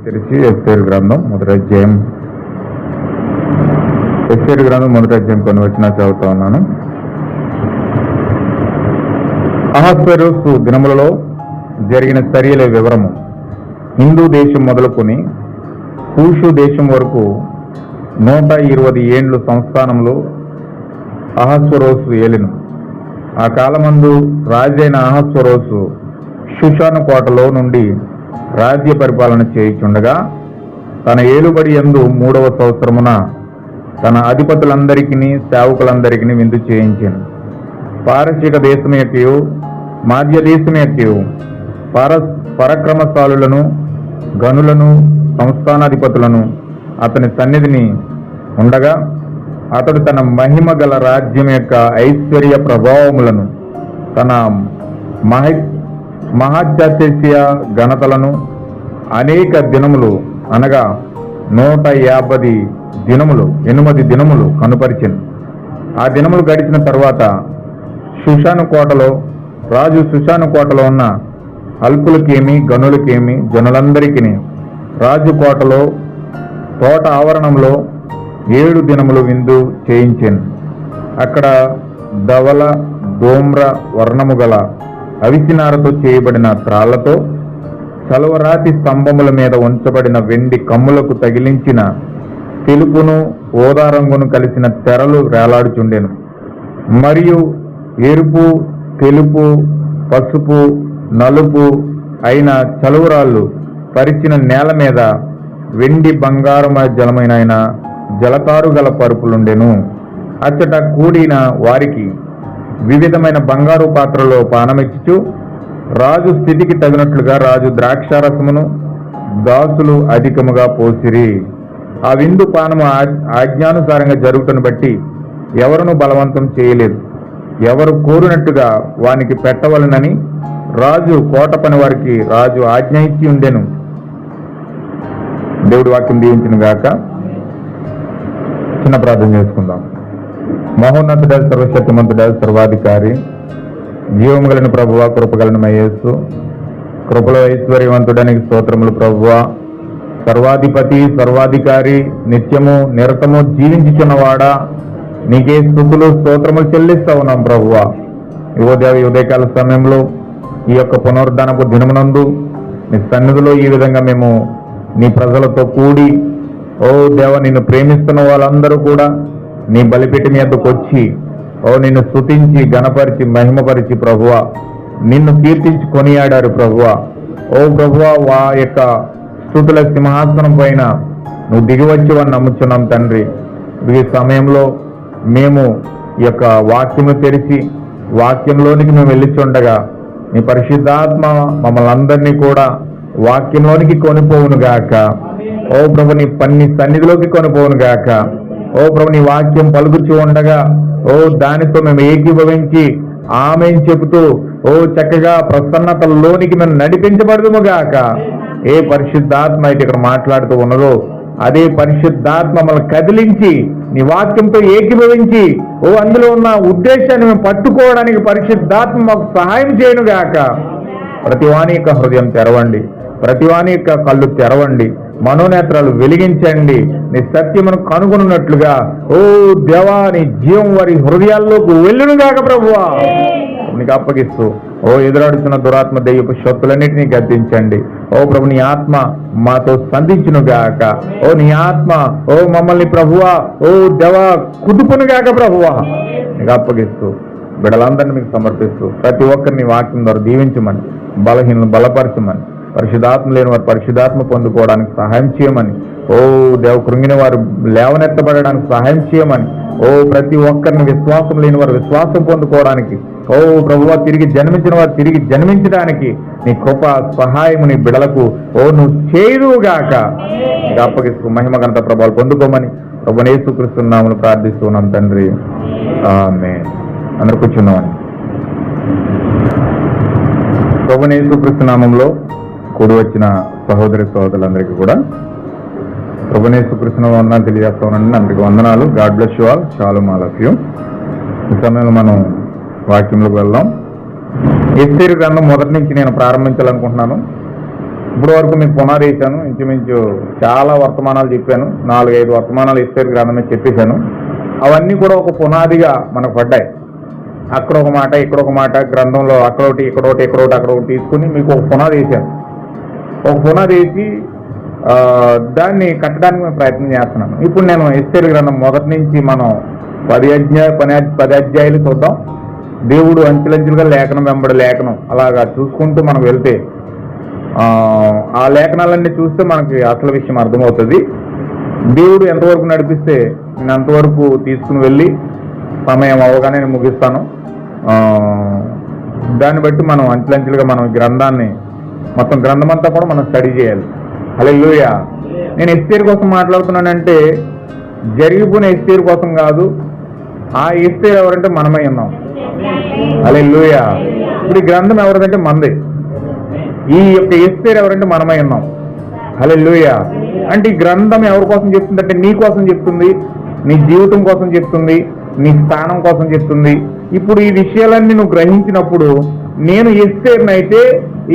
తెరిచి ఎస్తేరు గ్రంథం మొదటి అధ్యాయం కొన్ని వచనాలు చదువుతా ఉన్నాను. అహస్వేరోసు దినములలో జరిగిన చర్యల వివరము. హిందూ దేశం మొదలుకొని కూషు దేశం వరకు 120 ఏండ్లు సంస్థానంలో అహస్వరోసు ఏలిను. ఆ కాలమందు రాజైన అహస్వరోసు షుషాను కోటలో నుండి రాజ్య పరిపాలన చేయుచుండగా తన ఏలుబడి యందు 3వ సంవత్సరమున తన అధిపతులందరికీ సేవకులందరికీ విందు చేయించాను. పారసీక దేశం యొక్కయు మాధ్య దేశం యొక్కయు పరక్రమశాలులను గనులను సంస్థానాధిపతులను అతని సన్నిధిని ఉండగా అతడు తన మహిమ గల రాజ్యం యొక్క ఐశ్వర్య ప్రభావములను తన మహాచాత్య ఘనతలను అనేక దినములు అనగా 150 దినములు 8 దినములు కనుపరిచెను. ఆ దినములు గడిచిన తర్వాత రాజు షుషాను కోటలో ఉన్న అల్పులకేమి గనులకేమి జనులందరికీ రాజు కోటలో తోట ఆవరణంలో 7 దినములు విందు చేయించాను. అక్కడ ధవల ధూమ్ర వర్ణము గల అవిసినారతో చేయబడిన త్రాళ్లతో చలవరాతి స్తంభముల మీద ఉంచబడిన వెండి కమ్ములకు తగిలించిన తెలుపును ఓదా రంగును కలిసిన తెరలు వేలాడుచుండెను. మరియు ఎరుపు, తెలుపు, పసుపు, నలుపు అయిన చలువరాళ్ళు పరిచిన నేల మీద వెండి బంగారమ జలమైన జలతారు గల పరుపులుండెను. అచ్చట కూడిన వారికి వివిధమైన బంగారు పాత్రలో పానమిచ్చుచు రాజు స్థితికి తగినట్లుగా రాజు ద్రాక్షారసమును దాసులు అధికముగా పోసిరి. ఆ విందు పానము ఆజ్ఞానుసారంగా జరుగుటను బట్టి ఎవరును బలవంతం చేయలేదు. ఎవరు కోరినట్టుగా వానికి పెట్టవలనని రాజు కోట పని వారికి రాజు ఆజ్ఞ ఇచ్చి ఉండెను. దేవుడి వాక్యం దీవించిన గాక. చిన్న ప్రార్థన చేసుకుందాం. మహోన్నతుడ, సర్వశక్తిమంతుడ, సర్వాధికారి, జీవము కలిగిన ప్రభువా, కృపగలను మయేసు, కృపలో ఐశ్వర్యవంతుడానికి స్తోత్రములు ప్రభువా. సర్వాధిపతి, సర్వాధికారి, నిత్యము నిరతము జీవించుచున్నవాడా, నీకే స్తుతులు స్తోత్రములు చెల్లిస్తా ఉన్నాం ప్రభువా. ఉదయకాల సమయంలో ఈ యొక్క పునరుద్ధానపు దినమునందు నీ సన్నిధిలో ఈ విధంగా మేము నీ ప్రజలతో కూడి, ఓ దేవ, నిన్ను ప్రేమిస్తున్న వాళ్ళందరూ కూడా నీ బలిపీఠం మీదకు వచ్చి, ఓ నిన్ను స్తుతించి గణపరిచి మహిమపరిచి ప్రభువా నిన్ను కీర్తించి కొనియాడారు ప్రభువా. ఓ ప్రభువా, వా యొక్క స్తుతుల సింహాసనం పైన నువ్వు దిగివచ్చివని నమ్ముచున్నాం తండ్రి. ఈ సమయంలో మేము ఈ యొక్క వాక్యము తెరిచి వాక్యంలోనికి మేము వెళ్ళిచుండగా నీ పరిశుద్ధాత్మ మమ్మల్ని అందరినీ కూడా వాక్యంలోనికి కొనిపోవును గాక. ఓ ప్రభు, నీ సన్నిధిలోకి కొనిపోవును గాక. ఓ ప్రభు, నీ వాక్యం పలుకుచూ ఉండగా ఓ దానితో మేము ఏకీభవించి ఆమె చెబుతూ ఓ చక్కగా ప్రసన్నతలోనికి మేము నడిపించబడదుము గాక. ఏ పరిశుద్ధాత్మ అయితే ఇక్కడ మాట్లాడుతూ ఉన్నదో అదే పరిశుద్ధాత్మ మమ్మల్ని కదిలించి నీ వాక్యంతో ఏకీభవించి ఓ అందులో ఉన్న ఉద్దేశాన్ని మేము పట్టుకోవడానికి పరిశుద్ధాత్మ మాకు సహాయం చేయను గాక. ప్రతివాని యొక్క హృదయం తెరవండి, ప్రతివాని యొక్క కళ్ళు తెరవండి, మనోనేత్రాలు వెలిగించండి. నీ సత్యమును కనుగొన్నట్లుగా ఓ దేవా, నీ జీవం వారి హృదయాల్లోకి వెళ్ళును గాక ప్రభువా. నీకు అప్పగిస్తూ ఓ ఎదురాడుతున్న దురాత్మ దెయ్యపు శక్తులన్నిటినీ గద్దించండి. ఓ ప్రభు, నీ ఆత్మ మాతో సంధించును గాక. ఓ నీ ఆత్మ ఓ మమ్మల్ని ప్రభువా ఓ దేవా కుదుపును గాక ప్రభువా. నీకు అప్పగిస్తూ బిడ్డలందరినీ మీకు సమర్పిస్తూ ప్రతి ఒక్కరిని వాక్యం ద్వారా దీవించమని, బలహీనలు బలపరచమని, పరిశుద్ధాత్మ లేని వారు పరిశుద్ధాత్మ పొందుకోవడానికి సహాయం చేయమని, ఓ దేవ కృంగిన వారు లేవనెత్తబడడానికి సహాయం చేయమని, ఓ ప్రతి ఒక్కరిని విశ్వాసం లేని వారు విశ్వాసం పొందుకోవడానికి, ఓ ప్రభువా తిరిగి జన్మించిన వారు తిరిగి జన్మించడానికి నీ కృప సహాయము నీ బిడలకు ఓ నువ్వు చేయుగాక. నీకు అప్పగిస్తూ మహిమ ఘనత ప్రభావాలు పొందుకోమని ప్రభువైన యేసుక్రీస్తు నామమున ప్రార్థిస్తున్నాం తండ్రి, ఆమేన్. అందరూ కూర్చున్నామని. ప్రభువైన యేసుక్రీస్తు నామంలో కూడి వచ్చిన సహోదరి సహోదరులందరికీ కూడా ప్రభువైన యేసుక్రీస్తు వందనాలు తెలియజేస్తా ఉన్నాను. అందరికీ వందనాలు. God bless you all. Shalom all of you. ఈ సమయంలో మనం వాక్యంలోకి వెళ్దాం. ఎస్తేరు గ్రంథం మొదటి నుంచి నేను ప్రారంభించాలనుకుంటున్నాను. ఇప్పుడు వరకు మీకు పునాది వేసాను. ఇంచుమించు చాలా వర్తమానాలు చెప్పాను. 4-5 వర్తమానాలు ఎస్తేరు గ్రంథమే చెప్పేశాను. అవన్నీ కూడా ఒక పునాదిగా మనకు పడ్డాయి. అక్కడ ఒక మాట, ఇక్కడ ఒక మాట, గ్రంథంలో అక్కడొకటి ఇక్కడొకటి ఇక్కడొకటి అక్కడొకటి తీసుకుని మీకు ఒక పునాది వేసాను. ఒక పునాది వేసి దాన్ని కట్టడానికి మేము ప్రయత్నం చేస్తున్నాను. ఇప్పుడు నేను ఎస్తేరు గ్రంథం మొదటి నుంచి మనం 10 అధ్యాయాలు చూద్దాం. దేవుడు అంచెలంచెలుగా లేఖనం వెంబడి లేఖనం అలాగా చూసుకుంటూ మనం వెళ్తే ఆ లేఖనాలన్నీ చూస్తే మనకి అసలు విషయం అర్థమవుతుంది. దేవుడు ఎంతవరకు నడిపిస్తే నేను అంతవరకు తీసుకుని వెళ్ళి సమయం అవగానే నేను ముగిస్తాను. దాన్ని బట్టి మనం అంచెలంచెలుగా మనం గ్రంథాన్ని మొత్తం గ్రంథం అంతా కూడా మనం స్టడీ చేయాలి. హల్లెలూయా. నేను ఎస్తేరు కోసం మాట్లాడుతున్నానంటే జరిగిపోయిన ఎస్తేరు కోసం కాదు. ఆ ఎస్తేరు ఎవరంటే మనమై ఉన్నాం. హల్లెలూయా. ఇప్పుడు ఈ గ్రంథం ఎవరిదంటే మనదే. ఈ యొక్క ఎస్తేరు ఎవరంటే మనమై ఉన్నాం. హల్లెలూయా. అంటే ఈ గ్రంథం ఎవరి కోసం చెప్తుంది అంటే నీ కోసం చెప్తుంది, నీ జీవితం కోసం చెప్తుంది, నీ స్థానం కోసం చెప్తుంది. ఇప్పుడు ఈ విషయాలన్నీ నువ్వు గ్రహించినప్పుడు నేను ఎస్తేరునైతే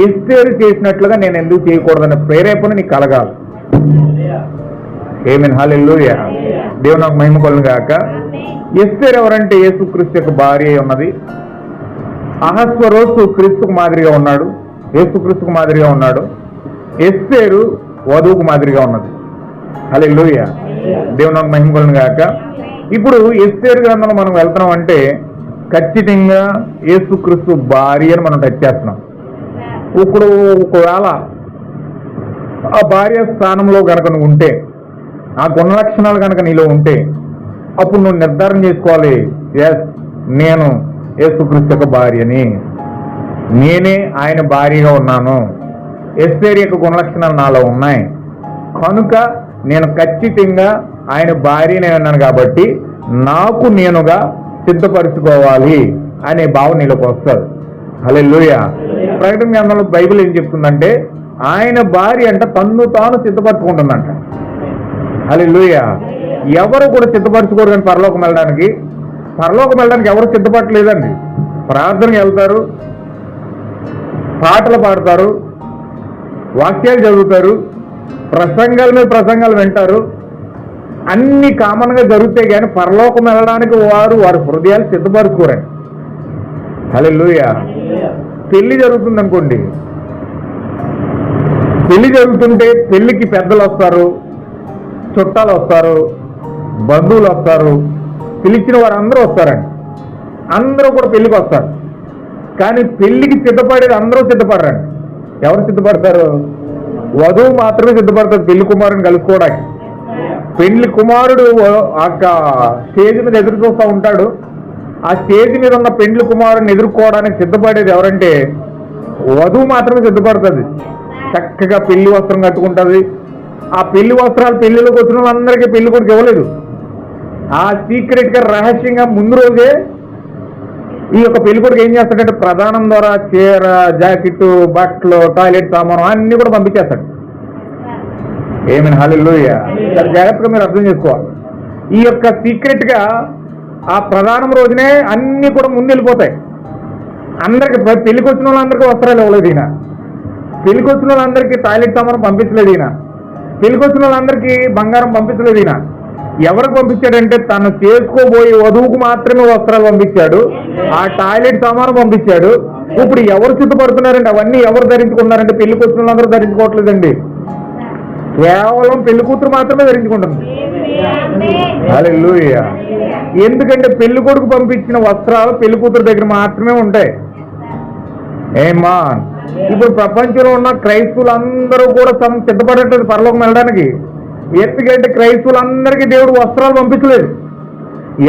ఎస్తేరు చేసినట్లుగా నేను ఎందుకు చేయకూడదనే ప్రేరేపణ నీకు కలగాలి. ఆమేన్. హల్లెలూయా. దేవుడు నాకు మహిమ కలుగును గాక. ఎస్తేరు ఎవరంటే యేసుక్రీస్తు యొక్క భార్య ఉన్నది. అహస్వరోసు క్రీస్తుకు మాదిరిగా ఉన్నాడు, యేసుక్రీస్తుకు మాదిరిగా ఉన్నాడు. ఎస్తేరు వధువుకు మాదిరిగా ఉన్నది. హల్లెలూయా. దేవుడు నాకు మహిమ కలుగును గాక. ఇప్పుడు ఎస్తేరు గ్రంథంలో మనం వెళ్తున్నాం అంటే ఖచ్చితంగా యేసుక్రీస్తు భార్య అని మనం టచ్ చేస్తున్నాం. ఇప్పుడు ఒకవేళ ఆ భార్య స్థానంలో కనుక నువ్వు ఉంటే, ఆ గుణ లక్షణాలు కనుక నీలో ఉంటే, అప్పుడు నువ్వు నిర్ధారణ చేసుకోవాలి, ఎస్ నేను యేసుక్రీస్తు యొక్క భార్యని, నేనే ఆయన భార్యగా ఉన్నాను, ఎస్తేరు యొక్క గుణ లక్షణాలు నాలో ఉన్నాయి కనుక నేను ఖచ్చితంగా ఆయన భార్యనే ఉన్నాను కాబట్టి నాకు నేనుగా సిద్ధపరచుకోవాలి అనే భావన నీలోకి వస్తుంది. హల్లెలూయా. ప్రకటన గ్రంథంలో బైబిల్ ఏం చెప్తుందంటే ఆయన భార్య అంట తన్ను తాను సిద్ధపరచుకుంటుందంట. హల్లెలూయా. ఎవరు కూడా సిద్ధపరచుకోరు. కానీ పరలోకం వెళ్ళడానికి ఎవరు సిద్ధపడలేదండి. ప్రార్థనకి వెళ్తారు, పాటలు పాడతారు, వాక్యాలు చదువుతారు, ప్రసంగాల మీద ప్రసంగాలు వింటారు, అన్ని కామన్గా జరుగుతాయి. కానీ పరలోకం వెళ్ళడానికి వారి హృదయాలు సిద్ధపరచుకోరండి. హల్లెలూయా. పెళ్లి జరుగుతుంది అనుకోండి, పెళ్లి జరుగుతుంటే పెళ్లికి పెద్దలు వస్తారు, చుట్టాలు వస్తారు, బంధువులు వస్తారు, పిలిచిన వారు అందరూ వస్తారండి. అందరూ కూడా పెళ్లికి వస్తారు. కానీ పెళ్లికి సిద్ధపడేది అందరూ సిద్ధపడరండి. ఎవరు సిద్ధపడతారు? వధువు మాత్రమే సిద్ధపడతారు పెళ్లి కుమారుని కలుసుకోవడానికి. పెళ్లి కుమారుడు ఆ స్టేజ్ మీద ఎదురు చూస్తూ ఉంటాడు. ఆ స్టేజ్ మీద ఉన్న పెళ్లి కుమారుని ఎదుర్కోవడానికి సిద్ధపడేది ఎవరంటే వధువు మాత్రమే సిద్ధపడుతుంది. చక్కగా పెళ్లి వస్త్రం కట్టుకుంటుంది. ఆ పెళ్లి వస్త్రాలు పెళ్లిలోకి వచ్చిన వాళ్ళందరికీ పెళ్లి కొడుకు ఇవ్వలేదు. ఆ సీక్రెట్గా రహస్యంగా ముందు రోజే ఈ యొక్క పెళ్లి కొడుకు ఏం చేస్తాడంటే ప్రధానం ద్వారా చీర, జాకెట్, బట్టలు, టాయిలెట్ సామాను అన్ని కూడా పంపించేస్తాడు. ఆమేన్. హల్లెలూయా. జాగ్రత్తగా మీరు అర్థం చేసుకోవాలి. ఈ యొక్క సీక్రెట్గా ఆ ప్రధానం రోజునే అన్ని కూడా ముందు వెళ్ళిపోతాయి. అందరికి పెళ్లికి వచ్చిన వాళ్ళందరికీ వస్త్రాలు ఇవ్వలేదు ఈయన. పెళ్లికి వచ్చిన వాళ్ళందరికీ టాయిలెట్ సామాను పంపించలేదు ఈయన. పెళ్లికి వచ్చిన వాళ్ళందరికీ బంగారం పంపించలేదు ఈయన. ఎవరికి పంపించాడంటే తను చేసుకోబోయే వధువుకు మాత్రమే వస్త్రాలు పంపించాడు, ఆ టాయిలెట్ సామాను పంపించాడు. ఇప్పుడు ఎవరు సిద్ధపడుతున్నారండి? అవన్నీ ఎవరు ధరించుకున్నారంటే పెళ్లికి వచ్చిన వాళ్ళందరూ ధరించుకోవట్లేదండి. కేవలం పెళ్లి కూతురు మాత్రమే ధరించుకుంటుంది. హల్లెలూయా. ఎందుకంటే పెళ్లి కొడుకు పంపించిన వస్త్రాలు పెళ్లి కూతురు దగ్గర మాత్రమే ఉంటాయి. ఏమా ఇప్పుడు ప్రపంచంలో ఉన్న క్రైస్తవులందరూ కూడా సిద్ధపడట్లేదు పరలోకం వెళ్ళడానికి. ఎందుకంటే క్రైస్తవులందరికీ దేవుడు వస్త్రాలు పంపించలేదు.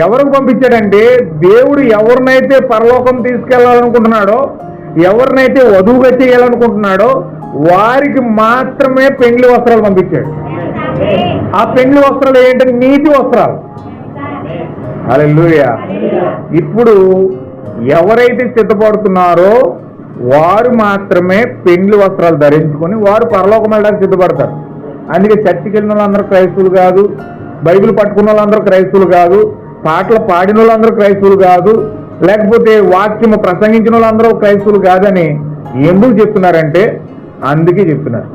ఎవరికి పంపించాడంటే దేవుడు ఎవరినైతే పరలోకం తీసుకెళ్లాలనుకుంటున్నాడో, ఎవరినైతే వధువుగా చేయాలనుకుంటున్నాడో వారికి మాత్రమే పెండ్లి వస్త్రాలు పంపించాడు. ఆ పెండ్లి వస్త్రాలు ఏంటంటే నీతి వస్త్రాలు. హల్లెలూయా. ఇప్పుడు ఎవరైతే సిద్ధపడుతున్నారో వారు మాత్రమే పెండ్లి వస్త్రాలు ధరించుకొని వారు పరలోకం వెళ్ళడానికి సిద్ధపడతారు. అందుకే చర్చికి వెళ్ళిన వాళ్ళందరూ క్రైస్తవులు కాదు, బైబిల్ పట్టుకున్న వాళ్ళందరూ క్రైస్తవులు కాదు, పాటలు పాడిన వాళ్ళందరూ క్రైస్తవులు కాదు, లేకపోతే వాక్యము ప్రసంగించిన వాళ్ళందరూ క్రైస్తవులు కాదని ఎందుకు చెప్తున్నారంటే అందుకే చెప్తున్నారు.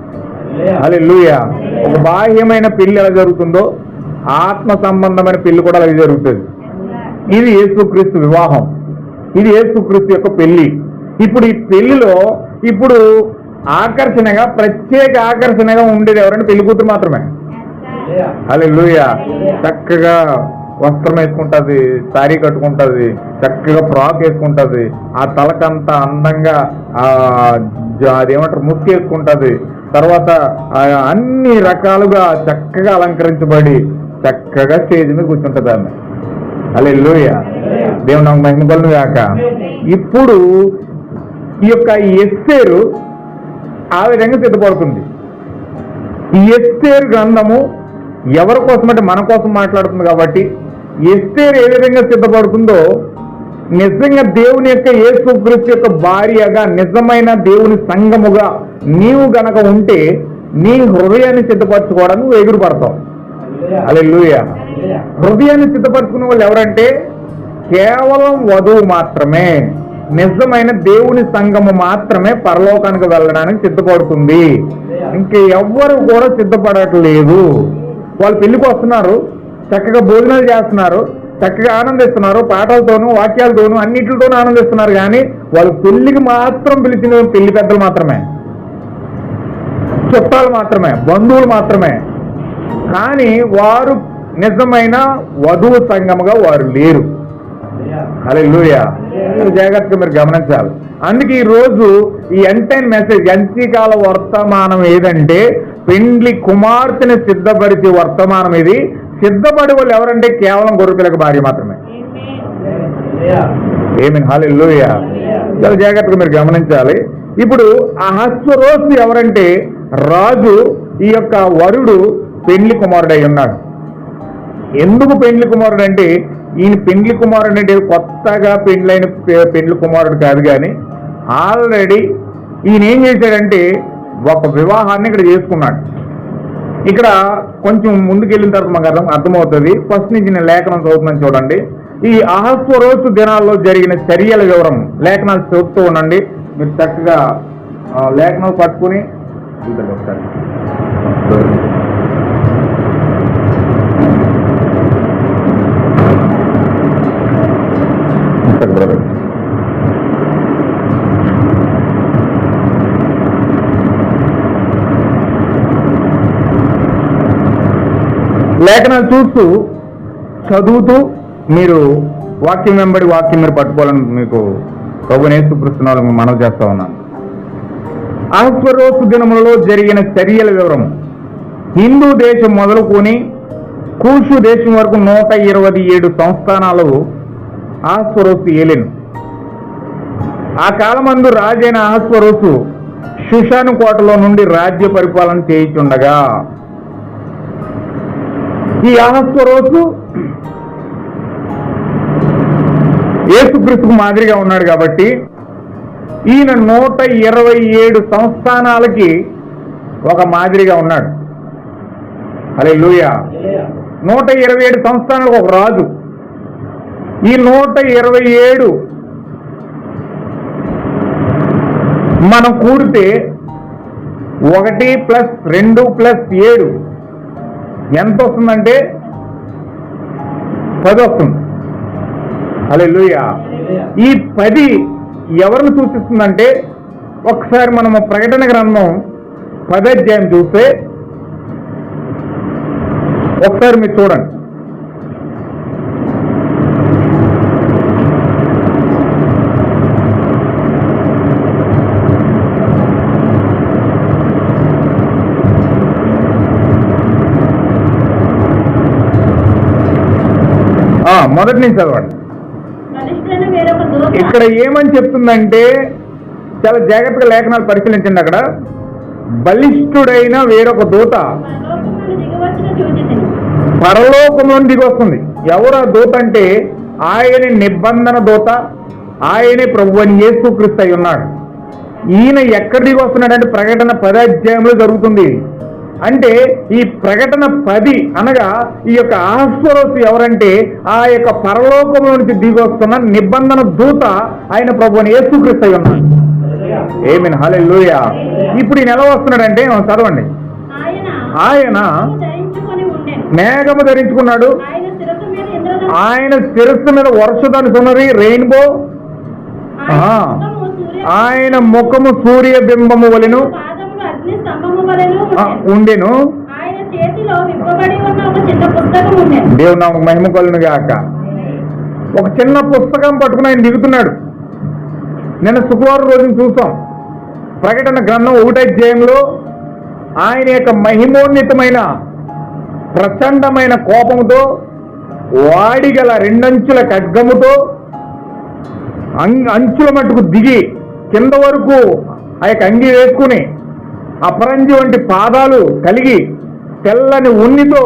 హల్లెలూయా. ఒక బాహ్యమైన పెళ్లి ఎలా జరుగుతుందో ఆత్మ సంబంధమైన పెళ్లి కూడా అలాగే జరుగుతుంది. ఇది యేసుక్రీస్తు వివాహం, ఇది యేసుక్రీస్తు యొక్క పెళ్లి. ఇప్పుడు ఈ పెళ్లిలో ఇప్పుడు ఆకర్షణగా, ప్రత్యేక ఆకర్షణగా ఉండేది ఎవరంటే పెళ్లి కూతురు మాత్రమే. హల్లెలూయా. చక్కగా వస్త్రం వేసుకుంటుంది, శారీ కట్టుకుంటుంది, చక్కగా ఫ్రాక్ వేసుకుంటుంది, ఆ తలకంతా అందంగా అదేమంటారు ముక్కు వేసుకుంటుంది, తర్వాత అన్ని రకాలుగా చక్కగా అలంకరించబడి చక్కగా స్టేజ్ మీద కూర్చుంటుంది ఆమె. హల్లెలూయా. దేవుడు నాకు మహిమ కలుగును గాక. ఇప్పుడు ఈ యొక్క ఎస్తేరు ఆ విధంగా సిద్ధపడుతుంది. ఈ ఎస్తేరు గ్రంథము ఎవరి కోసం అంటే మన కోసం మాట్లాడుతుంది కాబట్టి ఎస్తేరు ఏ విధంగా సిద్ధపడుతుందో నిజంగా దేవుని యొక్క యేసుక్రీస్తు యొక్క భార్యగా, నిజమైన దేవుని సంఘముగా నీవు గనక ఉంటే నీ హృదయాన్ని సిద్ధపరచుకోవడానికి నువ్వు ఎగురుపడతావు. హల్లెలూయా. హృదయాన్ని సిద్ధపరచుకున్న వాళ్ళు ఎవరంటే కేవలం వధువు మాత్రమే, నిజమైన దేవుని సంఘము మాత్రమే పరలోకానికి వెళ్ళడానికి సిద్ధపడుతుంది. ఇంకా ఎవ్వరు కూడా సిద్ధపడట్లేదు. వాళ్ళు పెళ్లికి వస్తున్నారు, చక్కగా భోజనాలు చేస్తున్నారు, చక్కగా ఆనందిస్తున్నారు, పాటలతోనూ వాక్యాలతోనూ అన్నిటితోనూ ఆనందిస్తున్నారు. కానీ వాళ్ళు పెళ్లికి మాత్రం పిలిచిన పెళ్లి పెద్దలు మాత్రమే, చుట్టాలు మాత్రమే, బంధువులు మాత్రమే. కానీ వారు నిజమైన వధువు సంఘముగా వారు లేరు. హల్లెలూయా. జాగ్రత్తగా మీరు గమనించాలి. అందుకే ఈ రోజు ఈ ఎంటైన్ మెసేజ్, అంత్యకాల వర్తమానం ఏదంటే పెండ్లి కుమార్తెని సిద్ధపరిచే వర్తమానం ఇది. సిద్ధపడే వాళ్ళు ఎవరంటే కేవలం గొర్రెపిల్లకి భార్య మాత్రమే. ఆమేన్. హల్లెలూయా. చాలా జాగ్రత్తగా మీరు గమనించాలి. ఇప్పుడు అహస్వరోసు ఎవరంటే రాజు, ఈ యొక్క వరుడు పెండ్లి కుమారుడై ఉన్నాడు. ఎందుకు పెండ్లి కుమారుడు అంటే ఈయన పెండ్లి కుమారుడు అంటే కొత్తగా పెండ్లైన పెండ్లి కుమారుడు కాదు, కానీ ఆల్రెడీ ఈయన ఏం చేశాడంటే ఒక వివాహాన్ని ఇక్కడ చేసుకున్నాడు. ఇక్కడ కొంచెం ముందుకెళ్ళిన తర్వాత మాకు అర్థమవుతుంది. ఫస్ట్ నుంచి నేను లేఖనం చదువుతున్నాను చూడండి. ఈ అహస్వరోసు దినాల్లో జరిగిన చర్యల వివరం లేఖనాలు చదువుతూ ఉండండి. మీరు చక్కగా లేఖనాలు పట్టుకుని ఒకసారి లేఖనాలు చూస్తూ చదువుతూ మీరు వాక్యం వెంబడి వాక్యం మీరు పట్టుకోవాలని మీకు ప్రభువైన యేసుక్రీస్తునామములో మనవి చేస్తా ఉన్నాను. అహస్వరోసు దినములలో జరిగిన చర్యల వివరం. హిందూ దేశం మొదలుకొని కూషు దేశం వరకు 127 సంస్థానాలు అహస్వరోసు ఏలెను. ఆ కాలమందు రాజైన అహస్వరోసు షుషాను కోటలో నుండి రాజ్య పరిపాలన చేయుచుండగా, ఈ అహస్వరోసు యేసుక్రీస్తుకు మాదిరిగా ఉన్నాడు కాబట్టి ఈయన 127 సంస్థానాలకి ఒక మాదిరిగా ఉన్నాడు. హల్లెలూయా. 127 సంస్థానాలకు ఒక రాజు. ఈ 127 మనం కూడితే 1 + 2 + 7 ఎంత వస్తుందంటే 10 వస్తుంది. హల్లెలూయా. ఈ 10 ఎవరిని సూచిస్తుందంటే ఒకసారి మనము ప్రకటన గ్రంథం 10వ అధ్యాయం చూస్తే ఒకసారి మీరు చూడండి. మొదటి నుంచి చదవండి. ఇక్కడ ఏమని చెప్తుందంటే చాలా జాగ్రత్తగా లేఖనాలు పరిశీలించండి. అక్కడ బలిష్ఠుడైన వేరొక దూత పరలోకంలో దిగి వస్తుంది. ఎవరు ఆ దూత అంటే ఆయన నిబంధన దూత, ఆయనే ప్రభువైన యేసుక్రీస్తు అయి ఉన్నాడు. ఈయన ఎక్కడ దిగి వస్తున్నాడంటే ప్రకటన 10వ అధ్యాయంలో జరుగుతుంది. అంటే ఈ ప్రకటన 10 అనగా ఈ యొక్క అహస్వరోసు ఎవరంటే ఆ యొక్క పరలోకంలో నుంచి దిగి వస్తున్న నిబంధన దూత ఆయన ప్రభువైన యేసుక్రీస్తు అయి ఉన్నాడు. ఆమేన్ హల్లెలూయా. ఇప్పుడు ఈయన ఎలా వస్తున్నాడంటే చదవండి. ఆయన మేఘము ధరించుకున్నాడు, ఆయన శిరస్సు మీద వర్షధనుసున్నది రెయిన్బో, ఆయన ముఖము సూర్య బింబము వలెను ఉండెను. దేవుని నామముకు మహిమ కలుగును గాక. ఒక చిన్న పుస్తకం పట్టుకుని ఆయన దిగుతున్నాడు. నిన్న శుక్రవారం రోజున చూసాం. ప్రకటన గ్రంథం 1వ అధ్యాయంలో ఆయన యొక్క మహిమోన్నతమైన ప్రచండమైన కోపముతో, వాడిగల 2 అంచుల ఖడ్గముతో అంచుల మట్టుకు దిగి కింద వరకు ఆ యొక్క అంగి వేసుకుని అపరంజి వంటి పాదాలు కలిగి తెల్లని ఉన్నితో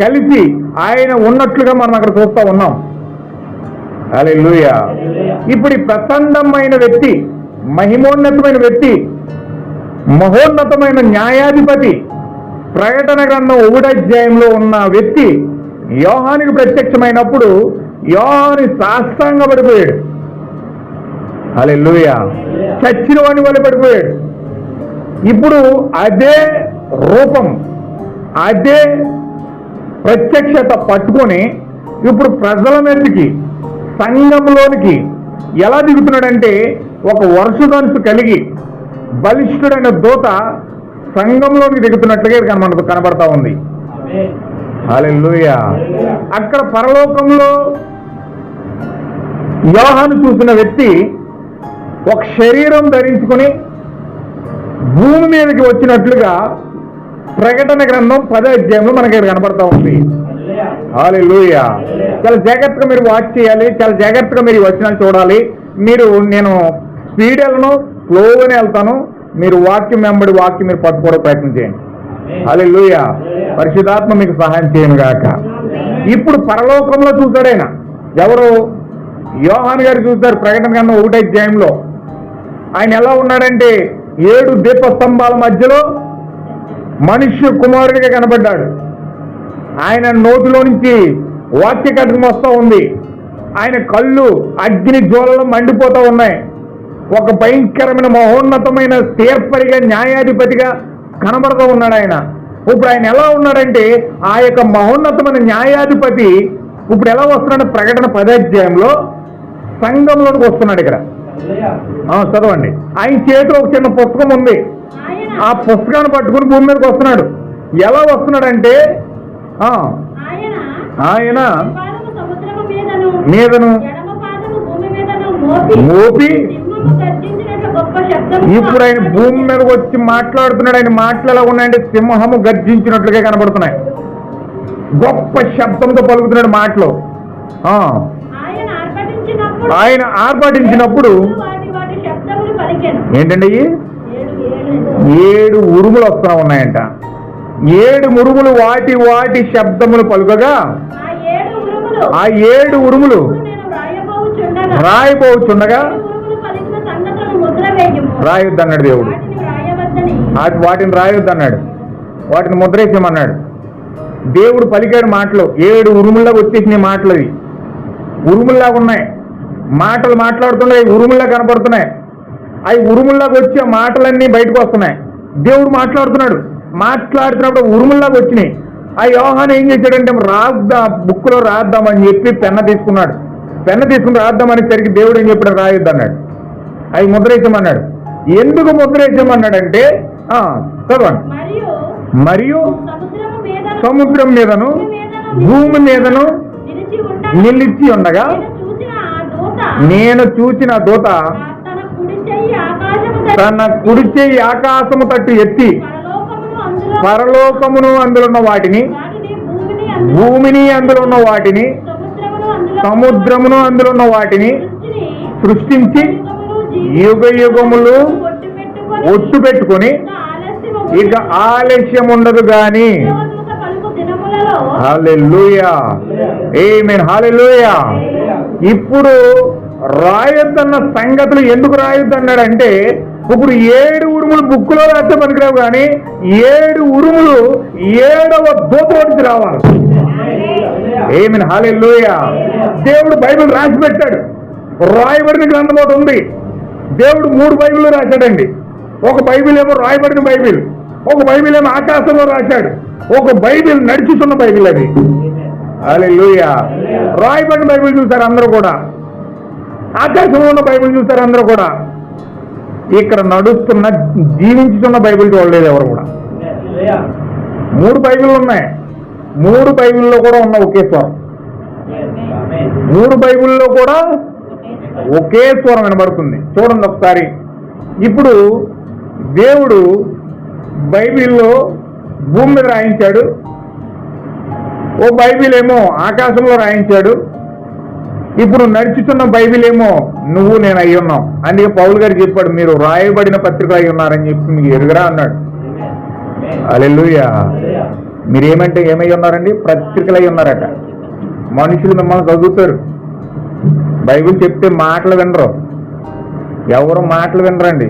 కలిసి ఆయన ఉన్నట్లుగా మనం అక్కడ చూస్తా ఉన్నాం. హల్లెలూయా. ఇప్పుడు ఈ ప్రచండమైన వ్యక్తి, మహిమోన్నతమైన వ్యక్తి, మహోన్నతమైన న్యాయాధిపతి, ప్రకటన గ్రంథం 1వ అధ్యాయంలో ఉన్న వ్యక్తి యోహానికి ప్రత్యక్షమైనప్పుడు యోహాను సాష్టాంగపడిపోయాడు. హల్లెలూయా. చచ్చిన వాని వల్ల పడిపోయాడు. ఇప్పుడు అదే రూపం, అదే ప్రత్యక్షత పట్టుకొని ఇప్పుడు ప్రజల మీదకి, సంఘంలోనికి ఎలా దిగుతున్నాడంటే ఒక వర్షధనుసు కలిగి బలిష్ఠుడైన దూత సంఘంలోనికి దిగుతున్నట్లుగా మనకు కనబడతా ఉంది. హల్లెలూయా. అక్కడ పరలోకంలో యోహాను చూసిన వ్యక్తి ఒక శరీరం ధరించుకుని భూమి మీదకి వచ్చినట్లుగా ప్రకటన గ్రంథం 10వ అధ్యాయంలో మనకి కనబడతా ఉంది. హల్లెలూయా. చాలా జాగ్రత్తగా మీరు వాచ్ చేయాలి, చాలా జాగ్రత్తగా మీరు వచనాలు చూడాలి. నేను స్పీడ్ వెళ్ళను, స్లోగానే వెళ్తాను. మీరు వాక్యం వెంబడి వాక్యం మీరు పట్టుకోవడం ప్రయత్నం చేయండి. హల్లెలూయా. పరిశుద్ధాత్మ మీకు సహాయం చేయను గాక. ఇప్పుడు పరలోకంలో చూశాడైనా ఎవరు? యోహాను గారు చూశారు. ప్రకటన గ్రంథం 1వ అధ్యాయంలో ఆయన ఎలా ఉన్నాడంటే 7 దీపస్తంభాల మధ్యలో మనుష్య కుమారుడిగా కనబడ్డాడు. ఆయన నోటిలో నుంచి వాక్య ఖడ్గం వస్తూ ఉంది. ఆయన కళ్ళు అగ్ని జ్వాలలు మండిపోతూ ఉన్నాయి. ఒక భయంకరమైన మహోన్నతమైన తీర్పరిగా, న్యాయాధిపతిగా కనబడుతూ ఉన్నాడు ఆయన. ఇప్పుడు ఆయన ఎలా ఉన్నాడంటే ఆ యొక్క మహోన్నతమైన న్యాయాధిపతి ఇప్పుడు ఎలా వస్తున్నాడు? ప్రకటన 10వ అధ్యాయంలో సంఘంలోకి వస్తున్నాడు. ఇక్కడ చదవండి. ఆయన చేతిలో ఒక చిన్న పుస్తకం ఉంది. ఆ పుస్తకాన్ని పట్టుకుని భూమి మీదకి వస్తున్నాడు. ఎలా వస్తున్నాడంటే ఆయన మీదను మోపి ఇప్పుడు ఆయన భూమి మీదకి వచ్చి మాట్లాడుతున్నాడు. ఆయన మాటలు ఎలా ఉన్నాయంటే సింహము గర్జించినట్లుగా కనబడుతున్నాయి. గొప్ప శబ్దంతో పలుకుతున్నాడు మాటలు. ఆయన ఆర్భటించినప్పుడు ఏంటండి 7 ఉరుములు వస్తా ఉన్నాయంట. 7 ఉరుములు వాటి వాటి శబ్దములు పలుకగా ఆ 7 ఉరుములు రాయబోచుండగా రాయొద్దన్నాడు దేవుడు. వాటిని రాయొద్దన్నాడు, వాటిని ముద్రేసేమన్నాడు. దేవుడు పలికాడు మాటలు. 7 ఉరుముల్లాగా వచ్చేసినాయి మాటలు. అవి ఉరుముల్లాగా ఉన్నాయి. మాటలు మాట్లాడుతున్నాయి, ఉరుముల్లా కనపడుతున్నాయి. అవి ఉరుముల్లాగా వచ్చి ఆ మాటలన్నీ బయటకు వస్తున్నాయి. దేవుడు మాట్లాడుతున్నప్పుడు ఉరుముల్లాగా వచ్చినాయి. ఆ యోహాను ఏం చేశాడంటే బుక్లో రాద్దామని చెప్పి పెన్న తీసుకున్నాడు. పెన్న తీసుకుని రాద్దామని సరికి దేవుడు ఏం చెప్పాడు? రాయొద్దన్నాడు. అవి ముద్రేసేమన్నాడు. ఎందుకు ముద్రేసేమన్నాడంటే చదవండి. మరియు సముద్రం మీదను భూమి మీదను నిలిచి ఉండగా నేను చూసిన దూత తన కుడి చెయ్యి ఆకాశము తట్టు ఎత్తి పరలోకమును అందులో వాటిని, భూమిని అందులో ఉన్న వాటిని, సముద్రమును అందులో ఉన్న వాటిని సృష్టించి యుగ యుగములు ఒట్టు పెట్టుకొని ఇక ఆలస్యం ఉండదు గాని. హల్లెలూయా. ఆమేన్. హల్లెలూయా. ఇప్పుడు రాయొద్దన్న సంగతులు ఎందుకు రాయొద్దన్నాడంటే ఇప్పుడు 7 ఉరుములు బుక్కులో రాస్తే పనికిరావు కానీ 7 ఉరుములు 7వ దూత నుంచి రావాలి. ఆమేన్. హల్లెలూయా. దేవుడు బైబిల్ రాసి పెట్టాడు. రాయబడిన గ్రంథం ఒకటి ఉంది. దేవుడు 3 బైబిల్ రాశాడండి. ఒక బైబిల్ ఏమో రాయబడిన బైబిల్, ఒక బైబిల్ ఏమో ఆకాశంలో రాశాడు, ఒక బైబిల్ నడుచుతున్న బైబిల్. అది హల్లెలూయా. రాయబడిన బైబిల్ చూశారు అందరూ కూడా, ఆకాశంలో ఉన్న బైబిల్ చూశారు అందరూ కూడా. ఇక్కడ నడుస్తున్న జీవించుతున్న బైబిల్ చూడలేదు ఎవరు కూడా. 3 బైబిల్ ఉన్నాయి, 3 బైబిల్లో కూడా ఉన్న ఒకే స్వరం. 3 బైబిల్లో కూడా ఒకే స్వరం వినబడుతుంది. చూడండి ఒకసారి. ఇప్పుడు దేవుడు బైబిల్లో భూమి మీద రాయించాడు, ఓ బైబిల్ ఏమో ఆకాశంలో రాయించాడు. ఇప్పుడు నడుచుతున్న బైబిల్ ఏమో నువ్వు నేను అయి ఉన్నాం. అందుకే పౌలు గారు చెప్పాడు, మీరు రాయబడిన పత్రికలు అయి ఉన్నారని చెప్పి మీకు ఎరుగరా అన్నాడు. హల్లెలూయా. మీరేమంటే ఏమై ఉన్నారండి? పత్రికలు అయి ఉన్నారట. మనుషులు మిమ్మల్ని చదువుతారు, బైబిల్ చెప్తే మాటలు వినరు. ఎవరు మాటలు వినరండి,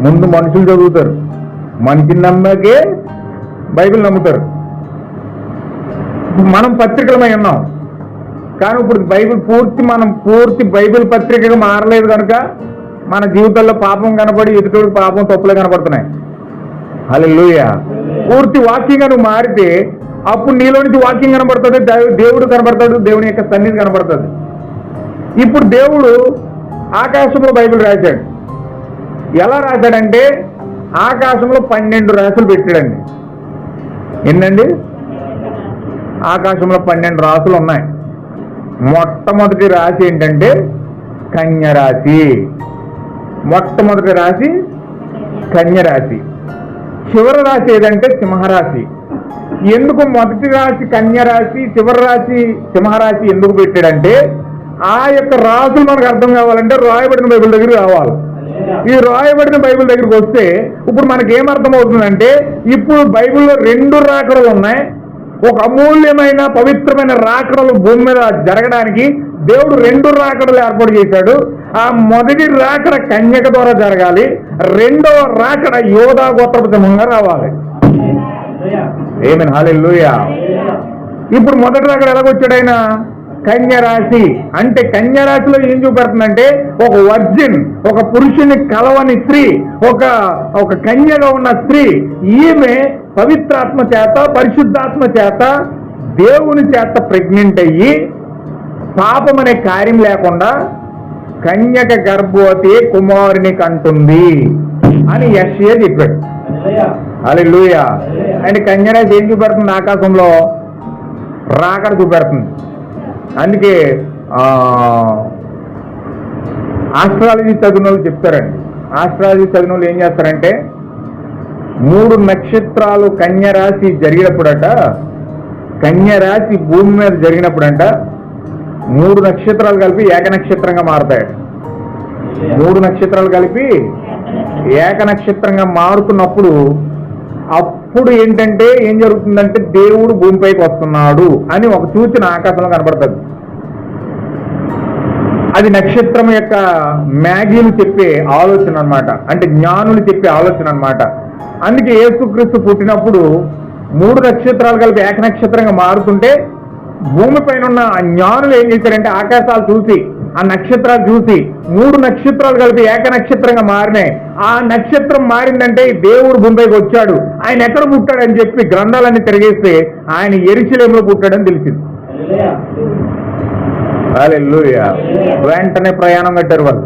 ముందు మనుషులు చదువుతారు. మనిషిని నమ్మకే బైబిల్ నమ్ముతారు. మనం పత్రికలమై ఉన్నాం, కానీ ఇప్పుడు మనం పూర్తి బైబిల్ పత్రికగా మారలేదు కనుక మన జీవితంలో పాపం కనపడి ఎదుటి పాపం తప్పులే కనపడుతున్నాయి. హల్లెలూయా. పూర్తి వాక్యంగా నువ్వు మారితే అప్పుడు నీలో నుంచి వాక్యం కనబడుతుంది, దేవుడు కనబడతాడు, దేవుని యొక్క సన్నిధి కనబడుతుంది. ఇప్పుడు దేవుడు ఆకాశంలో బైబిల్ రాశాడు. ఎలా రాశాడంటే ఆకాశంలో 12 రాసులు పెట్టాడండి. ఏంటండి? ఆకాశంలో 12 రాసులు ఉన్నాయి. మొట్టమొదటి రాశి ఏంటంటే కన్యరాశి. మొట్టమొదటి రాశి కన్యరాశి. చివరి రాశి ఏదంటే సింహరాశి. ఎందుకు మొదటి రాశి కన్యరాశి, చివరి రాశి సింహరాశి ఎందుకు పెట్టాడంటే ఆ యొక్క రాసులు మనకు అర్థం కావాలంటే రాయబడిన బైబిల్ దగ్గర రావాలి. ఈ రాయబడిన బైబిల్ దగ్గరికి వస్తే ఇప్పుడు మనకి ఏమర్థం అవుతుందంటే ఇప్పుడు బైబిల్లో 2 రాకడలు ఉన్నాయి. ఒక అమూల్యమైన పవిత్రమైన రాకడలు భూమి మీద జరగడానికి దేవుడు 2 రాకడలు ఏర్పాటు చేశాడు. ఆ మొదటి రాకడ కన్యక ద్వారా జరగాలి, రెండవ రాకడ యోధా గోత్రపు సింహంగా రావాలి. ఆమేన్. హల్లెలూయా. ఇప్పుడు మొదటి రాకడ ఎలాగొచ్చాడు ఆయన? కన్యరాశి. అంటే కన్యరాశిలో ఏం చూపెడుతుందంటే ఒక వర్జిన్, ఒక పురుషుని కలవని స్త్రీ, ఒక కన్యగా ఉన్న స్త్రీ, ఈమె పవిత్రాత్మ చేత పరిశుద్ధాత్మ చేత దేవుని చేత ప్రెగ్నెంట్ అయ్యి పాపం అనే కార్యం లేకుండా కన్యక గర్భవతి కుమారుని కంటుంది అని యెషయా చెప్పాడు. హల్లెలూయా. అంటే కన్యరాశి ఏం చూపెడుతుంది? ఆకాశంలో రాకడ చూపెడుతుంది. అందుకే ఆస్ట్రాలజీ చదివిన వాళ్ళు చెప్తారండి. ఆస్ట్రాలజీ చదివిన వాళ్ళు ఏం చేస్తారంటే 3 నక్షత్రాలు కన్యరాశి జరిగినప్పుడట, కన్యరాశి భూమి మీద జరిగినప్పుడంట 3 నక్షత్రాలు కలిపి ఏక నక్షత్రంగా మారుతాయట. 3 నక్షత్రాలు కలిపి ఏక నక్షత్రంగా మారుతున్నప్పుడు అప్పుడు ఏంటంటే ఏం జరుగుతుందంటే దేవుడు భూమిపైకి వస్తున్నాడు అని ఒక సూచన ఆకాశంలో కనబడుతుంది. అది నక్షత్రం యొక్క మ్యాగీలు చెప్పే ఆలోచన అన్నమాట, అంటే జ్ఞానులు చెప్పే ఆలోచన అన్నమాట. అందుకే యేసుక్రీస్తు పుట్టినప్పుడు 3 నక్షత్రాలు కలిపి ఏక నక్షత్రంగా మారుతుంటే భూమిపైన ఉన్న ఆ జ్ఞానులు ఏం చేశారంటే ఆకాశాలు చూసి ఆ నక్షత్రాలు చూసి 3 నక్షత్రాలు కలిపి ఏక నక్షత్రంగా మారినాయి. ఆ నక్షత్రం మారిందంటే దేవుడు భూమిపైకి వచ్చాడు, ఆయన ఎక్కడ పుట్టాడని చెప్పి గ్రంథాలన్నీ తిరిగేస్తే ఆయన యెరూషలేములో పుట్టాడని తెలిసింది. హల్లెలూయా. వెంటనే ప్రయాణం కట్టారు వాళ్ళు.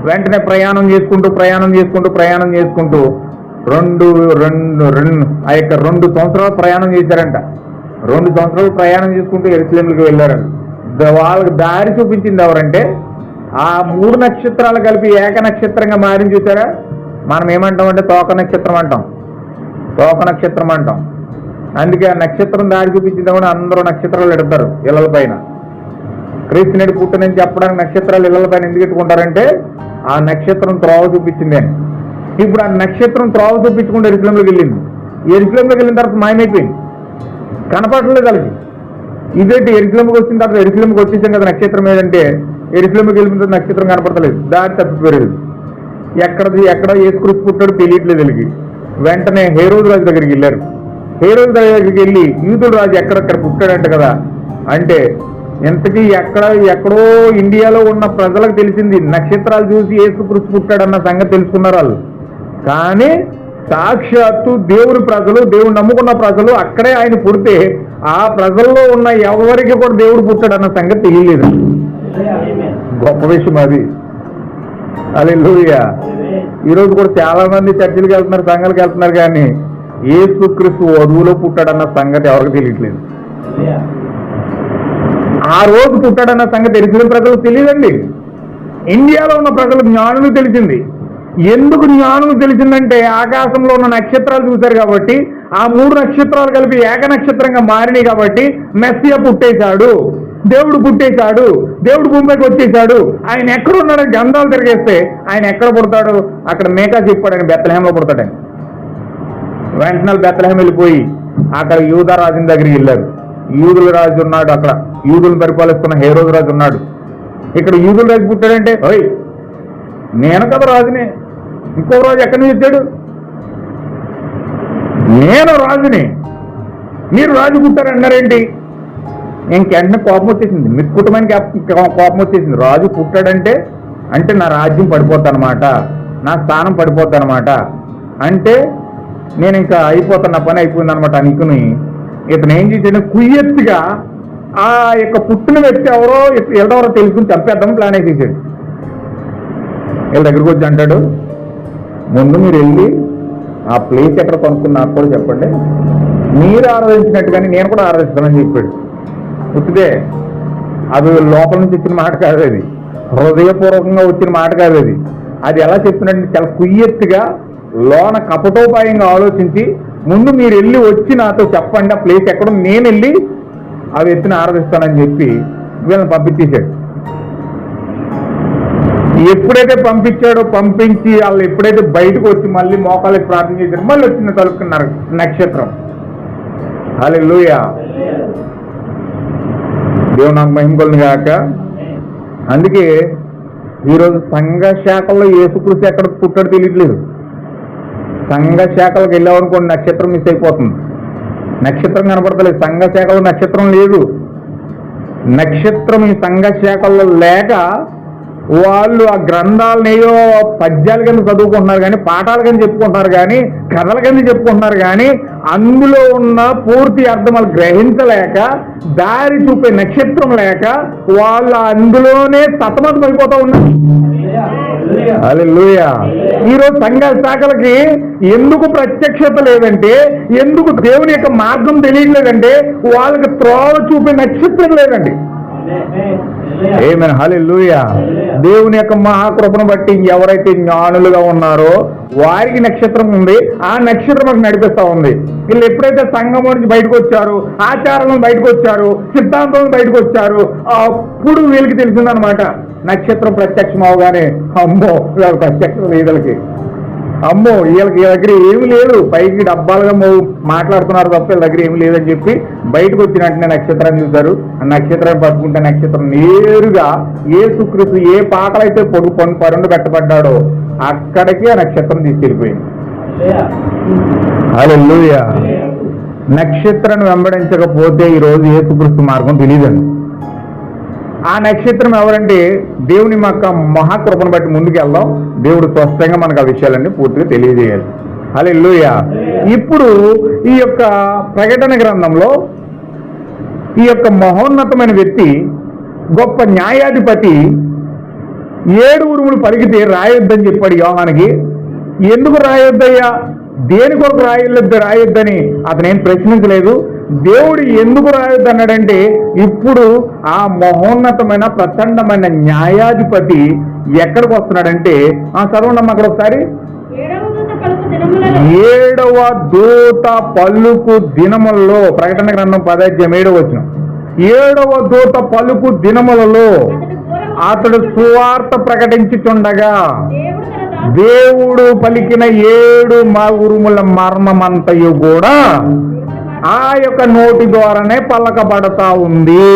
వెంటనే ప్రయాణం చేసుకుంటూ ఆ యొక్క 2 సంవత్సరాలు ప్రయాణం చేశారంట. 2 సంవత్సరాలు ప్రయాణం చేసుకుంటూ యెరూషలేముకి వెళ్ళారంట. వాళ్ళకి దారి చూపించింది ఎవరంటే ఆ 3 నక్షత్రాలు కలిపి ఏక నక్షత్రంగా మారిని చూసారా? మనం ఏమంటాం అంటే తోక నక్షత్రం అంటాం. అందుకే ఆ నక్షత్రం దారి చూపించింది కూడా అందరూ నక్షత్రాలు ఎడతారు ఇళ్ళల పైన. క్రీస్తునేడు పుట్టనని చెప్పడానికి నక్షత్రాలు ఇళ్ళల పైన ఎందుకు ఎత్తుకుంటారంటే ఆ నక్షత్రం త్రోవ చూపించింది అని. ఇప్పుడు ఆ నక్షత్రం త్రోవ చూపించుకుంటూ యెరూషలేముకి వెళ్ళింది. యెరూషలేముకి వెళ్ళిన తర్వాత మాయమైపోయింది, కనపడలేదు వాళ్ళకి. ఇదేంటి యెరూషలేముకి వచ్చిన తర్వాత యెరూషలేముకి వచ్చేసాం కదా నక్షత్రం ఏదంటే యెరూషలేముకి వెళ్ళిన తర్వాత నక్షత్రం కనపడతలేదు, దారి తప్పిపోలేదు. ఎక్కడ యేసుక్రీస్తు పుట్టాడు తెలియట్లేదు వీళ్ళకి. వెంటనే హేరోదు రాజు దగ్గరికి వెళ్ళారు. హేరోదు రాజు దగ్గరికి వెళ్ళి యూదుడు రాజు ఎక్కడెక్కడ పుట్టాడంట కదా అంటే ఇంతకీ ఎక్కడో ఇండియాలో ఉన్న ప్రజలకు తెలిసింది, నక్షత్రాలు చూసి యేసుక్రీస్తు పుట్టాడన్న సంగతి తెలుసుకున్నారు వాళ్ళు. కానీ సాక్షాత్తు దేవుని ప్రజలు, దేవుడు నమ్ముకున్న ప్రజలు అక్కడే ఆయన పుడితే ఆ ప్రజల్లో ఉన్న ఎవరికి కూడా దేవుడు పుట్టాడన్న సంగతి తెలియలేదు. గొప్ప విషయం అది. హల్లెలూయా. ఈరోజు కూడా చాలా మంది చర్చిలకు వెళ్తున్నారు, సంఘాలకు వెళ్తున్నారు, కానీ యేసుక్రీస్తు వధువులో పుట్టాడన్న సంగతి ఎవరికి తెలియట్లేదు. ఆ రోజు పుట్టాడన్న సంగతి తెలిసిన ప్రజలకు తెలియదండి. ఇండియాలో ఉన్న ప్రజలు జ్ఞానులు తెలిసింది. ఎందుకు జ్ఞానులు తెలిసిందంటే ఆకాశంలో ఉన్న నక్షత్రాలు చూశారు కాబట్టి, ఆ 3 నక్షత్రాలు కలిపి ఏక నక్షత్రంగా మారినాయి కాబట్టి మెస్సియా పుట్టేశాడు, దేవుడు పుట్టేశాడు, దేవుడు భూమికి వచ్చేశాడు. ఆయన ఎక్కడున్నాడని గంధాలు తిరిగేస్తే ఆయన ఎక్కడ పుడతాడు? అక్కడ మేకా చెప్పాడు, ఆయన బెత్లెహేంలో పుడతాడని. వెంటనే బెత్లెహేం వెళ్ళిపోయి అక్కడ యూదా రాజుని దగ్గరికి వెళ్ళారు. యూదుల రాజు ఉన్నాడు, అక్కడ యూదులను పరిపాలిస్తున్న హేరోదు రాజు ఉన్నాడు. ఇక్కడ యూదుల రాజు పుట్టాడంటే, ఓయ్ నేను కదా రాజుని, ఇంకో రాజు ఎక్కడి నుంచి వచ్చాడు? నేను రాజుని, మీరు రాజు పుట్టారన్నారేంటి? ఇంకెంటనే కోపం వచ్చేసింది, మీ కుటుంబానికి కోపం వచ్చేసింది. రాజు పుట్టాడంటే అంటే నా రాజ్యం పడిపోతానమాట, నా స్థానం పడిపోతానమాట, అంటే నేను ఇంకా అయిపోతాను, నా పని అయిపోయింది అనమాట అనుకుని ఇతను ఏం చేశాడు? కుయ్యెత్తుగా ఆ యొక్క పుట్టిన వ్యక్తి ఎవరో తెలుసుకుని చంపేద్దామని ప్లాన్ వేసేసాడు. వీళ్ళ దగ్గరకు వచ్చి అంటాడు, ముందు మీరు వెళ్ళి ఆ ప్లేస్ ఎక్కడ కొనుక్కుని నాకు కూడా చెప్పండి, మీరు ఆరాధించినట్టుగానే నేను కూడా ఆరాధిస్తానని చెప్పాడు. పుట్టిదే అది లోపల నుంచి వచ్చిన మాట కాదు, అది హృదయపూర్వకంగా వచ్చిన మాట కాదు. అది ఎలా చెప్తున్నట్టు చాలా కుయ్యెత్తుగా లోన కపటోపాయంగా ఆలోచించి, ముందు మీరు వెళ్ళి వచ్చి నాతో చెప్పండి ఆ ప్లేస్ ఎక్కడో, నేను వెళ్ళి ఆ వ్యక్తిని ఆరాధిస్తానని చెప్పి వీళ్ళని పంపించేశాడు. ఎప్పుడైతే పంపించి వాళ్ళు ఎప్పుడైతే బయటకు వచ్చి మళ్ళీ మోకాళ్ళకి ప్రార్థన చేశారు, మళ్ళీ వచ్చిన తలుపుకున్నారు నక్షత్రం. హల్లెలూయా. దేవుడు నాకు మహిమగలను గాక. అందుకే ఈరోజు సంఘ శాఖల్లో యేసుక్రీస్తు ఎక్కడ పుట్టాడు తెలియట్లేదు. సంఘ శాఖలకు వెళ్ళామనుకోండి నక్షత్రం మిస్ అయిపోతుంది, నక్షత్రం కనపడతలేదు. సంఘ శాఖలో నక్షత్రం లేదు. నక్షత్రం ఈ సంఘ శాఖల్లో లేక వాళ్ళు ఆ గ్రంథాలను ఏదో పద్యాల కింద చదువుకుంటున్నారు కానీ, పాఠాల కింద చెప్పుకుంటున్నారు కానీ, కథల కింద చెప్పుకుంటున్నారు కానీ, అందులో ఉన్న పూర్తి అర్థం వాళ్ళు గ్రహించలేక, దారి చూపే నక్షత్రం లేక వాళ్ళు అందులోనే సతమతం అయిపోతూ ఉన్నారు. హల్లెలూయా. ఈరోజు సంఘ శాఖలకి ఎందుకు ప్రత్యక్షత లేదంటే, ఎందుకు దేవుని యొక్క మార్గం తెలియట్లేదంటే వాళ్ళకి త్రోవ చూపే నక్షత్రం లేదండి. ఆమేన్. హల్లెలూయా. దేవుని యొక్క మహాకృపను బట్టి ఎవరైతే జ్ఞానులుగా ఉన్నారో వారికి నక్షత్రం ఉంది, ఆ నక్షత్రం నడిపిస్తా ఉంది. వీళ్ళు ఎప్పుడైతే సంఘం నుంచి బయటకు వచ్చారు, ఆచారం బయటకు వచ్చారు, సిద్ధాంతం బయటకు వచ్చారు, అప్పుడు వీళ్ళకి తెలిసిందనమాట నక్షత్రం ప్రత్యక్షం అవగానే, అమ్మో వీళ్ళకి ప్రత్యక్షం వీళ్ళకి, అమ్మో వీళ్ళకి దగ్గర ఏమి లేదు, పైకి డబ్బాలుగా మాట్లాడుతున్నారు తప్ప వీళ్ళ దగ్గర ఏమి లేదని చెప్పి బయటకు వచ్చిన వెంటనే నక్షత్రాన్ని చూశారు. ఆ నక్షత్రాన్ని పట్టుకుంటే నక్షత్రం నేరుగా యేసుక్రీస్తు ఏ పాకలైతే పరుండు పెట్టబడ్డాడో అక్కడికి ఆ నక్షత్రం తీసుకెళ్ళిపోయింది. హల్లెలూయా. నక్షత్రాన్ని వెంబడించకపోతే ఈరోజు యేసుక్రీస్తు మార్గం తెలియదండి. ఆ నక్షత్రం ఎవరంటే దేవుని యొక్క మహాకృపను బట్టి ముందుకు వెళ్దాం. దేవుడు స్పష్టంగా మనకు ఆ విషయాలన్నీ పూర్తిగా తెలియజేయాలి. హల్లెలూయా. ఇప్పుడు ఈ యొక్క ప్రకటన గ్రంథంలో ఈ యొక్క మహోన్నతమైన వ్యక్తి, గొప్ప న్యాయాధిపతి 7 ఉరుములు పలికితే రాయొద్దని చెప్పాడు యోహానికి. ఎందుకు రాయొద్దయ్యా, దేని కొరకు రాయొద్దని అతనేం ప్రశ్నించలేదు. దేవుడు ఎందుకు రాయొద్దు అన్నాడంటే, ఇప్పుడు ఆ మహోన్నతమైన ప్రచండమైన న్యాయాధిపతి ఎక్కడికి వస్తున్నాడంటే, చదవండి అక్కడ ఒకసారి. 7వ దూత పలుకు దినములలో, ప్రకటన గ్రంథం 10:7 7వ దూత పలుకు దినములలో అతడు సువార్త ప్రకటించుచుండగా దేవుడు పలికిన 7 ఉరుముల మర్మమంతయు కూడా ఆ యొక్క నోటి ద్వారానే పలకబడతా ఉంది.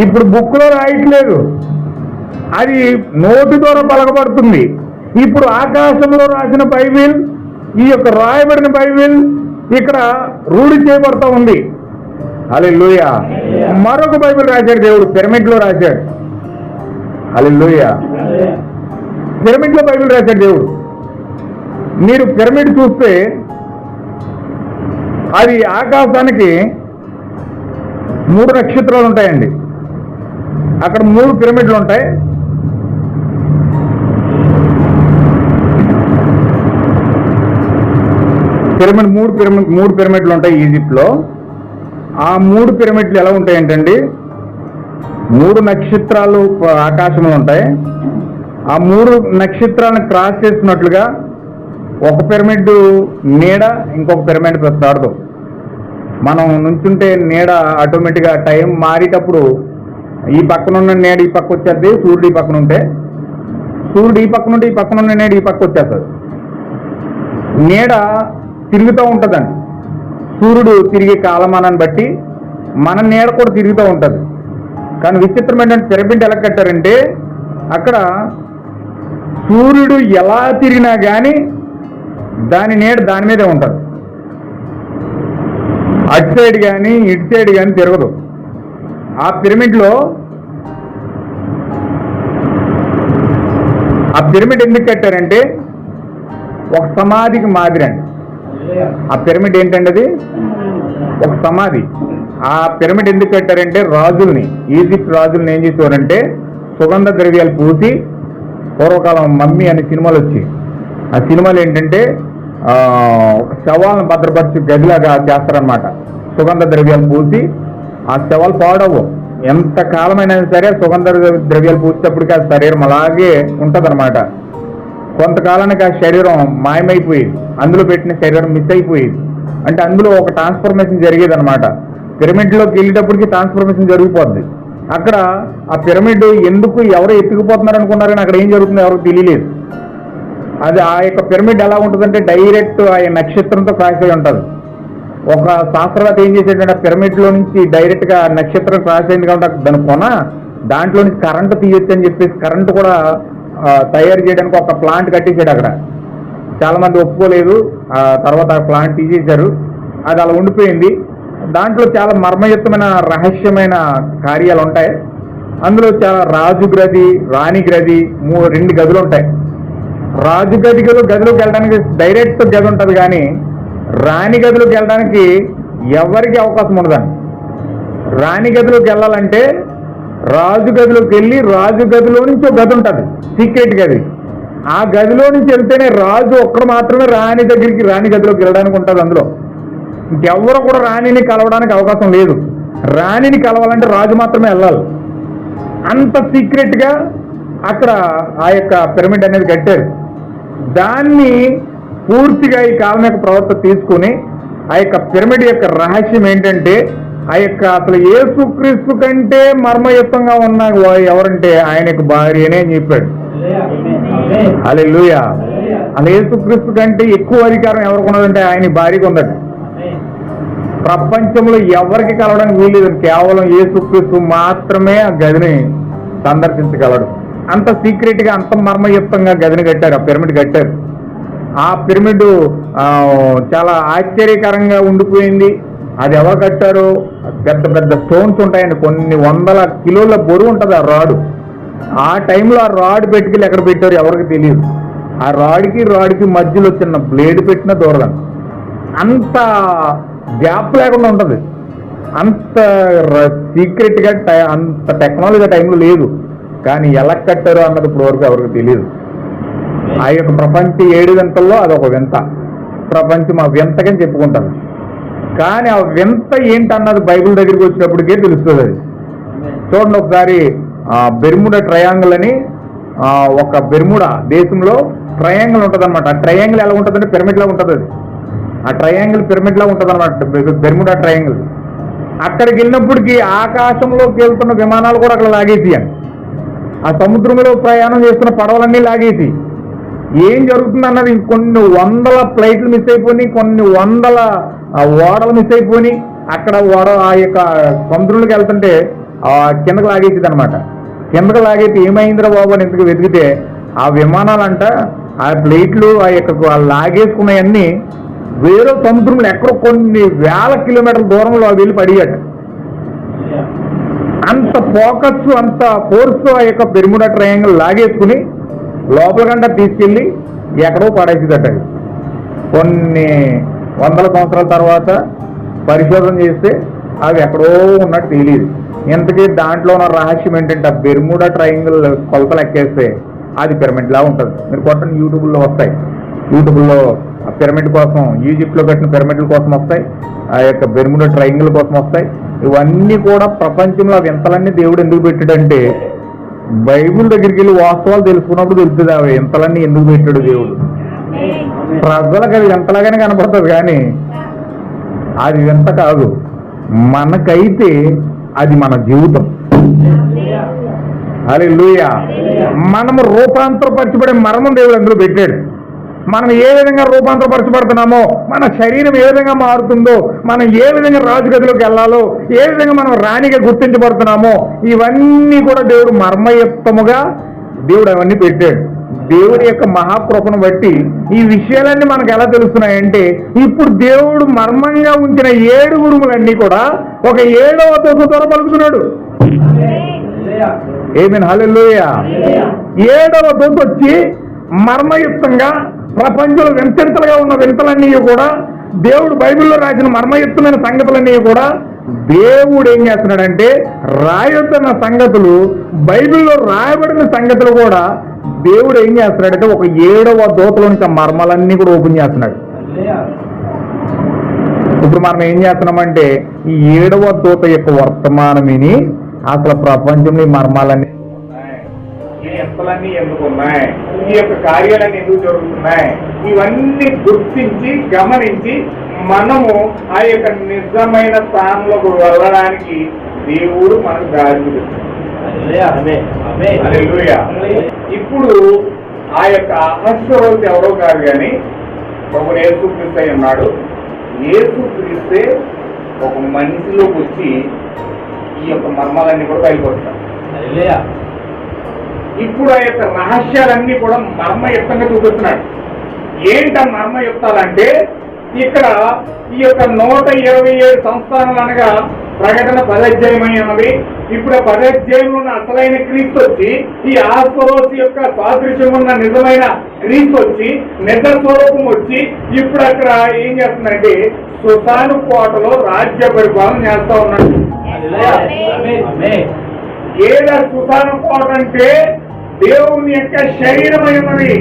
ఇప్పుడు బుక్ లో రాయట్లేదు, అది నోటి ద్వారా పలకబడుతుంది. ఇప్పుడు ఆకాశంలో రాసిన బైబిల్, ఈ యొక్క రాయబడిన బైబిల్ ఇక్కడ రూఢి చేయబడతా ఉంది. హల్లెలూయా. మరొక బైబిల్ రాశాడు దేవుడు, పిరమిడ్లో రాశాడు. హల్లెలూయా. పిరమిడ్లో బైబిల్ రాశాడు దేవుడు. మీరు పిరమిడ్ చూస్తే అది ఆకాశానికి 3 నక్షత్రాలు ఉంటాయండి. అక్కడ 3 పిరమిడ్లు ఉంటాయి. మూడు పిరమిడ్లు ఉంటాయి ఈజిప్ట్లో. ఆ 3 పిరమిడ్లు ఎలా ఉంటాయంటండి, 3 నక్షత్రాలు ఆకాశంలో ఉంటాయి. ఆ 3 నక్షత్రాలను క్రాస్ చేసినట్లుగా ఒక పిరమిడ్ నీడ ఇంకొక పిరమిడ్ పెడతాడు. మనం నుంచుంటే నీడ ఆటోమేటిక్గా టైం మారేటప్పుడు ఈ పక్కనున్న నీడ ఈ పక్క వచ్చేది. సూర్యుడు ఈ పక్కన ఉంటే సూర్యుడు ఈ పక్కన ఉంటే ఈ పక్కనున్న నీడ ఈ పక్క వచ్చేస్తుంది. నీడ తిరుగుతూ ఉంటుందండి. సూర్యుడు తిరిగే కాలమానాన్ని బట్టి మన నీడ కూడా తిరుగుతూ ఉంటుంది. కానీ విచిత్రమైన పిరమిడ్ ఎలా కట్టారంటే అక్కడ సూర్యుడు ఎలా తిరిగినా కానీ దాని నీడ దాని మీదే ఉంటుంది. అటు సైడ్ కానీ ఇటు సైడ్ కానీ తిరగదు. ఆ పిరమిడ్లో ఆ పిరమిడ్ ఎందుకు కట్టారంటే ఒక సమాధికి మాదిరి అండి. ఆ పిరమిడ్ ఏంటండి, అది ఒక సమాధి. ఆ పిరమిడ్ ఎందుకు కట్టారంటే రాజుల్ని, ఈజిప్ట్ రాజుల్ని ఏం చేసేవారంటే సుగంధ ద్రవ్యాలు పూసి, పూర్వకాలం మమ్మీ అనే సినిమాలు వచ్చి, ఆ సినిమాలు ఏంటంటే ఒక శవాలను భద్రపరిచి గదిలాగా చేస్తారనమాట. సుగంధ ద్రవ్యాలు పూసి ఆ శవాలు పాడవు. ఎంత కాలమైనా సరే సుగంధ ద్రవ్యాలు పూసేటప్పటికి ఆ శరీరం అలాగే ఉంటుందన్నమాట. కొంతకాలానికి ఆ శరీరం మాయమైపోయేది, అందులో పెట్టిన శరీరం మిస్ అయిపోయేది. అంటే అందులో ఒక ట్రాన్స్ఫర్మేషన్ జరిగేది అనమాట. పిరమిడ్లోకి వెళ్ళేటప్పటికి ట్రాన్స్ఫర్మేషన్ జరిగిపోద్ది. అక్కడ ఆ పిరమిడ్ ఎందుకు ఎవరు ఎత్తుకుపోతున్నారు అనుకున్నారని అక్కడ ఏం జరుగుతుందో ఎవరికి తెలియలేదు. అది ఆ యొక్క పిరమిడ్ ఎలా ఉంటుందంటే డైరెక్ట్ ఆ నక్షత్రంతో క్రాస్ అయి ఉంటుంది. ఒక శాస్త్రవేత్త ఏం చేసేటంటే ఆ పిరమిడ్లో నుంచి డైరెక్ట్గా నక్షత్రం క్రాస్ అయింది కాబట్టి దాని కొన దాంట్లో నుంచి కరెంటు తీయొచ్చు అని చెప్పేసి కరెంటు కూడా తయారు చేయడానికి ఒక ప్లాంట్ కట్టేసాడు. అక్కడ చాలామంది ఒప్పుకోలేదు. తర్వాత ఆ ప్లాంట్ తీసేశారు. అది అలా ఉండిపోయింది. దాంట్లో చాలా మర్మయుక్తమైన రహస్యమైన కార్యాలు ఉంటాయి. అందులో చాలా రాజు గది, రాణి గది, 2 గదులు ఉంటాయి. రాజు గదిలోకి వెళ్ళడానికి డైరెక్ట్ గది ఉంటుంది, కానీ రాణి గదిలోకి వెళ్ళడానికి ఎవరికి అవకాశం ఉండదండి. రాణి గదిలోకి వెళ్ళాలంటే రాజు గదిలోకి వెళ్ళి రాజు గదిలో నుంచి ఒక గది ఉంటుంది, సీక్రెట్ గది. ఆ గదిలో నుంచి వెళ్తేనే రాజు ఒక్కడు మాత్రమే రాణి గదిలోకి వెళ్ళడానికి ఉంటుంది. అందులో ఇంకెవ్వరు కూడా రాణిని కలవడానికి అవకాశం లేదు. రాణిని కలవాలంటే రాజు మాత్రమే వెళ్ళాలి. అంత సీక్రెట్గా అక్కడ ఆ యొక్క పిరమిడ్ అనేది కట్టారు. దాన్ని పూర్తిగా ఈ కాలం యొక్క ప్రవర్తన తీసుకుని ఆ యొక్క పిరమిడ్ యొక్క రహస్యం ఏంటంటే ఆ యొక్క అసలు యేసుక్రీస్తు కంటే మర్మయుక్తంగా ఉన్న ఎవరంటే ఆయన యొక్క భార్యనే అని చెప్పాడు. హల్లెలూయా. అలా యేసుక్రీస్తు కంటే ఎక్కువ అధికారం ఎవరికి ఉన్నదంటే ఆయన భార్యకు ఉందట. ప్రపంచంలో ఎవరికి కలవడానికి వీల్లేదు, కేవలం యేసుక్రీస్తు మాత్రమే ఆ గదిని సందర్శించగలడు. అంత సీక్రెట్గా అంత మర్మయుక్తంగా గదిని కట్టారు, ఆ పిరమిడ్ కట్టారు. ఆ పిరమిడ్ చాలా ఆశ్చర్యకరంగా ఉండిపోయింది. అది ఎవరు కట్టారు? పెద్ద పెద్ద స్టోన్స్ ఉంటాయండి, కొన్ని 100 కిలోల బరువు ఉంటుంది ఆ రాడ్. ఆ టైంలో ఆ రాడ్ పెట్టుకెళ్ళి ఎక్కడ పెట్టారు ఎవరికి తెలియదు. ఆ రాడ్కి మధ్యలో చిన్న బ్లేడ్ పెట్టిన దూరం అంత గ్యాప్ లేకుండా ఉంటుంది. అంత సీక్రెట్గా అంత టెక్నాలజీ ఆ టైంలో లేదు. కానీ ఎలా కట్టారో అన్నది ఇప్పుడు వరకు ఎవరికి తెలియదు. ఆ యొక్క ప్రపంచ 7 వింతల్లో అదొక వింత. ప్రపంచం ఆ వింతకని చెప్పుకుంటారు. కానీ ఆ వింత ఏంటన్నది బైబిల్ దగ్గరికి వచ్చినప్పటికే తెలుస్తుంది. అది చూడండి ఒకసారి, బెర్ముడా ట్రయాంగిల్ అని ఒక బెర్ముడా దేశంలో ట్రయాంగిల్ ఉంటుంది అనమాట. ఆ ట్రయాంగిల్ ఎలా ఉంటుందంటే పిరమిడ్ లా ఉంటుంది. అది ఆ ట్రయాంగిల్ పిరమిడ్ లా ఉంటుంది అనమాట, బెర్ముడా ట్రయాంగిల్. అక్కడికి వెళ్ళినప్పటికీ ఆకాశంలోకి వెళ్తున్న విమానాలు కూడా అక్కడ లాగేసి, ఆ సముద్రంలో ప్రయాణం చేస్తున్న పడవలన్నీ లాగేసి ఏం జరుగుతుంది అన్నది కొన్ని 100 ఫ్లైట్లు మిస్ అయిపోయి, కొన్ని 100 ఓడలు మిస్ అయిపోయి అక్కడ ఆ యొక్క సముద్రంలోకి వెళ్తుంటే కిందకు లాగేసింది అనమాట. కిందకు లాగైతే ఏమైందిరా బాబు అని ఎందుకు వెతికితే ఆ విమానాలంట ఆ ఫ్లైట్లు ఆ యొక్క లాగేసుకున్నాయన్నీ వేరే సముద్రంలో ఎక్కడో కొన్ని వేల కిలోమీటర్ల దూరంలో వెళ్ళి పడియాట. అంత ఫోకస్, అంత ఫోర్స్ ఆ యొక్క బెర్ముడా ట్రయాంగిల్ లాగేసుకుని లోపలికంట తీసుకెళ్ళి ఎక్కడో పడేసిందట. కొన్ని వందల సంవత్సరాల తర్వాత పరిశోధన చేస్తే అవి ఎక్కడో ఉన్నట్టు తెలియదు. ఇంతకీ దాంట్లో ఉన్న రహస్యం ఏంటంటే ఆ బెర్ముడా ట్రయాంగిల్ కొలతలు ఎక్కేస్తే అది పిరమిడ్ లా ఉంటుంది. మీరు కొట్టండి, యూట్యూబ్లో వస్తాయి. యూట్యూబ్లో పిరమిడ్ కోసం, ఈజిప్ట్లో కట్టిన పిరమిడ్ల కోసం వస్తాయి, ఆ యొక్క బెర్ముడా ట్రయాంగిల్ కోసం వస్తాయి. ఇవన్నీ కూడా ప్రపంచంలో ఆ వింతలన్నీ దేవుడు ఎందుకు పెట్టాడంటే బైబిల్ దగ్గరికి వెళ్ళి వాస్తవాలు తెలుసుకున్నప్పుడు తెలుస్తుంది అవి వింతలన్నీ ఎందుకు పెట్టాడు దేవుడు. ప్రజలకు అది వింతలాగానే కనపడుతుంది, కానీ అది వింత కాదు. మనకైతే అది మన జీవితం. హల్లెలూయా. మనము రూపాంతరపరచబడే మర్మం దేవుడు అందులో పెట్టాడు. మనం ఏ విధంగా రూపాంతరపరచబడుతున్నామో, మన శరీరం ఏ విధంగా మారుతుందో, మనం ఏ విధంగా రాజుగదిలోకి వెళ్ళాలో, ఏ విధంగా మనం రాణిగా గుర్తించబడుతున్నామో, ఇవన్నీ కూడా దేవుడు మర్మయుక్తముగా దేవుడు అవన్నీ పెట్టాడు. దేవుడి యొక్క మహాకృపను బట్టి ఈ విషయాలన్నీ మనకు ఎలా తెలుస్తున్నాయంటే, ఇప్పుడు దేవుడు మర్మంగా ఉంచిన 7 ఉరుములన్నీ కూడా ఒక 7వ దూత ద్వారా పలుకుతున్నాడు. ఆమేన్, హల్లెలూయా. 7వ దూత వచ్చి మర్మయుక్తంగా ప్రపంచంలో వింతలుగా ఉన్న వింతలన్నీ కూడా, దేవుడు బైబిల్లో రాసిన మర్మయుక్తమైన సంగతులన్నీ కూడా దేవుడు ఏం చేస్తున్నాడంటే, రాయొద్దన్న సంగతులు, బైబిల్లో రాయబడిన సంగతులు కూడా దేవుడు ఏం చేస్తున్నాడంటే ఒక 7వ దూతలో నుంచి ఆ మర్మాలన్నీ కూడా ఓపెన్ చేస్తున్నాడు. ఇప్పుడు మనం ఏం చేస్తున్నామంటే ఈ 7వ దూత యొక్క వర్తమానం విని అసలు ప్రపంచంలో ఈ మర్మాలన్నీ ఈ ఎంతలన్నీ ఎందుకు ఉన్నాయి, ఈ యొక్క కార్యాలన్నీ ఎందుకు జరుగుతున్నాయి, ఇవన్నీ గుర్తించి గమనించి మనము ఆ యొక్క నిజమైన స్థానంలోకి వెళ్ళడానికి దేవుడు మనకు దారి చూపిస్తున్నాడు. ఇప్పుడు ఆ యొక్క అహస్వరోజు ఎవరో కాదు, కానీ ప్రభువు యేసుక్రీస్తు అయి ఉన్నాడు. యేసుక్రీస్తే ఒక మనిషిలోకి వచ్చి ఈ యొక్క మర్మాలన్నీ కూడా బయలుపరుస్తాడు. ఇప్పుడు ఆ యొక్క రహస్యాలన్నీ కూడా మర్మయుక్తంగా చూపిస్తున్నాడు. ఏంట మర్మయుక్తాలంటే, ఇక్కడ ఈ యొక్క 127 సంస్థానాలు అనగా ప్రకటన 10వ అధ్యాయమై ఉన్నది. ఇప్పుడు ఆ 10వ అధ్యాయంలో ఉన్న అసలైన క్రీస్తు వచ్చి, ఈ ఆస్వరోసు యొక్క సాదృశ్యం ఉన్న నిజమైన క్రీస్తు వచ్చి, నిజ స్వరూపం వచ్చి ఇప్పుడు అక్కడ ఏం చేస్తుందంటే సుసాను కోటలో రాజ్య పరిపాలన చేస్తా ఉన్నాడు. ఏదా సుసాను కోట అంటే దేవుని యొక్క శరీరమై ఉన్నది.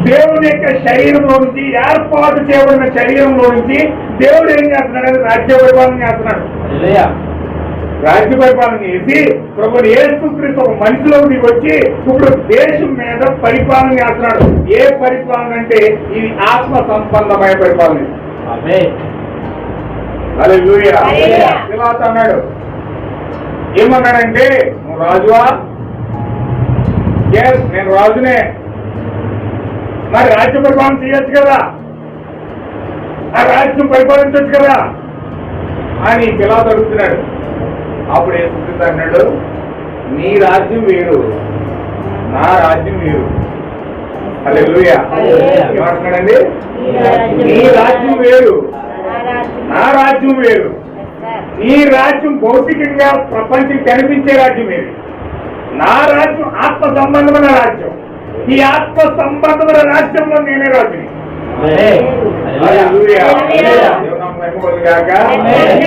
దేవుని యొక్క శరీరంలో నుంచి, ఏర్పాటు చేయబడిన శరీరంలో నుంచి దేవుడు ఏం చేస్తున్నాడు? రాజ్య పరిపాలన చేస్తున్నాడు. రాజ్య పరిపాలన చేసి ప్రభువు యేసుక్రీస్తు ఒక మనిషిలోకి వచ్చి ఇప్పుడు దేశం మీద పరిపాలన చేస్తున్నాడు. ఏ పరిపాలన అంటే ఇది ఆత్మ సంబంధమైన పరిపాలన. హల్లెలూయా. ఇలా అన్నాడు, ఏమన్నాడంటే, నువ్వు రాజువా? నేను రాజునే, మరి రాజ్య పరిపాలన చేయొచ్చు కదా, ఆ రాజ్యం పరిపాలించవచ్చు కదా అని పిలాతు అడుగుతున్నాడు. అప్పుడు యేసుక్రీస్తు అన్నాడు, నీ రాజ్యం వేరు, నా రాజ్యం వేరు. హల్లెలూయా. ఏమంటున్నాడండి? నీ రాజ్యం వేరు, నా రాజ్యం వేరు. నీ రాజ్యం భౌతికంగా ప్రపంచం కనిపించే రాజ్యం వేరు, నా రాజ్యం ఆత్మ సంబంధమైన రాజ్యం. ఈ ఆత్మ సంబంధమైన రాజ్యంలో నేనే రాజుని.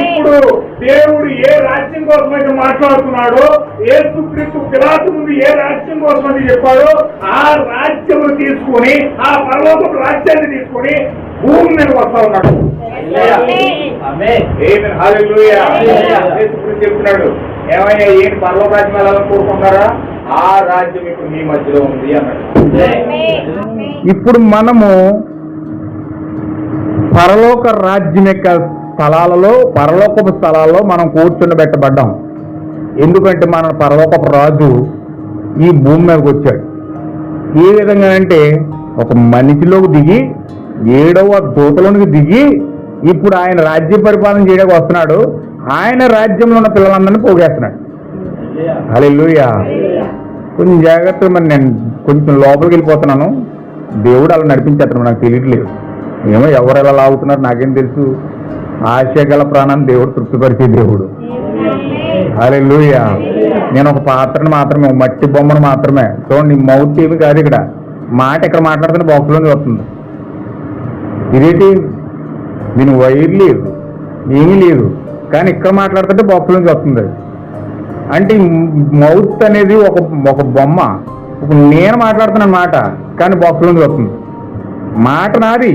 ఇప్పుడు దేవుడు ఏ రాజ్యం కోసం అయితే మాట్లాడుతున్నాడో, యేసుక్రీస్తు పిలాతు ముందు ఏ రాజ్యం కోసం అయితే చెప్పాడో ఆ రాజ్యమును తీసుకుని, ఆ పరలోకపు రాజ్యాన్ని తీసుకుని భూమి మీద వస్తా ఉన్నాడు. యేసుక్రీస్తు చెప్తున్నాడు, ఏమయ్యా ఏంటి పరలోక రాజ్యం వెళ్ళాలని కోరుకుంటారా? ఆ రాజ్యం ఇప్పుడు మీ మధ్యలో ఉంది అన్నాడు. ఇప్పుడు మనము పరలోక రాజ్యం యొక్క స్థలాలలో, పరలోకపు స్థలాల్లో మనం కూర్చుండబెట్టబడ్డాం. ఎందుకంటే మన పరలోకపు రాజు ఈ భూమి మీదకి వచ్చాడు. ఏ విధంగా అంటే ఒక మనిషిలోకి దిగి, 7వ దూతలోనికి దిగి ఇప్పుడు ఆయన రాజ్య పరిపాలన చేయడానికి వస్తున్నాడు. ఆయన రాజ్యంలో ఉన్న పిల్లలందరినీ పోగేస్తున్నాడు. హల్లెలూయా. కొంచెం జాగ్రత్తగా, మరి నేను కొంచెం లోపలికి వెళ్ళిపోతున్నాను. దేవుడు అలా నడిపించేస్తున్నాడు, నాకు తెలియట్లేదు. ఏమో ఎవరు ఎలా లాగుతున్నారు నాకేం తెలుసు. ఆశ గల ప్రాణాన్ని దేవుడు తృప్తిపరిచే దేవుడు. హల్లెలూయా. నేను ఒక పాత్రను మాత్రమే, మట్టి బొమ్మను మాత్రమే. చూడండి, మౌత్ ఏమి కాదు ఇక్కడ. మాట ఇక్కడ మాట్లాడుతున్న బాక్స్లోంచి వస్తుంది. ఇదేంటి, దీని వైర్ లేదు, ఏమీ లేదు, కానీ ఇక్కడ మాట్లాడుతుంటే బాక్స్లోంచి వస్తుంది. అంటే మౌత్ అనేది ఒక బొమ్మ. ఇప్పుడు నేను మాట్లాడుతున్నాను మాట, కానీ బాక్స్లోంచి వస్తుంది. మాట నాది,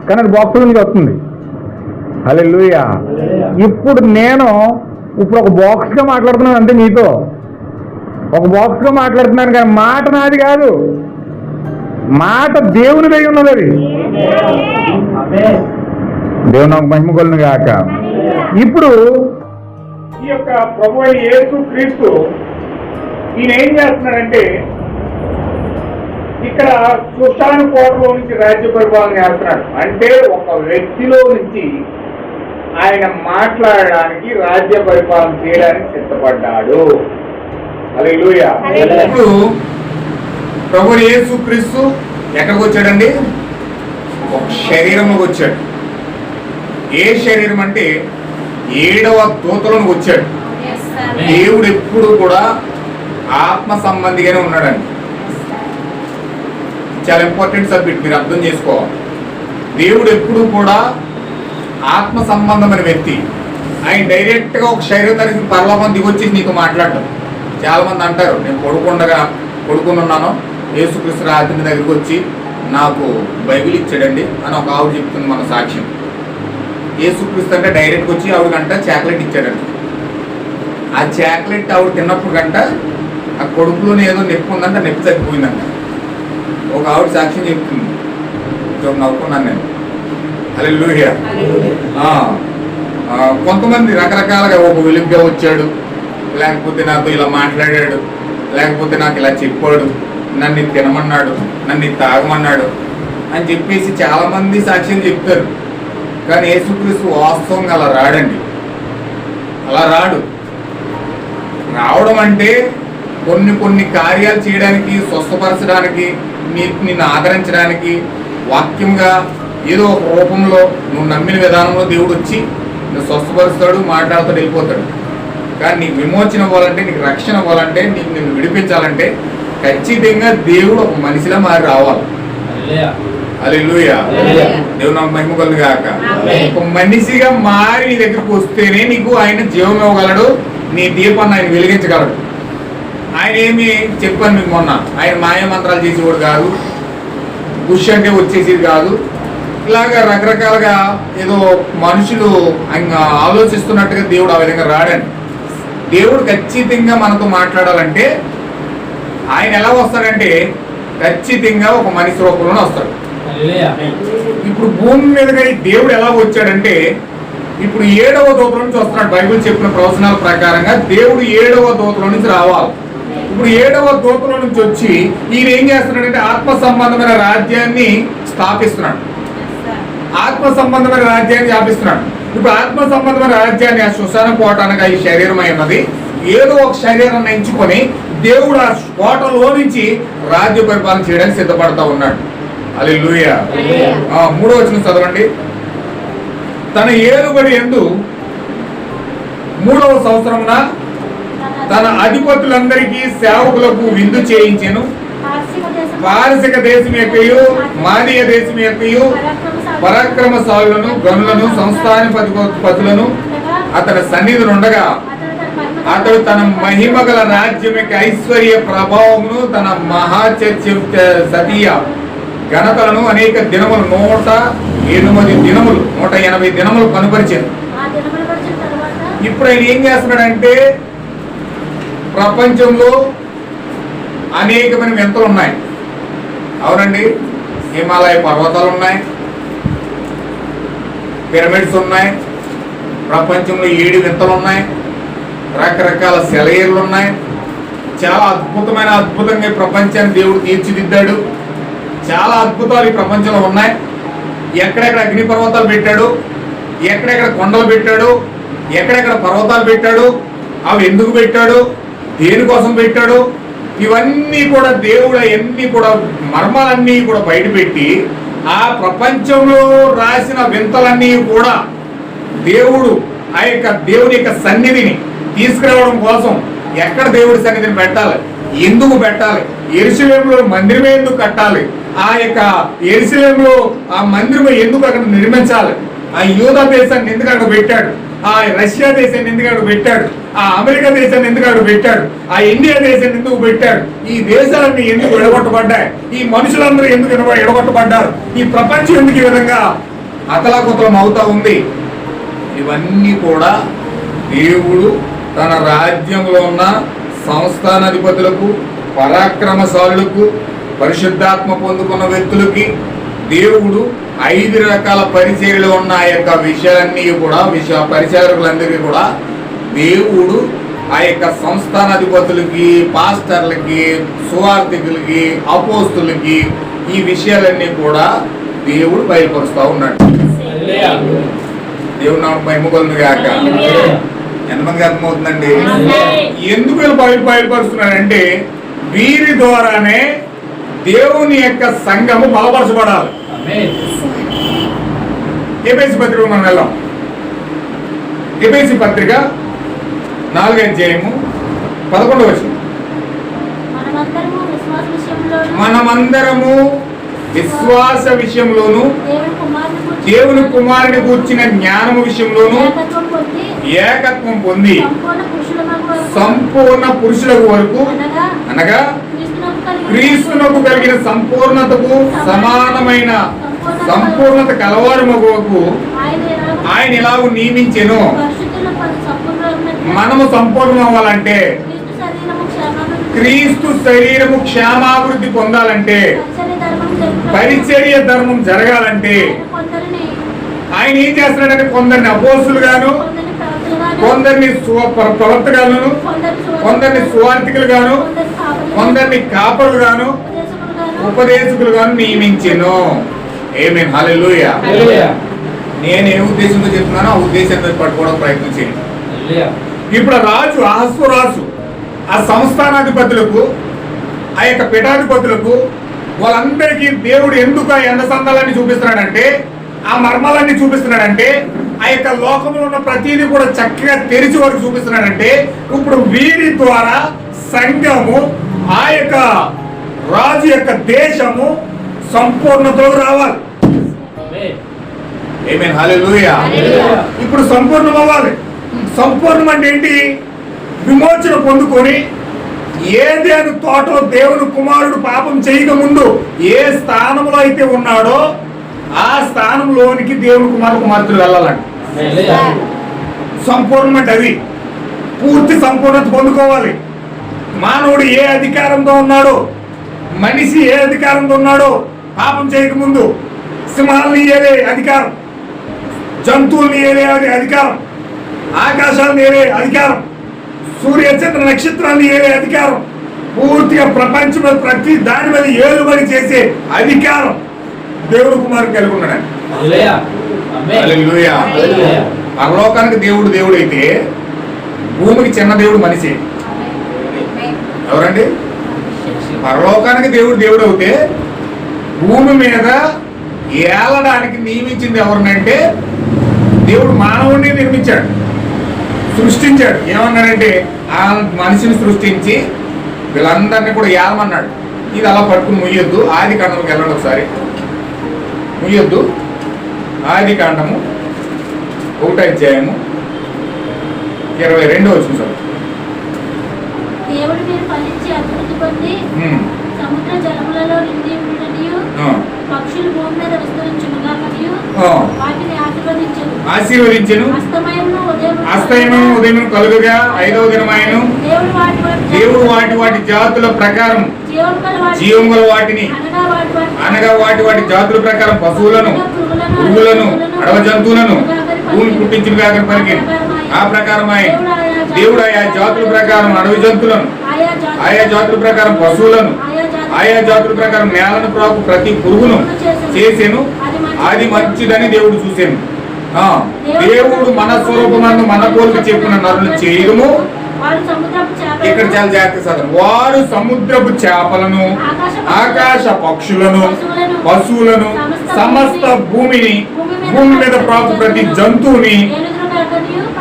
కానీ అది బాక్స్లోంచి వస్తుంది. హల్లెలూయా. ఇప్పుడు నేను ఒక బాక్స్గా మాట్లాడుతున్నాను అంతే, మీతో ఒక బాక్స్గా మాట్లాడుతున్నాను, కానీ మాట నాది కాదు, మాట దేవుని దై ఉన్నది. అది దేవుని నాకు మహిమ కలుగును గాక. ఇప్పుడు ఈ యొక్క ప్రభు అయిన యేసు క్రీస్తు ఈయన ఏం చేస్తున్నాడంటే, ఇక్కడ సుషాను కోటలో నుంచి రాజ్య పరిపాలన చేస్తున్నాడు. అంటే ఒక వ్యక్తిలో నుంచి ఆయన మాట్లాడడానికి, రాజ్య పరిపాలన చేయడానికి సిద్ధపడ్డాడు. హల్లెలూయా. ఇప్పుడు ప్రభు యేసు క్రీస్తు ఎక్కడికి వచ్చాడండి? ఒక శరీరంలోకి వచ్చాడు. ఏ శరీరం అంటే 7వ దూతలోకి వచ్చాడు. దేవుడు ఎప్పుడు కూడా ఆత్మ సంబంధిగానే ఉన్నాడండి. చాలా ఇంపార్టెంట్ సబ్జెక్ట్, మీరు అర్థం చేసుకోవాలి. దేవుడు ఎప్పుడు కూడా ఆత్మ సంబంధమైన వ్యక్తి. ఆయన డైరెక్ట్గా ఒక శరీరం దగ్గరికి పరలోకం దిగొచ్చేసి నీకు మాట్లాడటం. చాలా మంది అంటారు, నేను పడుకుని ఉన్నాను, యేసుక్రీస్తు రాత్రి దగ్గరికి వచ్చి నాకు బైబిల్ ఇచ్చాడండి అని ఒక ఆవిడ చెప్తుంది మన సాక్ష్యం. యేసుక్రీస్తు అంటే డైరెక్ట్గా వచ్చి ఆవిడకంట చాక్లెట్ ఇచ్చాడండి. ఆ చాక్లెట్ ఆవిడ తిన్నప్పుడు కంట ఆ కొడుకులోనే ఏదో నొప్పి ఉందంట, నొప్పి తగ్గిపోయిందంట. ఒక ఆవిడ సాక్ష్యం చెప్తుంది, నవ్వుకున్నాను నేను. హల్లెలూయా. కొంతమంది రకరకాలుగా, ఒక వెలుగుగా వచ్చాడు, లేకపోతే నాతో ఇలా మాట్లాడాడు, లేకపోతే నాకు ఇలా చెప్పాడు, నన్ను తినమన్నాడు, నన్ను తాగమన్నాడు అని చెప్పేసి చాలామంది సాక్ష్యం చెప్తారు. కానీ యేసుక్రీస్తు వాస్తవంగా అలా రాడండి. అలా రాడు. రావడం అంటే కొన్ని కార్యాలు చేయడానికి, స్వస్థపరచడానికి, నిన్ను ఆదరించడానికి, వాక్యంగా ఏదో ఒక రూపంలో నువ్వు నమ్మిన విధానంలో దేవుడు వచ్చి నువ్వు స్వస్థపరుస్తాడు, మాట్లాడుతాడు, వెళ్ళిపోతాడు. కానీ నీకు విమోచన అవ్వాలంటే, నీకు రక్షణ అవ్వాలంటే, నిన్ను విడిపించాలంటే ఖచ్చితంగా దేవుడు ఒక మనిషిలా మారి రావాలి. హల్లెలూయా. దేవుడు నాకు మహిమ కలుగును గాక. ఒక మనిషిగా మారి నీ దగ్గరకు వస్తేనే నీకు ఆయన జీవం ఇవ్వగలడు, నీ దీపాన్ని ఆయన వెలిగించగలడు. ఆయన ఏమి చెప్పాను మీకు మొన్న, ఆయన మాయ మంత్రాలు చేసేవాడు కాదు, బుష్ అంటే వచ్చేసేది కాదు. ఇలాగా రకరకాలుగా ఏదో మనుషులు ఆయన ఆలోచిస్తున్నట్టుగా దేవుడు ఆ విధంగా రాడండి. దేవుడు ఖచ్చితంగా మనతో మాట్లాడాలంటే ఆయన ఎలా వస్తాడంటే ఖచ్చితంగా ఒక మనిషి రూపంలోనే వస్తాడు. ఇప్పుడు భూమి మీదగా దేవుడు ఎలా వచ్చాడంటే, ఇప్పుడు 7వ దూతల నుంచి వస్తున్నాడు. బైబిల్ చెప్పిన ప్రవచనాల ప్రకారంగా దేవుడు 7వ దూతల నుంచి రావాలి. ఇప్పుడు 7వ దూతల నుంచి వచ్చి ఈయన ఏం చేస్తున్నాడంటే ఆత్మ సంబంధమైన రాజ్యాన్ని స్థాపిస్తున్నాడు. ఆత్మ సంబంధమైన రాజ్యాన్ని స్థాపిస్తున్నాడు. ఇప్పుడు ఆత్మ సంబంధమైన రాజ్యాన్ని, ఆ సుశాన కోట అనగా ఈ శరీరం అయినది, ఏదో ఒక శరీరాన్ని ఎంచుకొని దేవుడు ఆ కోటలో నుంచి రాజ్య పరిపాలన చేయడానికి సిద్ధపడతా ఉన్నాడు. హల్లెలూయా. 3వ వచనం చదవండి. తన ఏలుబడి యందు 3వ సంవత్సరమున తన అధిపతులందరికీ సేవకులకు విందు చేయించెను. పారసిక దేశం యొక్కయు మాదీయ దేశం యొక్కయు పరాక్రమశాలులను, గనులను, సంస్థానపతులను అతని సన్నిధి ఉండగా అతడు తన మహిమ గల రాజ్యం యొక్క ఐశ్వర్య ప్రభావమును, తన మహాచర్య ఘనతలను అనేక దినములు 108 దినములు 180 దినములు కనుపరిచారు. ఇప్పుడు ఆయన ఏం చేస్తున్నాడంటే, ప్రపంచంలో అనేకమైన వింతలు ఉన్నాయి. అవునండి, హిమాలయ పర్వతాలు ఉన్నాయి, పిరమిడ్స్ ఉన్నాయి, ప్రపంచంలో 7 వింతలు ఉన్నాయి, రకరకాల సెలయేర్లు ఉన్నాయి. చాలా అద్భుతంగా ఈ ప్రపంచాన్ని దేవుడు తీర్చిదిద్దాడు. చాలా అద్భుతాలు ఈ ప్రపంచంలో ఉన్నాయి. ఎక్కడెక్కడ అగ్ని పర్వతాలు పెట్టాడు, ఎక్కడెక్కడ కొండలు పెట్టాడు, ఎక్కడెక్కడ పర్వతాలు పెట్టాడు, అవి ఎందుకు పెట్టాడు, దేనికోసం పెట్టాడు, ఇవన్నీ కూడా దేవుడు అవన్నీ కూడా మర్మాలన్నీ కూడా బయటపెట్టి ఆ ప్రపంచంలో రాసిన వింతలన్నీ కూడా దేవుడు ఆ యొక్క దేవుని యొక్క సన్నిధిని, తీసుకురావడం కోసం ఎక్కడ దేవుడి సన్నిధిని పెట్టాలి, ఎందుకు పెట్టాలి, యెరూషలేములో మందిరమే ఎందుకు కట్టాలి, ఆ యొక్క యెరూషలేములో ఆ మందిరం ఎందుకు అక్కడ నిర్మించాలి, ఆ యూదా దేశాన్ని ఎందుకు అక్కడ పెట్టాడు, ఆ రష్యా దేశాన్ని ఎందుకు అక్కడ పెట్టాడు, ఆ అమెరికా దేశాన్ని ఎందుకు అక్కడ పెట్టాడు, ఆ ఇండియా దేశాన్ని ఎందుకు పెట్టాడు, ఈ దేశాలన్నీ ఎందుకు ఎడగొట్టబడ్డాయి, ఈ మనుషులందరూ ఎందుకు ఎడగొట్టబడ్డారు, ఈ ప్రపంచం ఎందుకు ఈ విధంగా అతలాకుతలం అవుతా ఉంది. ఇవన్నీ కూడా దేవుడు తన రాజ్యంలో ఉన్న సంస్థానాధిపతులకు, పరాక్రమశాలులకు, పరిశుద్ధాత్మ పొందుకున్న వ్యక్తులకి దేవుడు 5 రకాల పరిచర్యలు ఉన్న ఆ యొక్క విషయాలన్నీ కూడా పరిచారకులందరికీ కూడా దేవుడు ఆ యొక్క సంస్థానాధిపతులకి, పాస్టర్లకి, సువార్థికులకి, అపోస్తులకి ఈ విషయాలన్నీ కూడా దేవుడు బయలుపరుస్తూ ఉన్నాడు. దేవుడు నాకు మహిమగొలును గాక. ఎంతమందికి అర్థమవుతుందండి? ఎందుకు వీళ్ళు బయలుపరుస్తున్నాడంటే వీరి ద్వారానే దేవుని యొక్క సంఘము బలపరచబడాలి. ఎఫెసీ పత్రిక మనం వెళ్దాం. ఎఫెసీ పత్రిక 4వ అధ్యాయము 11వ వచనం. మనమందరము విశ్వాస విషయంలోను దేవుని కుమారుని కూర్చిన జ్ఞానము విషయంలోను ఏకత్వం పొంది సంపూర్ణ పురుషులకు వరకు అనగా క్రీస్తునకు కలిగిన సంపూర్ణతకు సమానమైన సంపూర్ణత కలవారు మగువకు ఆయన ఎలాగూ నియమించెను. మనము సంపూర్ణం అవ్వాలంటే, క్రీస్తు శరీరము క్షేమాభివృద్ధి పొందాలంటే, పరిచర్య ధర్మం జరగాలంటే ఆయన ఏం చేస్తున్నాడంటే కొందరిని అపోస్తులుగాను, కొందరిని ప్రవర్తకులను, కొందరిని సువార్థికులుగాను, కొందరిని కాపరులుగాను, ఉపదేశకులుగాను నియమించెను. ఆమేన్, హల్లెలూయా. నేను ఏ ఉద్దేశంతో చెప్తున్నానో ఆ ఉద్దేశంతో పట్టుకోవడం ప్రయత్నం చేయండి. ఇప్పుడు రాజు అహస్వరాజు ఆ సంస్థానాధిపతులకు, ఆ యొక్క పీఠాధిపతులకు, వాళ్ళందరికీ దేవుడు ఎందుకు ఆ ఎండసందాలన్నీ చూపిస్తున్నాడంటే, ఆ మర్మాలన్నీ చూపిస్తున్నాడంటే, ఆ యొక్క లోకంలో ఉన్న ప్రతిదీ కూడా చక్కగా తెరిచి వరకు చూపిస్తున్నాడంటే, ఇప్పుడు వీరి ద్వారా సంఘము, ఆ యొక్క రాజు యొక్క దేశము సంపూర్ణతలో రావాలి. ఆమేన్, హల్లెలూయా. ఇప్పుడు సంపూర్ణం అవ్వాలి. సంపూర్ణం అంటే ఏంటి? విమోచన పొందుకొని ఏదేను తోటలో దేవుని కుమారుడు పాపం చేయక ముందు ఏ స్థానంలో అయితే ఉన్నాడో ఆ స్థానంలోనికి దేవుని కుమార్తెలు వెళ్ళాలండి. సంపూర్ణం అంటే అది పూర్తి సంపూర్ణత పొందుకోవాలి. మానవుడు ఏ అధికారంతో ఉన్నాడో, మనిషి ఏ అధికారంతో ఉన్నాడో పాపం చేయకముందు, సింహాలని ఏలే అధికారం, జంతువుల్ని ఏలే అధికారం, ఆకాశాలను ఏలే అధికారం, సూర్య చంద్ర నక్షత్రాన్ని ఏలే అధికారం, పూర్తిగా ప్రపంచం మీద ప్రతి దాని మీద ఏలుబడి చేసే అధికారం దేవుడు కుమారుడు కలిగి ఉన్నాడు. హల్లెలూయా. పరలోకానికి దేవుడు దేవుడైతే భూమికి చిన్న దేవుడు మనిషి. ఎవరండి? పరలోకానికి దేవుడు దేవుడు అవుతే భూమి మీద ఏలడానికి నియమించింది ఎవరినంటే దేవుడు మానవుడిని నిర్మించాడు, సృష్టించాడు. ఏమన్నాడంటే ఆ మనిషిని సృష్టించి వీళ్ళందరినీ కూడా ఏలమన్నాడు. ఇది అలా పట్టుకుని ముయ్యొద్దు. ఆది కాండంకి వెళ్ళండి ఒకసారి. ముయ్యొద్దు. ఆది కాండము 1వ అధ్యాయము 22వ వచనం సార్. దేవుడు మీరు ఫలించి అభివృద్ధి పొంది సముద్ర జలములలో నిండి ఉండనియు పక్షులు భూమి మీద విస్తరించునుగా మరియు వాటిని ఆశీర్వదించెను. అస్తమయము ఉదయం కలుగుగా 5వ దినమాయెను. దేవుడు వాటి జాతుల ప్రకారం జీవం గల వాటిని అనగా వాటి జాతుల ప్రకారం పశువులను, పురుగులను, అడవ జంతువులను భూమి పుట్టించిన కాక పలికింది. ఆ ప్రకారమై దేవుడు ఆయా జాతుల ప్రకారం అడవి జంతువులను, ఆయా జాతుల ప్రకారం పశువులను, ఆయా జాతుల ప్రకారం నేలను ప్రాకు ప్రతి పురుగును చేసేను. అది మంచిదని దేవుడు చూసాను. దేవుడు మన స్వరూపమందు మన పోలిక చెప్పిన నరులు చేయడము. ఇక్కడ చాలా జాగ్రత్త చదవండి. వారు సముద్రపు చేపలను, ఆకాశ పక్షులను, పశువులను, సమస్త భూమి మీద ప్రాకు ప్రతి జంతువుని.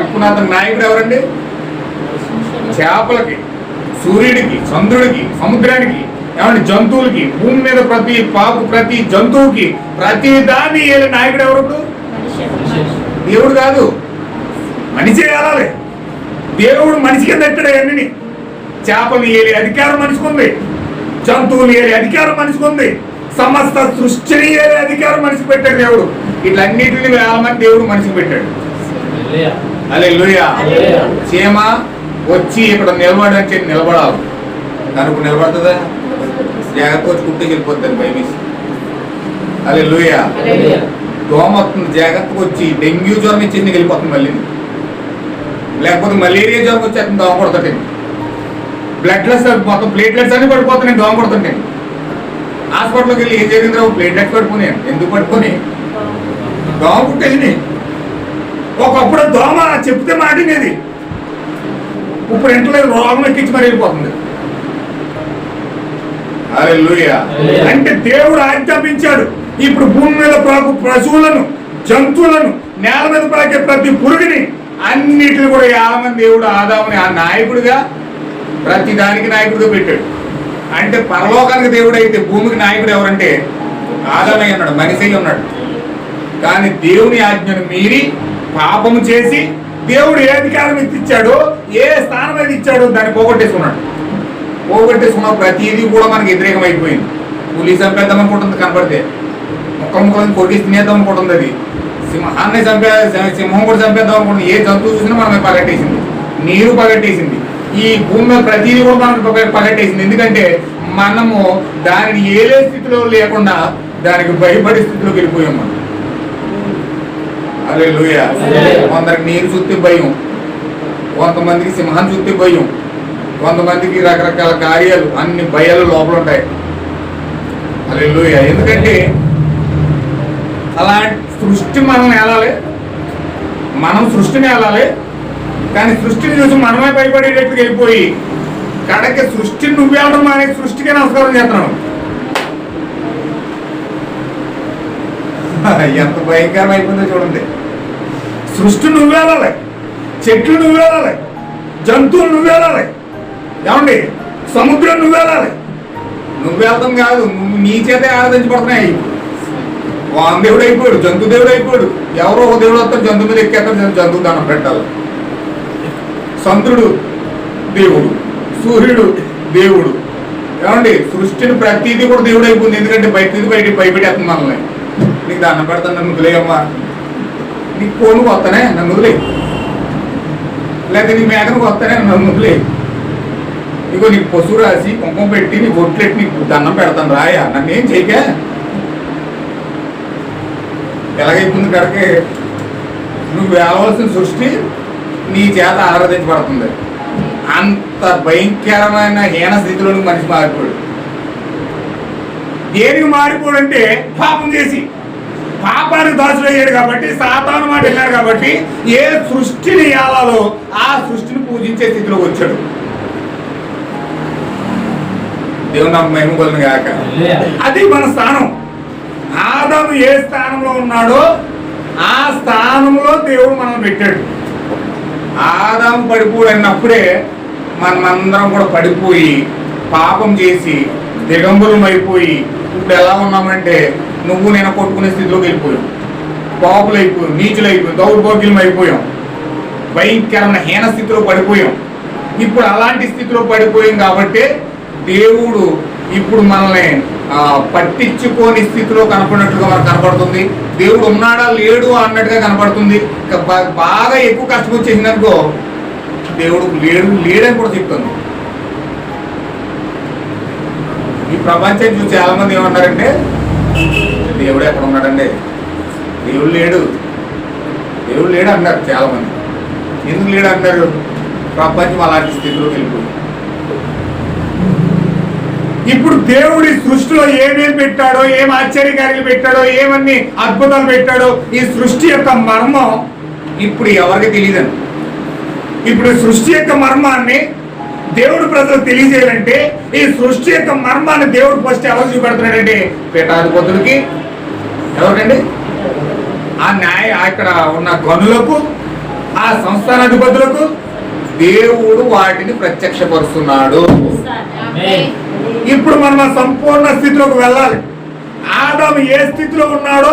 ఇప్పుడు అతని నాయకుడు ఎవరండి? చేపలకి, సూర్యుడికి, చంద్రుడికి, సముద్రానికి, ఏమంటే జంతువులకి, భూమి మీద ప్రతి పాపు, ప్రతి జంతువుకి, ప్రతి దాన్ని ఏలే నాయకుడు ఎవరు? దేవుడు కాదు, మనిషే ఏలాలి. దేవుడు మనిషి కింద ఎట్టాడు అన్ని. చేపలు ఏలే అధికారం మనిషికి ఉంది, జంతువులు ఏలే అధికారం మనిషికి ఉంది, సమస్త సృష్టిని ఏలే అధికారం మనిషికి పెట్టాడు దేవుడు. ఇట్లన్నిటిని వేల మంది దేవుడు మనిషికి పెట్టాడు. హల్లెలూయా. చీమ వచ్చి ఇక్కడ నిలబడంటే నిలబడాలి, కనుక నిలబడుతుందా? జాగ్రత్త వచ్చి కుట్టేసి వెళ్ళిపోతుంది భయమేసి. హల్లెలూయా. దోమ వస్తుంది, జాగ్రత్తగా వచ్చి డెంగ్యూ జ్వరం ఇచ్చింది వెళ్ళిపోతుంది మళ్ళీ, లేకపోతే మలేరియా జ్వరం వచ్చేస్తుంది దోమ కొడుతుంటే. బ్లడ్ లెస్ మొత్తం ప్లేట్లెట్స్ అన్ని పడిపోతున్నాయి దోమ కొడుతుంటే. హాస్పిటల్కి వెళ్ళి ఏం జరిగిందో ప్లేట్లెట్స్ పడిపోయినాయి. ఎందుకు పడిపోయి? దోమ కుట్టేసింది. ఒకప్పుడు దోమ చెప్తే మాటినేది, ఇప్పుడు ఇంట్లో రోగం ఎక్కించి మరి వెళ్ళిపోతుంది. హల్లెలూయా. అంటే దేవుడు ఆజ్ఞాపించాడు, ఇప్పుడు భూమి మీద ప్రాకు పశువులను, జంతువులను, నేల మీద ప్రాకే ప్రతి పురుగుని అన్నిటిని కూడా 50 మంది దేవుడు ఆదాముని ఆ నాయకుడిగా, ప్రతి దానికి నాయకుడిగా పెట్టాడు. అంటే పరలోకానికి దేవుడు అయితే భూమికి నాయకుడు ఎవరంటే ఆదామే ఉన్నాడు, మనిషి ఉన్నాడు. కానీ దేవుని ఆజ్ఞను మీరి పాపము చేసి దేవుడు ఏ అధికారం ఇచ్చాడో, ఏ స్థానం అయితే ఇచ్చాడో దాన్ని పోగొట్టేసుకున్నాడు. పోగొట్టేసుకున్న ప్రతిదీ కూడా మనకి వ్యతిరేకం అయిపోయింది. పులి చంపేద్దాం అనుకుంటుంది, కనపడితే ముక్కలను కొట్టి తినేద్దాం అనుకుంటుంది. అది సింహాన్ని సింహం కూడా చంపేద్దాం అనుకుంటుంది. ఏ జంతువు చూసినా మనమే పగట్టేసింది, నీరు పగట్టేసింది, ఈ భూమి మీద ప్రతిదీ కూడా మనకు పగట్టేసింది. ఎందుకంటే మనము దానిని ఏలే స్థితిలో లేకుండా దానికి భయపడే స్థితిలోకి వెళ్ళిపోయాం మనం. హల్లెలూయా. కొందరికి నీరు చూస్తే భయం, కొంతమందికి సింహాన్ని చూస్తే భయం, కొంతమందికి రకరకాల కార్యాలు, అన్ని భయాలు లోపల ఉంటాయి. హల్లెలూయా. ఎందుకంటే అలాంటి సృష్టి మనం ఏలాలి, మనం సృష్టిని ఏలాలి. కానీ సృష్టిని చూసి మనమే భయపడేటట్టుగా వెళ్ళిపోయి కడకి సృష్టిని నువ్వేళ్ళడం అనే సృష్టికే నమస్కారం చేస్తున్నాను. ఎంత భయంకరం అయిపోయిందో చూడండి. సృష్టి నువ్వేలాలి, చెట్లు నువ్వేలాలి, జంతువులు నువ్వేలాలి, ఏమండి సముద్రం నువ్వేలాలి. నువ్వేళ్తాం కాదు, నువ్వు నీ చేతే ఆరాధించబడుతున్నాయి. దేవుడు అయిపోయాడు, జంతు దేవుడు అయిపోయాడు. ఎవరో ఒక దేవుడు వస్తారు, జంతు మీద ఎక్కేస్తారు, జంతువు దానం పెట్టాలి. చంద్రుడు దేవుడు, సూర్యుడు దేవుడు, ఏమండి సృష్టిని ప్రతిదీ కూడా దేవుడు అయిపోయింది. ఎందుకంటే బయట భయపెట్టేస్తుంది మనల్ని. నీకు దండం పెడతాను, నన్ను వదిలేయమ్మా, నీకు కోనుకు వస్తానే నన్ను వదిలే, లేకపోతే నీ మేకకు వస్తానే నన్ను వదిలే, ఇగో నీకు పశువు రాసి కుంకుమ పెట్టి నీ బొట్లెట్టి నీకు దండం పెడతాను రాయా, నన్ను ఏం చేయక. ఎలాగైపోయింది కడకే నువ్వు వేలవలసిన సృష్టి నీ చేత ఆరాధించబడుతుంది. అంత భయంకరమైన హీన స్థితిలోని మనిషి మారిపోయాడు. దేనికి మారిపోడు అంటే పాపం చేసి పాపానికి దాసులయ్యాడు కాబట్టి, సాతాను మాట వెళ్ళాడు కాబట్టి ఏ సృష్టిని ఏలాలో ఆ సృష్టిని పూజించే స్థితిలోకి వచ్చాడు. దేవుడు నాకు మహిమ కొలను గాక. అది మన స్థానం. ఆదాము ఏ స్థానంలో ఉన్నాడో ఆ స్థానంలో దేవుడు మనం పెట్టాడు. ఆదాము పడిపోడు అన్నప్పుడే మనమందరం కూడా పడిపోయి పాపం చేసి దిగంబరం అయిపోయి ఇప్పుడు ఎలా ఉన్నామంటే నువ్వు నేను కొట్టుకునే స్థితిలోకి వెళ్ళిపోయాం, పాపులు అయిపోయాం, నీచులు అయిపోయాం, దౌర్భాగ్యం అయిపోయాం, భయంకరమైన హీన స్థితిలో పడిపోయాం. ఇప్పుడు అలాంటి స్థితిలో పడిపోయాం కాబట్టి దేవుడు ఇప్పుడు మనల్ని పట్టించుకోని స్థితిలో కనపడినట్లుగా మనకు కనపడుతుంది. దేవుడు ఉన్నాడా లేడు అన్నట్టుగా కనపడుతుంది. బాగా ఎక్కువ కష్టం వచ్చేసిందనుకో దేవుడు లేడని కూడా చెప్తుంది. ఈ ప్రపంచం చూసి చాలా మంది ఏమన్నారంటే దేవుడు ఎక్కడ ఉన్నాడండి, దేవుడు లేడు అన్నారు చాలా మంది. ఎందుకు లేడు అంటారు? ప్రపంచం అలాంటి స్థితిలోకి వెళ్ళిపోయింది. ఇప్పుడు దేవుడి సృష్టిలో ఏమేమి పెట్టాడో, ఏం ఆశ్చర్యకార్యాలు పెట్టాడో, ఏమన్నీ అద్భుతాలు పెట్టాడో ఈ సృష్టి యొక్క మర్మం ఇప్పుడు ఎవరికి తెలియదండి. ఇప్పుడు సృష్టి యొక్క మర్మాన్ని దేవుడు ప్రజలకు తెలియజేయాలంటే ఈ సృష్టి యొక్క మర్మాన్ని దేవుడు ఫస్ట్ ఎవరు చూపెడుతున్నాడంటే పీఠాధిపతులకి, ఎవరికండి ఆ అక్కడ ఉన్న గనులకు, ఆ సంస్థానాధిపతులకు, దేవుడు వాటిని ప్రత్యక్షపరుస్తున్నాడు. ఇప్పుడు మనం ఆ సంపూర్ణ స్థితిలోకి వెళ్ళాలి. ఆదాము ఏ స్థితిలో ఉన్నాడో,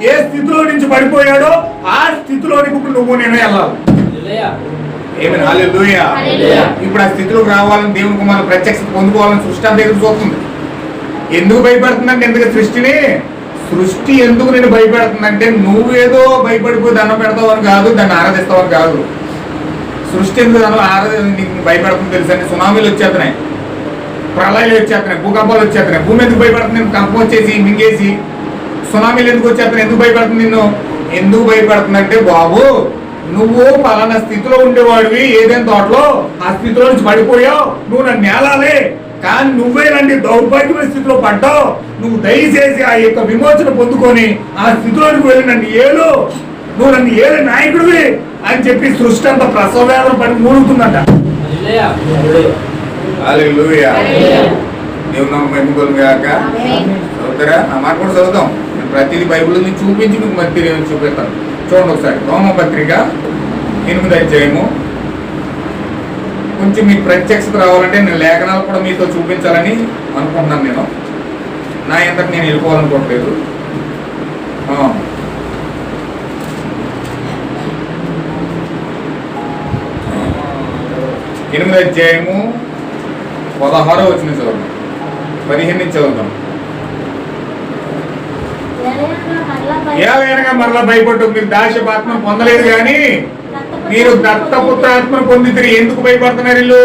ఏ స్థితిలో నుంచి పడిపోయాడో ఆ స్థితిలోనికి ఇప్పుడు నువ్వు నేను వెళ్ళాలి. ఏమైనా హల్లెలూయా. ఇప్పుడు ఆ స్థితిలోకి రావాలని దేవుని కుమారుని ప్రత్యక్షత పొందుకోవాలని సృష్టి అంత ఎదురు చూస్తుంది. ఎందుకు భయపడుతుందంటే, ఎందుకు సృష్టి ఎందుకు నేను భయపెడుతుందంటే, నువ్వేదో భయపడిపోయి దండం పెడతావు అని కాదు, దాన్ని ఆరాధిస్తావు అని కాదు. సృష్టి ఎందుకు నీకు భయపెడుతుంది తెలుసండి? సునామీలు వచ్చేస్తున్నాయి, ప్రళయాలు వచ్చేస్తున్నాయి, భూకంపాలు వచ్చేస్తున్నాయి. భూమి ఎందుకు భయపడుతుంది? కంపం వచ్చేసి మింగేసి. సునామీలు ఎందుకు వచ్చేస్తున్నాయి? ఎందుకు భయపడుతుంది? నిన్ను ఎందుకు భయపడుతుందంటే, బాబు నువ్వు పలానా స్థితిలో ఉండేవాడివి ఏదైనా తోటలో, ఆ స్థితిలో నుంచి పడిపోయావు, నువ్వు నన్ను నేలాలి, కానీ నువ్వేనండి దౌర్భాగ్యమైన స్థితిలో పడ్డావు, నువ్వు దయచేసి ఆ యొక్క విమోచన పొందుకొని ఆ స్థితిలోకి వెళ్ళి నన్ను ఏలు, నువ్వు నన్ను ఏలే నాయకుడివి అని చెప్పి సృష్టి అంతా ప్రసవేదన పడి మూలుగుతుందంట. హల్లెలూయా. దేవుని నామం మహిమకలుగాక. చదువుతారా? ఆ మాట కూడా చదువుతాం. నేను ప్రతిదీ బైబిల్ నుంచి చూపించి మీకు మధ్య చూపిస్తాను. చూడండి ఒకసారి. రోమపత్రిక 8వ అధ్యాయము. కొంచెం మీకు ప్రత్యక్షత రావాలంటే నేను లేఖనాలు కూడా మీతో చూపించాలని అనుకుంటున్నాను. నేను నా ఎంతకు నేను వెళ్ళిపోవాలనుకోవట్లేదు. 8వ అధ్యాయము 16వ వచనం చదువుతాం, 15 నుంచి చదువుతాం. ఏలైనగా మరలా భయపడ్డు, మీరు దాస్యపాత్మను పొందలేదు కానీ మీరు దత్తపుత్రాత్మను పొందితిరి. ఎందుకు భయపడుతున్నారు వీళ్ళు?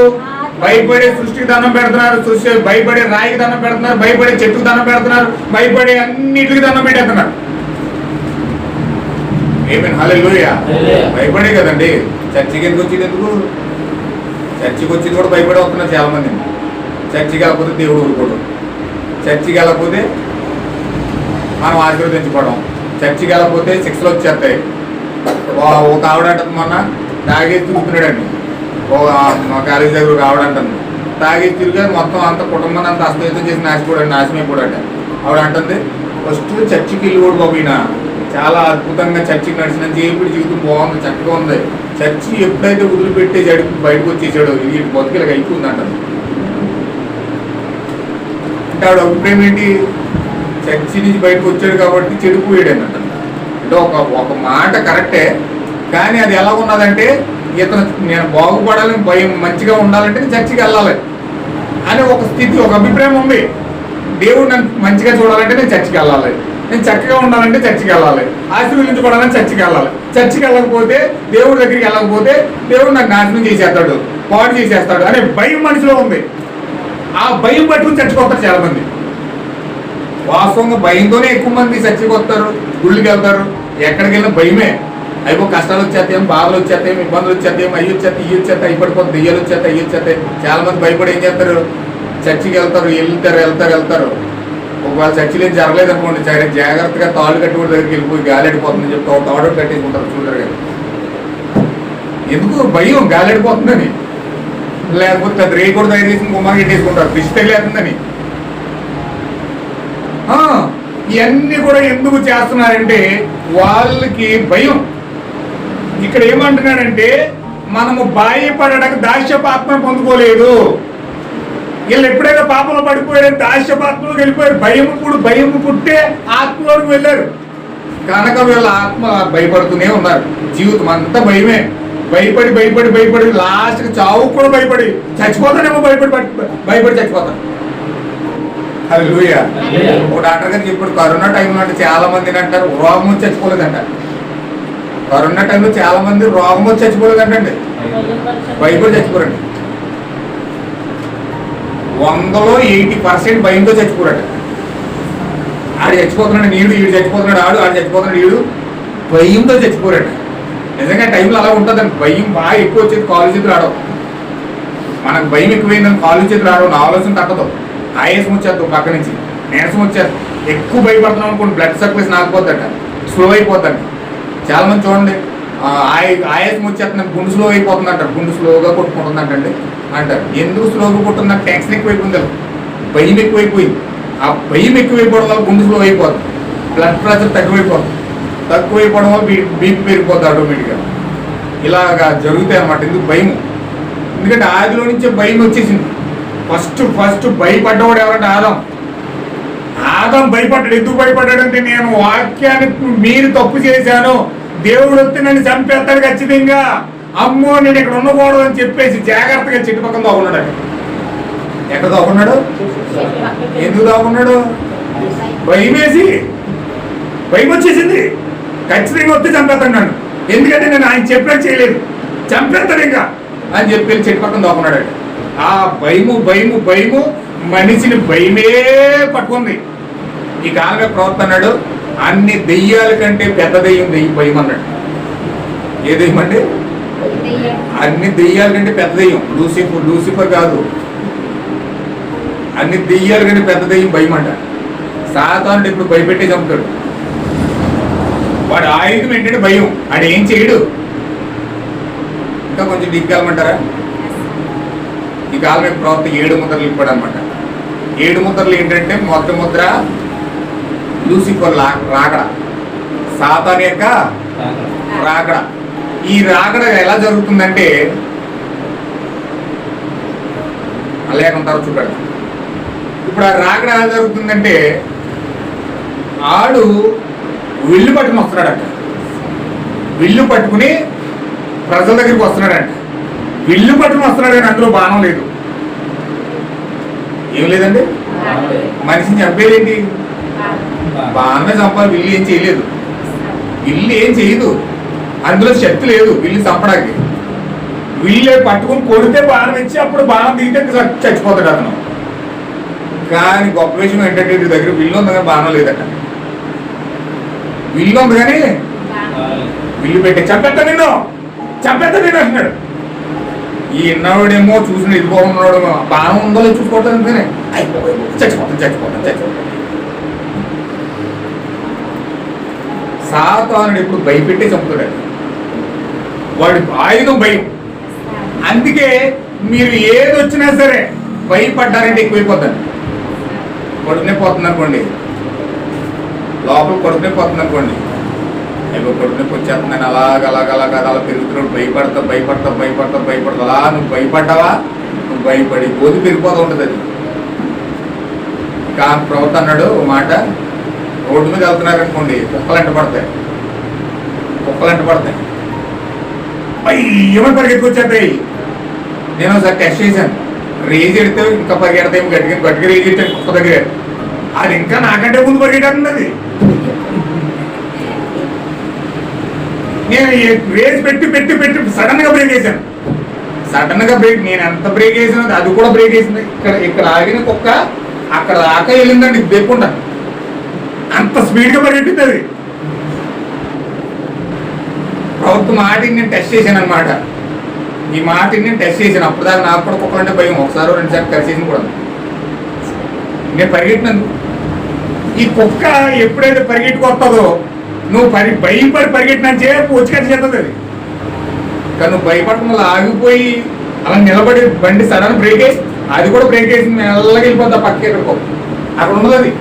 భయపడే సృష్టికి దండం పెడుతున్నారు, భయపడే రాయికి దండం పెడుతున్నారు, భయపడే చెట్టుకు దండం పెడుతున్నారు, భయపడే అన్నిటికి దండం పెట్టేస్తున్నారు. ఏమైనా హల్లెలూయా. భయపడే కదండి చర్చికి ఎందుకు వచ్చేది? ఎందుకు చర్చికి వచ్చేది కూడా భయపడే వస్తున్నారు చాలా మంది. చర్చికి వెళ్ళకపోతే దేవుడు ఊరుకోవడం, చర్చికి వెళ్ళకపోతే మనం ఆశీర్వదించుకోవడం, చర్చికి వెళ్ళకపోతే శిక్షలు వచ్చేస్తాయి. ఒక ఆవిడ అంటుంది, మొన్న తాగేసి తిరుగుతున్నాడండి, మా కాలేజీ దగ్గర ఒక ఆవిడ అంటుంది, తాగేసి తిరిగి మొత్తం అంత కుటుంబాన్ని అంత అస్తవ్యస్తం చేసి నాశనమైపోయాడు. ఆవిడ అంటుంది, ఫస్ట్ చర్చికి వెళ్ళి కూడా బాబు ఈయన చాలా అద్భుతంగా చర్చికి నడిచిన చేపుడు జీవితం బాగుంది, చక్కగా ఉంది. చర్చి ఎప్పుడైతే వదిలిపెట్టే జడికి బయటకు వచ్చేసాడో ఈ బతుకులకి అయిపోయింది అంటుంది. అంటే ఆవిడ అభిప్రాయం ఏంటి? చర్చి నుంచి బయటకు వచ్చాడు కాబట్టి చెడిపోయాడు అంట. అంటే ఒక మాట కరెక్టే, కానీ అది ఎలా ఉన్నదంటే, ఇతను నేను బాగుపడాలని భయం మంచిగా ఉండాలంటే నేను చర్చికి వెళ్ళాలి అనే ఒక స్థితి, ఒక అభిప్రాయం ఉంది. దేవుడు నన్ను మంచిగా చూడాలంటే నేను చర్చికి వెళ్ళాలి, నేను చక్కగా ఉండాలంటే చర్చికి వెళ్ళాలి, ఆశీర్వదించబడాలని చర్చికి వెళ్ళాలి. చర్చికి వెళ్ళకపోతే, దేవుడి దగ్గరికి వెళ్ళకపోతే దేవుడు నాకు నాశనం చేసేస్తాడు, పాడు చేసేస్తాడు అనే భయం మనసులో ఉంది. ఆ భయం పట్టుకుని చర్చిపోతారు చాలా మంది. వాస్తవంగా భయంతోనే ఎక్కువ మంది చర్చికి వస్తారు, గుళ్ళకి వెళ్తారు. ఎక్కడికి వెళ్ళినా భయమే. అయిపో కష్టాలు వచ్చేస్తాయేం, బాధలు వచ్చేస్తాయేం, ఇబ్బందులు వచ్చేస్తాయేం, అయ్యి వచ్చేస్తాయి, ఇవి వచ్చేస్తాయి, అయిపడిపోతుంది, దెయ్యాలు వచ్చేస్తాయి, ఇవి వచ్చేస్తాయి. చాలా మంది భయపడి ఏం చేస్తారు? చర్చికి వెళ్తారు, వెళ్తారు. ఒకవేళ చర్చిలో ఏం జరగలేదు అనుకోండి, సరే జాగ్రత్తగా తాళ్ళు కట్టుకుని దగ్గరికి వెళ్ళిపోయి గాలి అడిపోతుందని చెప్పి తాడు కట్టేసుకుంటారు చూడరు. ఎందుకు? భయం, గాలి అడిపోతుందని. లేకపోతే పెద్ద రేయి కూడా తయారు చేసి గుమ్మాకి పెట్టేసుకుంటారు, ఫిష్ తగిలేస్తుందని. ఇవన్నీ కూడా ఎందుకు చేస్తున్నారంటే వాళ్ళకి భయం. ఇక్కడ ఏమంటున్నాడంటే, మనము భయపడడానికి దాస్యపాత్మను పొందుకోలేదు. వీళ్ళు ఎప్పుడైనా పాపంలో పడిపోయారు, దాస్యపాత్మలోకి వెళ్ళిపోయారు. భయము పుట్టే ఆత్మలోకి వెళ్ళారు కనుక వీళ్ళ ఆత్మ భయపడుతూనే ఉన్నారు. జీవితం అంతా భయమే. భయపడి లాస్ట్కి చావు కూడా భయపడి చచ్చిపోతానేమో, భయపడి చచ్చిపోతాను. హల్లెలూయా. ఒక డాక్టర్ గారు చెప్పాడు, కరోనా టైంలో అంటే చాలా మందిని అంటారు రోగం వచ్చి చచ్చిపోలేదంట. కరోనా టైంలో చాలా మంది రోగం వచ్చి చచ్చిపోలేదంటండి, భయపడి చచ్చిపోరండి. 100లో 80% భయంతో చచ్చిపోరట. ఆడు చచ్చిపోతున్నాడు ఈడు చచ్చిపోతున్నాడు, ఆడు చచ్చిపోతున్నాడు ఈడు, భయంతో చచ్చిపోరట. నిజంగా టైంలో అలా ఉంటుందండి. భయం బాగా ఎక్కువ వచ్చేది కాలు చేతులు రావడం. మనకు భయం ఎక్కువైందని కాలు చేతులు రావడం, నా ఆలోచన తగ్గదు. ఆయాసం వచ్చేద్దాం, పక్క నుంచి నీరసం వచ్చేది. ఎక్కువ భయపడుతున్నాం అనుకోండి, బ్లడ్ సర్క్యులేషన్ ఆగిపోద్దట, స్లో అయిపోద్దంట. చాలా మంది చూడండి, ఆయాసం వచ్చేస్తుందంటే గుండు స్లో అయిపోతుంది అంటారు, గుండు స్లోగా కొట్టుకుంటుందంటండి అంటారు. ఎందుకు స్లోగా కొట్టుందంటే టెన్షన్ ఎక్కువైపోయింది, భయం ఎక్కువైపోయింది. ఆ భయం ఎక్కువైపోవడం వల్ల గుండు స్లో అయిపోతుంది, బ్లడ్ ప్రెషర్ తక్కువైపోవడం వల్ల బీపీ పెరిగిపోతుంది ఆటోమేటిక్గా. ఇలాగా జరుగుతాయి అన్నమాట. ఎందుకు? భయము. ఎందుకంటే ఆదిలో నుంచే భయం వచ్చేసింది. ఫస్ట్ భయపడ్డవాడు ఎవరంటే ఆదం భయపడ్డాడు. ఎందుకు భయపడ్డాడంటే నేను వాక్యానికి మీరు తప్పు చేశాను, దేవుడు వస్తే నన్ను చంపేస్తాడు ఖచ్చితంగా, అమ్మో నేను ఇక్కడ ఉండకూడదు అని చెప్పేసి జాగ్రత్తగా చెట్టు పక్కన దాగున్నాడు. ఎక్కడ దాగున్నాడు? ఎందుకు దాగున్నాడు? భయం వచ్చేసింది. ఖచ్చితంగా వస్తే చంపేస్తాడు నన్ను, ఎందుకంటే నేను ఆయన చెప్పినట్టు చేయలేదు, చంపేస్తాడు ఇంకా అని చెప్పి చెట్టు పక్కన దాగున్నాడు. ఆ భయము మనిషిని భయమే పట్టుకుంది. ఈ కాలంలో ప్రవక్త అన్నాడు, అన్ని దెయ్యాల కంటే పెద్ద దెయ్యం భయం అన్నాడు. ఏ దెయ్యం అంటే? అన్ని దెయ్యాల కంటే పెద్ద దెయ్యం. లూసిఫర్ కాదు, అన్ని దెయ్యాల కంటే పెద్ద దెయ్యం భయం అంట. సాతానుడు ఇప్పుడు భయపెట్టే చంపుతాడు. వాడు ఆయుధం ఏంటంటే భయం. ఆడు ఏం చేయడు. ఇంకా కొంచెం దిగ్గలమంటారా? ఈ కాలం యొక్క ప్రవక్త 7 ముద్రలు ఇప్పాడు అనమాట. 7 ముద్రలు ఏంటంటే మొదటి ముద్ర లూసిఫర్ రాకడ, సాతాను యొక్క రాకడ. ఈ రాకడ ఎలా జరుగుతుందంటే లేఖనం తర్వాత చూపెడతాం. ఇప్పుడు ఆ రాకడ ఎలా జరుగుతుందంటే ఆడు విల్లు పట్టుకుని వస్తున్నాడంట. విల్లు పట్టుకుని ప్రజల దగ్గరికి వస్తున్నాడంట. విల్లు పట్టుకుని వస్తున్నాడు కానీ అందులో బాణం లేదు. ఏం లేదండి? మనిషిని చంపేదేంటి? బాణమే చంపాలి, విల్లు ఏం చేయలేదు. విల్లు ఏం చేయదు, అందులో శక్తి లేదు విల్లు చంపడానికి. విల్లు పట్టుకుని కొడితే బాణం ఇచ్చి అప్పుడు బాణం దిగితే చచ్చిపోతాడు అతను. కానీ గొప్ప విషయం ఏంటంటే వీడి దగ్గర విల్లు ఉంది కానీ బాణం లేదట. విల్లు ఉంది కానీ విల్లు పెట్టి చంపేస్తా నిన్ను అంటున్నాడు. ఈ ఎన్నోడేమో చూసిన ఇదిపోతున్నాడు, బాణం ఉందో చూసుకోవటం అందుకనే చచ్చిపోతాను. సాతానుడు ఎప్పుడు భయపెట్టే చంపుతాడు. వాడి ఆయుధం భయం. అందుకే మీరు ఏది వచ్చినా సరే భయపడ్డారంటే ఎక్కువైపోతారు. కడుపునే పోతుంది అనుకోండి, లోపల కడుపునే పోతుంది అనుకోండి, అయిపో కడుపునొప్పి వచ్చేస్తుందని అలా పెరుగుతున్నాడు. భయపడతా అలా నువ్వు భయపడ్డావా, నువ్వు భయపడి పోతే పెరిగిపోతూ ఉంటుంది అది. కానీ ప్రవక్త అన్నాడు ఓ మాట, రోడ్డు మీద వెళ్తున్నారనుకోండి, కుక్కలు ఎంట పడతాయి ఏమని పరిగెత్తుకొచ్చేస్తాయి. నేను ఒకసారి టెస్ట్ చేశాను. రేజ్ ఎడితే ఇంకా పరిగెడతాయి, గట్టిగా రేజ్ ఎట్టాను కుక్క దగ్గర. అది ఇంకా నాకంటే ముందు పరిగెడుతున్నది. నేను రేజ్ పెట్టి సడన్ గా బ్రేక్ వేసాను. నేను ఎంత బ్రేక్ వేసినా అది కూడా బ్రేక్ వేసింది. ఇక్కడ ఆగిన కుక్క అక్కడ దాకా వెళ్ళిందండి దేక్కుండా, అంత స్పీడ్ గా పరిగెట్టింది అది. ప్రభుత్వ మాటిని నేను టెస్ట్ చేశాను అనమాట. ఈ మాటిని నేను టెస్ట్ చేశాను. అప్పుడు దాకా నాకు కూడా కుక్కలంటే భయం. ఒకసారి 2 సార్లు కలిసేసింది కూడా. నేను పరిగెట్టినందుకు ఈ కుక్క ఎప్పుడైతే పరిగెట్టుకొస్తుందో నువ్వు భయపడి పరిగెట్టినా చేపు వచ్చి చేస్తుంది అది. కానీ నువ్వు భయపడకుండా ఆగిపోయి అలా నిలబడి బండి సడన్ బ్రేక్ వేసి అది కూడా బ్రేక్ వేసి మెల్లగా వెళ్ళిపోద్ది పక్కకి. ఎక్కడికో అక్కడ ఉండదు అది.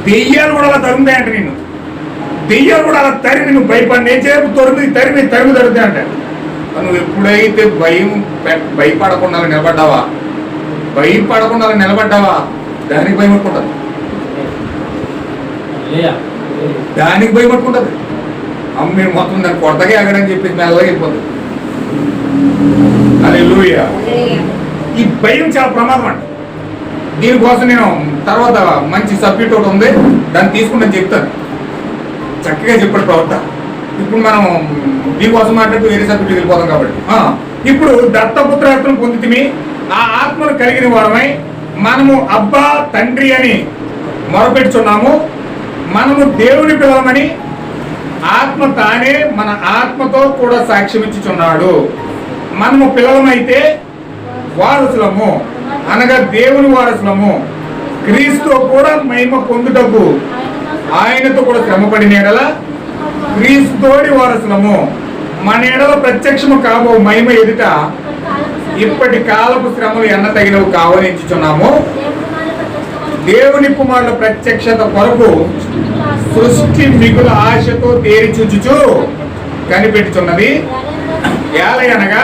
దెయ్యాలు కూడా అలా తరుగుతాయంట నిన్ను. దెయ్యాలు కూడా అలా తరిమి నువ్వు భయపడి నేను చేపు తరిమి తరుగుతాయి అంట. నువ్వు ఎప్పుడైతే భయపడకుండా నిలబడ్డావా దానికి భయపడుకుంటుంది. మీరు మొత్తం దాన్ని కొడతగా ఎగడని చెప్పేసి మెల్లగా వెళ్ళిపోతుంది. హల్లెలూయా. ఈ భయం చాలా ప్రమాదం అంట. దీనికోసం నేను తర్వాత మంచి సబ్జెక్ట్ ఒకటి ఉంది, దాన్ని తీసుకుంటాను చెప్తాను. చక్కగా చెప్పాడు ప్రవక్త. ఇప్పుడు మనం దీనికోసం మాట్లాడుతూ వేరే సబ్జెక్ట్ వెళ్ళిపోతాం కాబట్టి ఇప్పుడు దత్తపుత్రత్వం పొందితిమి, ఆ ఆత్మను కలిగిన వారమై మనము అబ్బా తండ్రి అని మొరపెట్టుచున్నాము. మనము దేవుని పిల్లలమని ఆత్మ తానే మన ఆత్మతో కూడా సాక్ష్యం ఇచ్చుచున్నాడు. మనము పిల్లలమైతే వారసులము, అనగా దేవుని వారసులము, క్రీస్తుతో కూడా మహిమ పొందుటకు ఆయనతో కూడా శ్రమపడిన ఎడల క్రీస్తుతోడి వారసులము. మన ఎడల ప్రత్యక్షము కాబో మహిమ ఎదుట ఇప్పటి కాలపు శ్రమలు ఎన్న తగినవి కావనించుచున్నాము. దేవుని కుమారుల ప్రత్యక్షత కొరకు సృష్టి మిగుల ఆశతో తేరి చూచుచు కనిపెట్టుచున్నది. ఏలయనగా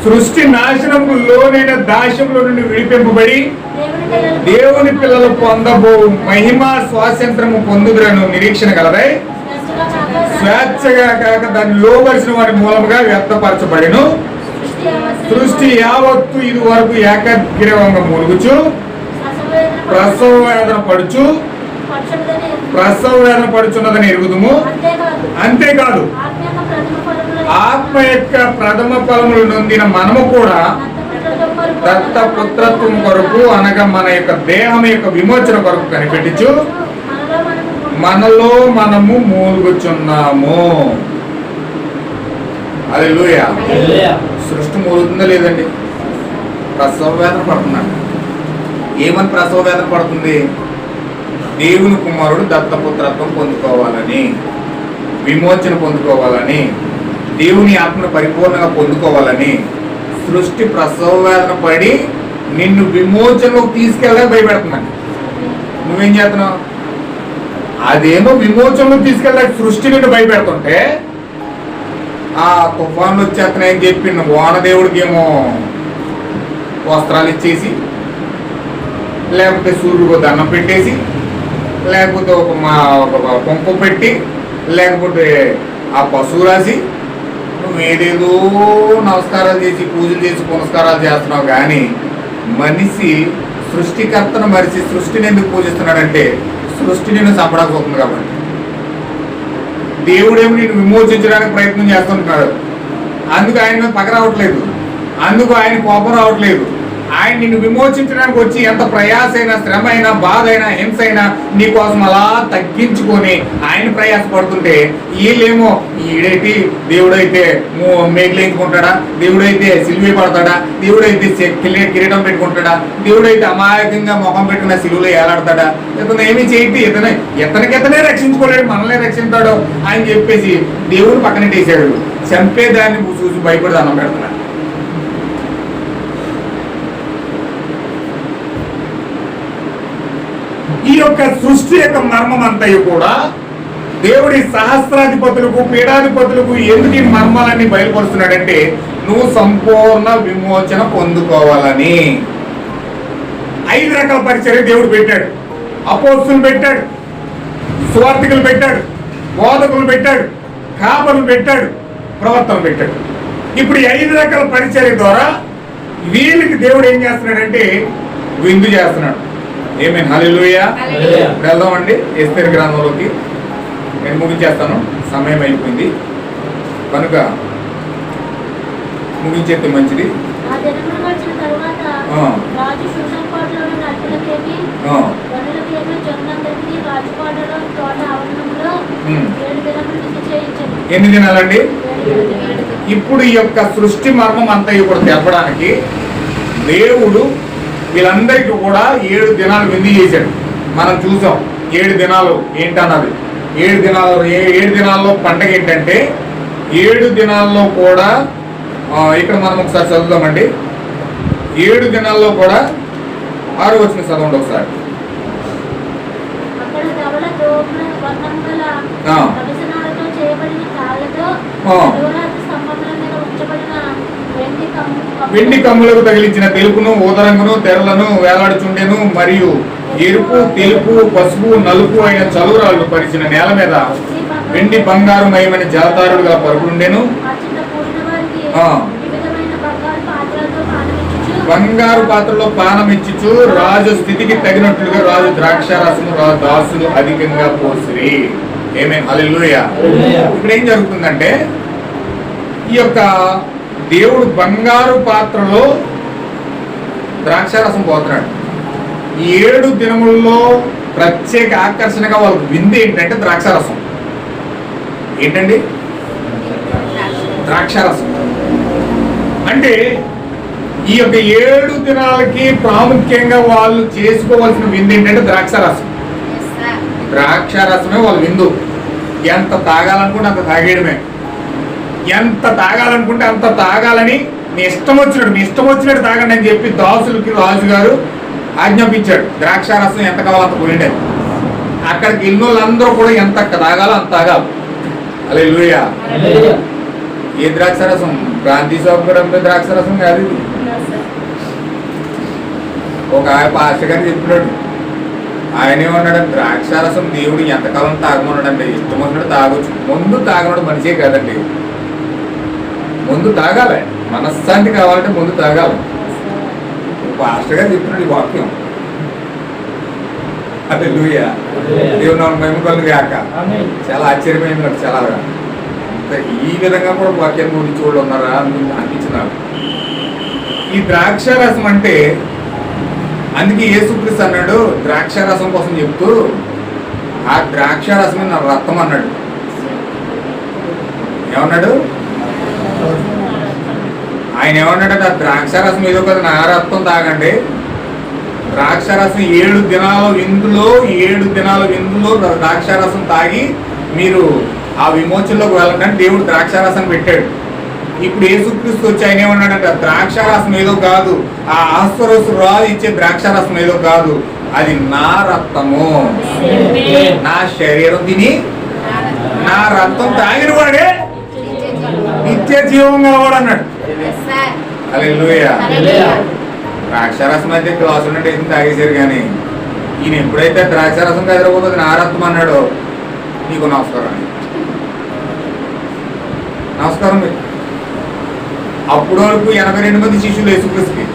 సృష్టి నాశనము లోనైన దాస్యంలో నుండి విడిపింపబడి దేవుని దేవుని పిల్లలు పిల్లలు పొందబో మహిమ స్వాతంత్రము పొందుదురను నిరీక్షణ కలదై స్వేచ్ఛగా కాక దాన్ని లోబరిచిన వారి మూలముగా వ్యక్తపరచబడిను. సృష్టి యావత్తు ఇది వరకు ఏకగ్రీవంగా మూలుగుచు ప్రసవ వేదన పడుచున్నదని ఎరుగుదుము. అంతేకాదు ఆత్మ యొక్క ప్రథమ ఫలములు నొందిన మనము కూడా దత్తపుత్రత్వం కొరకు అనగా మన యొక్క దేహం యొక్క విమోచన కొరకు కనిపెట్టుచు మనలో మనము మూలుగుచున్నాము. హల్లెలూయా. సృష్టి మూలుగుతుందా లేదండి? ప్రసవ వేదన పడుతున్నాడు. ఏమని ప్రసవ వేదన పడుతుంది? దేవుని కుమారుడు దత్తపుత్రత్వం పొందుకోవాలని, విమోచన పొందుకోవాలని, దేవుని ఆత్మను పరిపూర్ణంగా పొందుకోవాలని సృష్టి ప్రసవ వేదన పడి నిన్ను విమోచనలోకి తీసుకెళ్ళగా భయపెడుతున్నాను. నువ్వేం చేస్తున్నావు? అదేమో విమోచనలోకి తీసుకెళ్ళడానికి సృష్టి నిన్ను భయపెడుతుంటే ఆ తుఫాన్లు వచ్చేస్తున్నాయని చెప్పి వానదేవుడికి ఏమో వస్త్రాలు ఇచ్చేసి, లేకపోతే సూర్యుడికి దండం పెట్టేసి, లేకపోతే ఒక పంపు పెట్టి, లేకపోతే ఆ పశువు రాసి నువ్వేదేదో నమస్కారాలు చేసి పూజలు చేసి పునస్కారాలు చేస్తున్నావు. కానీ మనిషి సృష్టికర్తను మరిచి సృష్టిని ఎందుకు పూజిస్తున్నాడంటే సృష్టి నిన్ను చంపడానికి కాబట్టి. దేవుడేమో నేను విమోచించడానికి ప్రయత్నం చేస్తుంటున్నాడు. అందుకు ఆయన మీద పగ రావట్లేదు, అందుకు ఆయన కోపం రావట్లేదు. ఆయన నిన్ను విమోచించడానికి వచ్చి ఎంత ప్రయాసైనా, శ్రమ అయినా, బాధ అయినా, హింస అయినా నీకోసం అలా తగ్గించుకొని ఆయన ప్రయాసపడుతుంటే వీళ్ళేమో ఈడైతే దేవుడైతే మేకులేసుకుంటాడా, దేవుడైతే సిలువ పడతాడా, దేవుడైతే కిరీటం పెట్టుకుంటాడా, దేవుడైతే అమాయకంగా ముఖం పెట్టుకున్న సిలువలో ఏలాడతాడా, ఇతను ఏమీ చేయటి, ఇతనికితనే రక్షించుకోలేడు, మనల్ని రక్షిస్తాడు అని చెప్పేసి దేవుడు పక్కనెట్టేసాడు. చంపేదాన్ని చూసి భయపడి దండం పెడుతున్నాడు. ఈ యొక్క సృష్టి యొక్క మర్మం అంతయు కూడా దేవుడి సహస్రాధిపతులకు, పీఠాధిపతులకు ఎందుకు ఈ మర్మాలన్నీ బయలుపరుస్తున్నాడంటే నువ్వు సంపూర్ణ విమోచన పొందుకోవాలని. 5 రకాల పరిచర్య దేవుడు పెట్టాడు. అపోస్తులు పెట్టాడు, సువార్తికులు పెట్టాడు, బోధకులు పెట్టాడు, కాపరులు పెట్టాడు, ప్రవర్తనలు పెట్టాడు. ఇప్పుడు ఈ 5 రకాల పరిచర్య ద్వారా వీళ్ళకి దేవుడు ఏం చేస్తున్నాడంటే విందు చేస్తున్నాడు. ఏమేన్ హల్లెలూయా. ఇప్పుడు వెళ్దామండి ఎస్తేరు గ్రంథంలోకి. నేను ముగించేస్తాను, సమయం అయిపోయింది కనుక ముగించేస్తే మంచిది. ఎన్ని దినాలండి? ఇప్పుడు ఈ యొక్క సృష్టి మర్మం అంతా ఇప్పుడు తెప్పడానికి దేవుడు వీళ్ళందరికీ కూడా 7 దినాలు విందు చేశాడు. మనం చూసాం 7 దినాలు ఏంటన్నది. 7 దినాల్లో పండగ ఏంటంటే 7 దినాల్లో కూడా ఇక్కడ మనం ఒకసారి చదువుదామండి. 7 దినాల్లో కూడా 6వ వచనం చదవండి ఒకసారి. వెండి కమ్ములకు తగిలించిన తెలుపును, ఊదరంగును, తెరలను వేలాడుచుండెను. మరియు ఎరుపు, తెలుపు, పసుపు, నలుపు అయిన చలువరాళ్ళు పరిచిన నేల మీద వెండి బంగారు మయమని జలతారుడుగా పరుగుండెను. బంగారు పాత్రలో పానం ఇచ్చుచు రాజు స్థితికి తగినట్లుగా రాజు ద్రాక్షారసము దాసులు అధికంగా పోసిరి. ఆమేన్ హల్లెలూయా. ఇప్పుడు ఏం జరుగుతుందంటే ఈ యొక్క దేవుడు బంగారు పాత్రలో ద్రాక్షారసం పోతున్నాడు. 7 దినముల్లో ప్రత్యేక ఆకర్షణగా వాళ్ళకి విందు ఏంటంటే ద్రాక్షారసం. ఏంటండి? ద్రాక్షారసం అంటే ఈ యొక్క 7 దినాలకి ప్రాముఖ్యంగా వాళ్ళు చేసుకోవాల్సిన విందు ఏంటంటే ద్రాక్షారసం. ద్రాక్షారసమే వాళ్ళ విందు. ఎంత తాగాలనుకుంటే అంత తాగేయడమే, ఎంత తాగాలనుకుంటే అంత తాగాలని మీ ఇష్టం వచ్చినట్టు తాగండి అని చెప్పి దాసులకి రాజుగారు ఆజ్ఞాపించాడు. ద్రాక్షారసం ఎంత కావాలో అంత పోయిండేది. అక్కడికి వెళ్ళిన వాళ్ళందరూ కూడా ఎంత తాగాలో అంత తాగాలి. హల్లెలూయా. ఏ ద్రాక్షారసం? బ్రాంతి షాప్ కూడా అమ్మే ద్రాక్ష రసం కాదు ఇది. ఒక పాస్టర్ గారు చెప్పినాడు, ఆయన ఏమన్నాడు, ద్రాక్ష రసం దేవుడు ఎంతకాలం తాగమన్నాడండి, ఇష్టం వచ్చినట్టు తాగొచ్చు. ముందు తాగనడు మనిషే కాదండి, ముందు తాగాలి, మనశ్శాంతి కావాలంటే ముందు తాగాలి. పాస్టర్ గారు చెప్పినాడు ఈ వాక్యం. హల్లెలూయా, దేవుని నామమునకు మహిమ కలుగుగాక. చాలా ఆశ్చర్యమైనది, చాలా ఈ విధంగా కూడా వాక్యాన్ని గురించి వాళ్ళు ఉన్నారా అనిపించినారు. ఈ ద్రాక్ష రసం అంటే, అందుకే యేసుక్రీస్తు అన్నాడు ద్రాక్ష రసం కోసం చెప్తూ, ఆ ద్రాక్ష రసమే నా రక్తం అన్నాడు. ఏమన్నాడు ఆయన? ఏమన్నాడు? ఆ ద్రాక్ష రసం ఏదో కదా, నా రక్తం తాగండి. ద్రాక్షారసం 7 దినాల విందులో ద్రాక్షారసం తాగి మీరు ఆ విమోచనలోకి వెళ్ళడానికి దేవుడు ద్రాక్షారసం పెట్టాడు. ఇప్పుడు యేసుక్రీస్తు వచ్చి ఆయన ఏమన్నాడంటే, ద్రాక్షారసం ఏదో కాదు, ఆ ఆశ్వరసు రాజు ఇచ్చే ద్రాక్షారసం ఏదో కాదు, అది నా రక్తము, నా శరీరం తిని నా రక్తం తాగిన వాడే నిత్య జీవం కావాడు అన్నాడు. హల్లెలూయా. ద్రాక్షారసం అయితే గ్లాసు ఉన్నట్టు వేసి తాగేశారు, కానీ ఈయన ఎప్పుడైతే ద్రాక్షారసం ఎదురపోతుంది నా రక్తం అన్నాడో, నీకు నమస్కారం నమస్కారం. అప్పుడు వరకు 82 మంది శిష్యులు యేసుక్రీస్తుకి.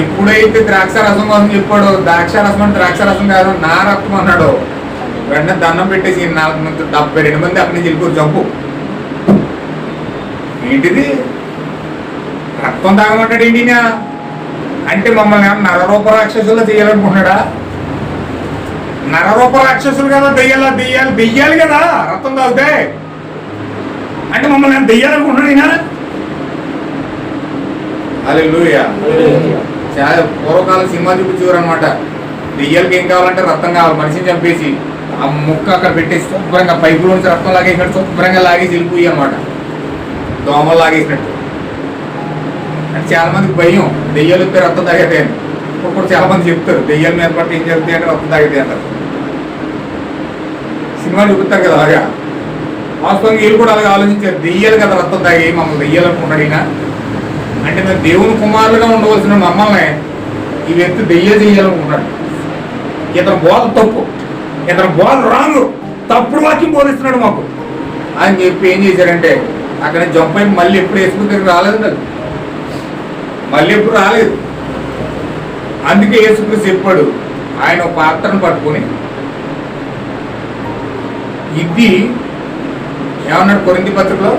ఎప్పుడైతే ద్రాక్షారసం కోసం చెప్పాడో, ద్రాక్షారసం అంటే ద్రాక్షారసం కాదు నా రక్తం అన్నాడో, వెంటనే దండం పెట్టేసి 72 మంది అక్కడి నుంచి వెళ్ళిపోయి చంపు. ఏంటిది రక్తం తాగమంటాడు ఏంటి? అంటే మమ్మల్ని నరరూప రాక్షసులు చేయాలనుకుంటున్నాడా? నరరూప రాక్షసులు కదా, దెయ్యాలి కదా రక్తం తాగితే. అంటే మమ్మల్ని దెయ్యాలనుకుంటున్నాడు ఈయన. హల్లెలూయా. చాలా పూర్వకాలం సినిమా చూపించేవారు అనమాట. దెయ్యాలకి ఏం కావాలంటే రక్తం కావాలి, మనిషిని చంపేసి ఆ ముక్క అక్కడ పెట్టేసి శుభ్రంగా పైపులో నుంచి రక్తం లాగేసినట్టు శుభ్రంగా లాగేసి వెళ్ళిపోయి అనమాట, దోమలు లాగేసినట్టు. అంటే చాలా మందికి భయం, దెయ్యాలు వస్తే రక్తం తాగితే అని. ఇప్పుడు చాలా మంది చెప్తారు దెయ్యాల మీద పట్టి ఏం జరుగుతాయి అంటే రక్తం తాగితే అంటారు. సినిమా చూపిస్తారు కదా అలాగా. వాస్తవంగా వీళ్ళు కూడా అలాగే ఆలోచించారు, దెయ్యాలు కదా రక్తం తాగి మమ్మల్ని దెయ్యాలు అనుకున్నాడు ఈయన. అంటే మేము దేవుని కుమారులుగా ఉండవలసిన మమ్మల్ని ఈ వ్యక్తి దెయ్యాలు చేయాలనుకున్నాడు. ఇతను బోధ తప్పు, ఇతను బోధ రాంగు, తప్పుడు వాక్యం బోధిస్తున్నాడు మాకు అని చెప్పి ఏం చేశారంటే, అక్కడ జంప్ అయి మళ్ళీ ఎప్పుడు యేసుక్రీస్తు దగ్గరికి రాలేదు, అది మళ్ళీ ఎప్పుడు రాలేదు. అందుకే యేసుక్రీస్తు చెప్పాడు, ఆయన ఒక పాత్రను పట్టుకుని ఇది ఏమన్నాడు కొరింథీ పత్రికలో,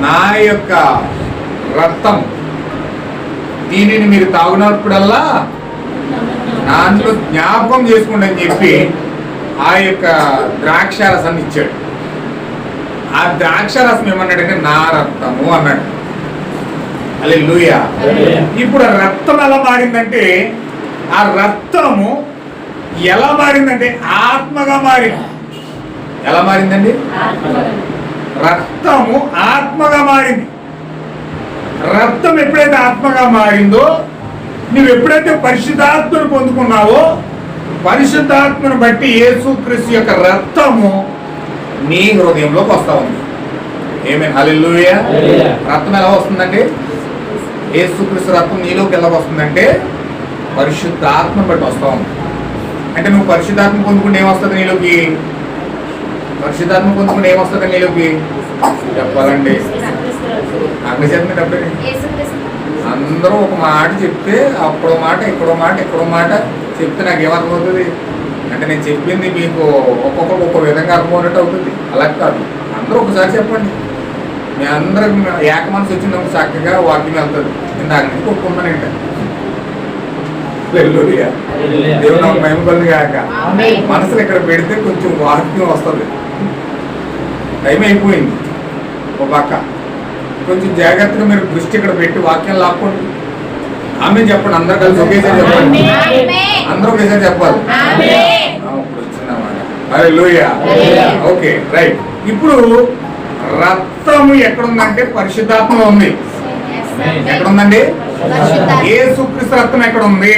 నా యొక్క రక్తం దీనిని మీరు తాగునప్పుడల్లా దాంట్లో జ్ఞాపకం చేసుకోండి అని చెప్పి ఆ యొక్క ద్రాక్షారసాన్ని ఇచ్చాడు. ఆ ద్రాక్షారసం ఏమన్నాడంటే నా రక్తము అన్నాడు. హల్లెలూయా. ఇప్పుడు ఆ రక్తం ఎలా మారిందంటే, ఆ రక్తము ఎలా మారిందంటే ఆత్మగా మారింది. ఎలా మారిందండి? రక్తము ఆత్మగా మారింది. రక్తం ఎప్పుడైతే ఆత్మగా మారిందో, నువ్వు ఎప్పుడైతే పరిశుద్ధాత్మను పొందుకున్నావో, పరిశుద్ధాత్మను బట్టి యేసుక్రీస్తు యొక్క రక్తము నీ హృదయంలోకి వస్తా ఉంది. ఆమేన్. హల్లెలూయా. రక్తం ఎలా వస్తుందంటే, యేసుక్రీస్తు రక్తం నీలోకి ఎలా వస్తుందంటే పరిశుద్ధాత్మను బట్టి వస్తా ఉంది. అంటే నువ్వు పరిశుద్ధాత్మ పొందుకుంటే ఏమొస్తుంది నీలోకి? పరిశుద్ధాత్మ పొందుకుంటే ఏమొస్తుంది నీలోకి చెప్పాలండి? అగ్నిశక్తి డబ్బే. అందరూ ఒక మాట చెప్తే అప్పుడో మాట ఇక్కడో మాట ఇక్కడో మాట చెప్తే నాకు ఏమర్థమవుతుంది అంటే, నేను చెప్పింది మీకు ఒక్కొక్కరు ఒక్కొక్క విధంగా అర్థమవునట్టు అవుతుంది. అలా కాదు, అందరూ ఒకసారి చెప్పండి. మీ అందరికి ఏక మనసు వచ్చింది చక్కగా వాక్యం వెళ్తుంది. నేను దాని నుంచి ఒప్పుకున్నాను ఏంట. దేవుడు నాకు మహిమ కలుగుగాక. మనసులు ఇక్కడ పెడితే కొంచెం వాక్యం వస్తుంది. టైం అయిపోయింది. ఒక పక్క కొంచెం జాగ్రత్తగా మీరు దృష్టి ఇక్కడ పెట్టి వాక్యం లాక్కోండి. ఆమె చెప్పండి, అందరు కలిసి ఒకేసారి చెప్పండి. అందరూ ఒకేసారి చెప్పాలి. ఇప్పుడు వచ్చిందన్నమాట. హల్లెలూయా. Okay, right. ఇప్పుడు రక్తము ఎక్కడుందంటే పరిశుద్ధాత్మ ఉంది. ఎక్కడుందండి? యేసుక్రీస్తు రక్తం ఎక్కడ ఉంది?